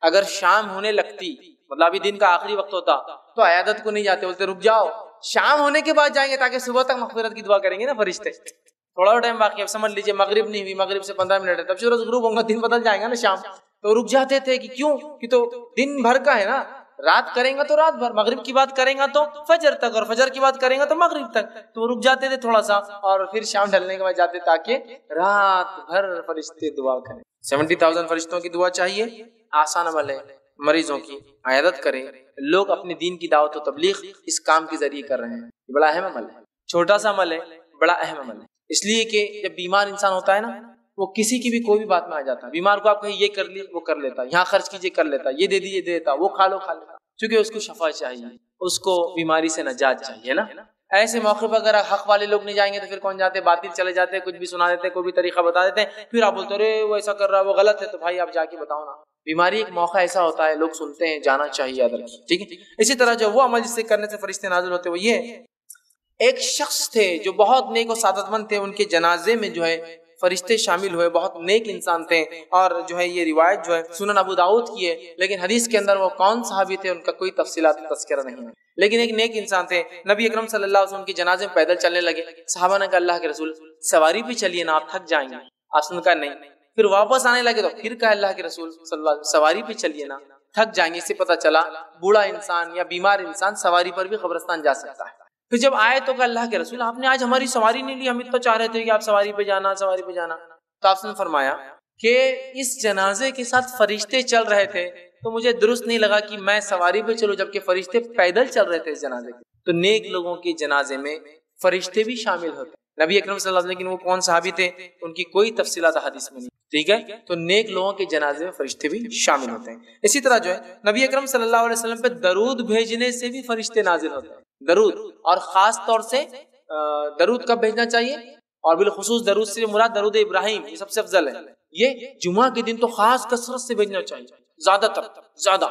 اگر شام ہونے لگتی، مطلب ابھی دن کا آخری وقت ہوتا، تو عیادت کو نہیں جاتے، بولتے رک جاؤ، شام ہونے کے بعد جائیں گے تاکہ صبح تک مغفرت کی دعا کریں گے نا فرشتے۔ تھوڑا ٹائم باقی ہے، سمجھ لیجیے مغرب نہیں ہوئی، مغرب سے 15 منٹ ہے، تب سورج غروب ہوگا، دن بدل جائے گا نا شام، تو رک جاتے تھے کہ کیوں؟ کہ تو دن بھر کا ہے نا، رات کریں گا تو رات بھر، مغرب کی بات کریں گا تو فجر تک، اور فجر کی بات کریں گا تو مغرب تک، تو رک جاتے تھے تھوڑا سا، اور پھر شام ڈھلنے کے بعد جاتے تاکہ رات بھر فرشتے دعا کریں۔ 70,000 فرشتوں کی دعا چاہیے، آسان عمل ہے، مریضوں کی عیادت کریں۔ لوگ اپنے دین کی دعوت و تبلیغ اس کام کے ذریعے کر رہے ہیں، یہ بڑا اہم عمل ہے، چھوٹا سا عمل ہے، بڑا اہم عمل ہے۔ اس لیے کہ جب بیمار انسان ہوتا ہے نا، وہ کسی کی بھی کوئی بھی بات میں آ جاتا ہے، بیمار کو آپ کہیں یہ کر لی وہ کر لیتا، یہاں خرچ کیجیے کر لیتا، یہ دے دیجیے دے دیتا، وہ کھا لو کھا لیتا، چونکہ اس کو شفا چاہیے، اس کو بیماری سے نجات چاہیے نا۔ ایسے موقع پر اگر حق والے لوگ نہیں جائیں گے تو پھر کون جاتے؟ باطل چلے جاتے، کچھ بھی سنا دیتے، کوئی بھی طریقہ بتا دیتے ہیں، پھر آپ بولتے رہے وہ ایسا کر رہا ہے، وہ غلط ہے، تو بھائی آپ جا کے بتاؤ نا۔ بیماری ایک موقع ایسا ہوتا ہے، لوگ سنتے ہیں، جانا چاہیے، یاد رکھیے، ٹھیک ہے۔ اسی طرح جو وہ عمل جس سے کرنے سے فرشتے نازل ہوتے وہ یہ، ایک شخص تھے جو بہت نیک و سعادت مند تھے، ان کے جنازے میں جو ہے فرشتے شامل ہوئے، بہت نیک انسان تھے، اور جو ہے یہ روایت جو ہے سنن ابو داؤد کی ہے، لیکن حدیث کے اندر وہ کون صحابی تھے ان کا کوئی تفصیلات تذکرہ نہیں ہے، لیکن ایک نیک انسان تھے۔ نبی اکرم صلی اللہ علیہ وسلم کی جنازے میں پیدل چلنے لگے، صحابہ نے کہا اللہ کے رسول سواری پہ چلیے نا، آپ تھک جائیں گے، آپ نے کہا نہیں، پھر واپس آنے لگے تو پھر کہا اللہ کے رسول صلی اللہ علیہ وسلم سواری پہ چلیے نا، تھک جائیں گے۔ اس سے پتہ چلا بوڑھا انسان یا بیمار انسان سواری پر بھی قبرستان جا سکتا ہے۔ پھر جب آئے تو کہا اللہ کے رسول آپ نے آج ہماری سواری نہیں لی، ہم اتنا چاہ رہے تھے کہ آپ سواری پہ جانا سواری پہ جانا، تو آپ نے فرمایا کہ اس جنازے کے ساتھ فرشتے چل رہے تھے تو مجھے درست نہیں لگا کہ میں سواری پہ چلوں جبکہ فرشتے پیدل چل رہے تھے اس جنازے کے۔ تو نیک لوگوں کے جنازے میں فرشتے بھی شامل ہوتے ہیں۔ نبی اکرم صلی اللہ علیہ وسلم، لیکن وہ کون صحابی تھے ان کی کوئی تفصیلات حدیث میں نہیں، ٹھیک ہے۔ تو نیک لوگوں کے جنازے میں فرشتے بھی شامل ہوتے ہیں۔ اسی طرح جو ہے نبی اکرم صلی اللہ علیہ وسلم پہ درود بھیجنے سے بھی فرشتے نازل ہوتے ہیں، درود، اور خاص طور سے درود کب بھیجنا چاہیے، اور بالخصوص درود سے مراد درود ابراہیم، یہ سب سے افضل ہے، یہ جمعہ کے دن تو خاص کثرت سے بھیجنا چاہیے، زیادہ تر زیادہ۔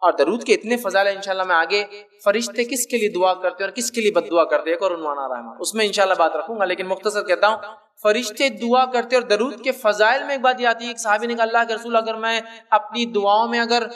اور درود کے اتنے فضائل ہیں، انشاءاللہ میں آگے فرشتے کس کے لیے دعا کرتے ہیں اور کس کے لیے بد دعا کرتے ہیں، ایک اور عنوان آ رہا ہے، اس میں انشاءاللہ بات رکھوں گا، لیکن مختصر کہتا ہوں فرشتے دعا کرتے اور درود کے فضائل میں ایک بات یہ آتی ہے، ایک صحابی نے کہا اللہ کے رسول اگر میں اپنی دعاؤں میں اگر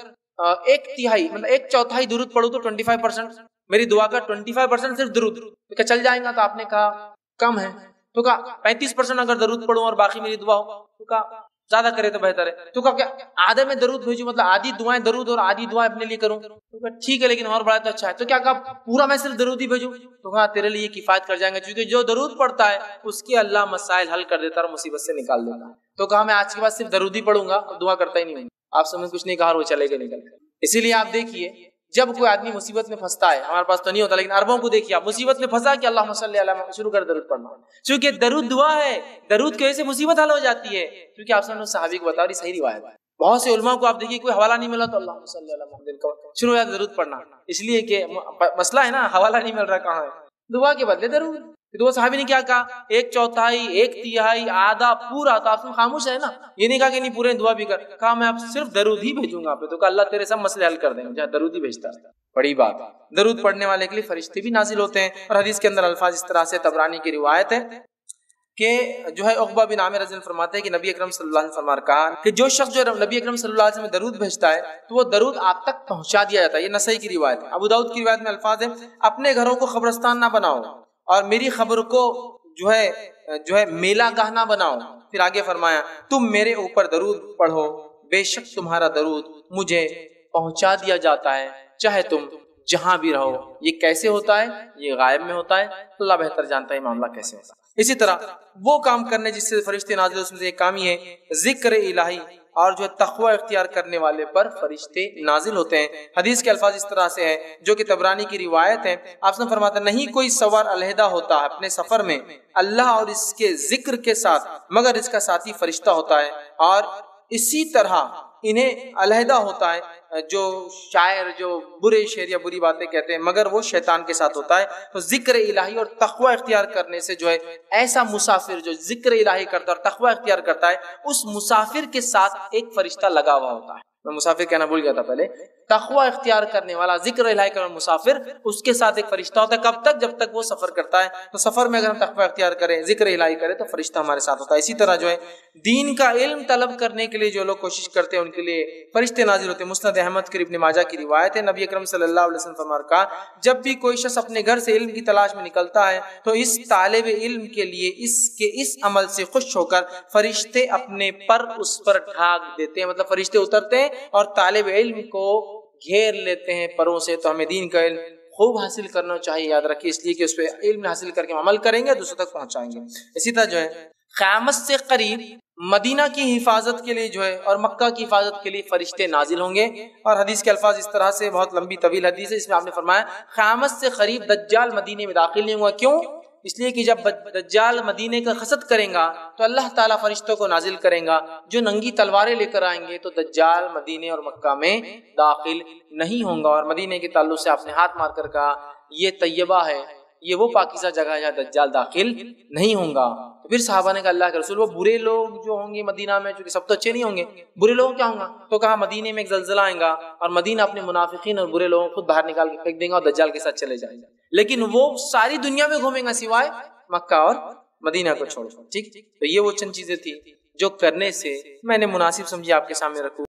1/3 مطلب 1/4 درود پڑھوں تو 25% میری دعا کا 25% صرف درود، تو چل جائیں گا؟ تو آپ نے کہا کم ہے، تو کہا 35% اگر درود پڑھوں اور باقی میری دعا ہو، تو کہا زیادہ کرے تو بہتر ہے، تو کہا کہ آدھے میں درود بھیجوں، مطلب آدھی دعائیں درود اور آدھی دعائیں اپنے لیے کروں، تو کہا ٹھیک ہے لیکن اور بڑا تو اچھا ہے، تو کیا کہا پورا میں صرف درود ہی بھیجوں، تو کہا تیرے لیے کفایت کر جائیں گے، کیونکہ جو درود پڑھتا ہے اس کے اللہ مسائل حل کر دیتا ہے اور مصیبت سے نکال دیتا ہے، تو کہا میں آج کے بعد صرف درود ہی پڑھوں گا اور دعا کرتا ہی نہیں ہوں، آپ سمجھ کچھ نہیں کہا اور وہ چلے گئے نکل کر۔ اسی لیے آپ دیکھیے جب کوئی آدمی مصیبت میں پھنستا ہے، ہمارے پاس تو نہیں ہوتا لیکن عربوں کو دیکھیے آپ، مصیبت میں پھنسا کہ اللہم صلی علی محمد شروع کر درود پڑھنا، چونکہ درود دعا ہے، درود کی وجہ سے مصیبت حل ہو جاتی ہے، کیونکہ آپ سب صحابی کو بتا رہی صحیح روایت ہے۔ بہت سے علماء کو آپ دیکھیے کوئی حوالہ نہیں ملا تو اللہم صلی علی محمد شروع ہو جاتا درود پڑھنا، اس لیے کہ مسئلہ ہے نا، حوالہ نہیں مل رہا کہاں ہے، دعا کے بدلے درود۔ تو وہ صحابی نے کیا کہا، ایک چوتھائی، ایک تہائی، آدھا، پورا، تو آپ خاموش ہے نا، یہ نہیں کہا کہ نہیں پورے دعا بھی کر، کہا میں اب صرف درود ہی بھیجوں گا آپ پہ، تو کہا اللہ تیرے سب مسئلے حل کر دیں گے جہاں درود ہی بھیجتا ہے۔ بڑی بات، درود پڑھنے والے کے لیے فرشتے بھی نازل ہوتے ہیں، اور حدیث کے اندر الفاظ اس طرح سے، طبرانی کی روایت ہے کہ جو ہے عقبہ بن عامر رضی اللہ عنہ فرماتے ہیں کہ نبی اکرم صلی اللہ علیہ وسلم نے کہا کہ جو شخص جو نبی اکرم صلی اللہ علیہ وسلم درود بھیجتا ہے تو وہ درود آپ تک پہنچا دیا جاتا ہے۔ یہ نسائی کی روایت ہے۔ ابو داؤد کی روایت میں الفاظ ہیں، اپنے گھروں کو قبرستان نہ بناؤ اور میری خبر کو جو ہے میلہ گاہ نہ بناؤ۔ پھر آگے فرمایا تم میرے اوپر درود پڑھو، بے شک تمہارا درود مجھے پہنچا دیا جاتا ہے چاہے تم جہاں بھی رہو۔ یہ کیسے ہوتا ہے؟ یہ غائب میں ہوتا ہے، اللہ بہتر جانتا ہے معاملہ کیسے ہوتا ہے۔ اسی طرح وہ کام کرنے جس سے فرشتے نازل، اس میں سے ایک کام ہی ہے ذکر الہی، اور جو تقوی اختیار کرنے والے پر فرشتے نازل ہوتے ہیں۔ حدیث کے الفاظ اس طرح سے ہے جو کہ طبرانی کی روایت ہے، آپ نے فرماتا نہیں کوئی سوار علیحدہ ہوتا ہے اپنے سفر میں اللہ اور اس کے ذکر کے ساتھ مگر اس کا ساتھی فرشتہ ہوتا ہے، اور اسی طرح انہیں علیحدہ ہوتا ہے جو شاعر جو برے شعر یا بری باتیں کہتے ہیں مگر وہ شیطان کے ساتھ ہوتا ہے۔ تو ذکر الہی اور تقوی اختیار کرنے سے جو ہے ایسا مسافر جو ذکر الہی کرتا ہے اور تقوی اختیار کرتا ہے اس مسافر کے ساتھ ایک فرشتہ لگا ہوا ہوتا ہے۔ میں مسافر کہنا بھول گیا تھا پہلے، تقوی اختیار کرنے والا ذکر الہی کرنے مسافر، اس کے ساتھ ایک فرشتہ ہوتا ہے۔ کب تک؟ جب تک وہ سفر کرتا ہے۔ تو سفر میں اگر ہم تقوی اختیار کریں، ذکر الہی کریں تو فرشتہ ہمارے ساتھ ہوتا ہے۔ اسی طرح جو ہے دین کا علم طلب کرنے کے لیے جو لوگ کوشش کرتے ہیں ان کے لیے فرشتے نازل ہوتے ہیں۔ مسند احمد کی ابن ماجہ کی روایت ہے، نبی اکرم صلی اللہ علیہ وسلم فرمایا کہا جب بھی کوئی شخص اپنے گھر سے علم کی تلاش میں نکلتا ہے تو اس طالب علم کے لیے اس عمل سے خوش ہو کر فرشتے اپنے پر اس پر ڈھانک دیتے ہیں، مطلب فرشتے اترتے ہیں اور طالب علم کو گھیر لیتے ہیں پروں سے۔ تو ہمیں دین کا علم خوب حاصل کرنا چاہیے، یاد رکھیے، اس لیے کہ اس پہ علم حاصل کر کے عمل کریں گے دوسروں تک پہنچائیں گے۔ اسی طرح جو ہے قیامت سے قریب مدینہ کی حفاظت کے لیے جو ہے اور مکہ کی حفاظت کے لیے فرشتے نازل ہوں گے، اور حدیث کے الفاظ اس طرح سے، بہت لمبی طویل حدیث ہے، اس میں آپ نے فرمایا قیامت سے قریب دجال مدینے میں داخل نہیں ہوگا۔ کیوں؟ اس لیے کہ جب دجال مدینے کا قصد کریں گا تو اللہ تعالیٰ فرشتوں کو نازل کریں گا جو ننگی تلواریں لے کر آئیں گے، تو دجال مدینے اور مکہ میں داخل نہیں ہوں گا۔ اور مدینے کے تعلق سے آپ نے ہاتھ مار کر کہا یہ طیبہ ہے، یہ وہ پاکیزہ جگہ ہے جہاں دجال داخل نہیں ہوں گا۔ تو پھر صحابہ نے کہا اللہ کے رسول وہ برے لوگ جو ہوں گے مدینہ میں، چونکہ سب تو اچھے نہیں ہوں گے، برے لوگ کیا ہوں گا؟ تو کہا مدینے میں ایک زلزلہ آئے گا اور مدینہ اپنے منافقین اور برے لوگوں کو خود باہر نکال کے پھینک دیں گا اور دجال کے ساتھ چلے جائیں گے، لیکن وہ ساری دنیا میں گھومیں گا سوائے مکہ اور مدینہ کو چھوڑ کر۔ ٹھیک، تو یہ وہ چند چیزیں تھی جو کرنے سے میں نے مناسب سمجھی آپ کے سامنے رکھوں۔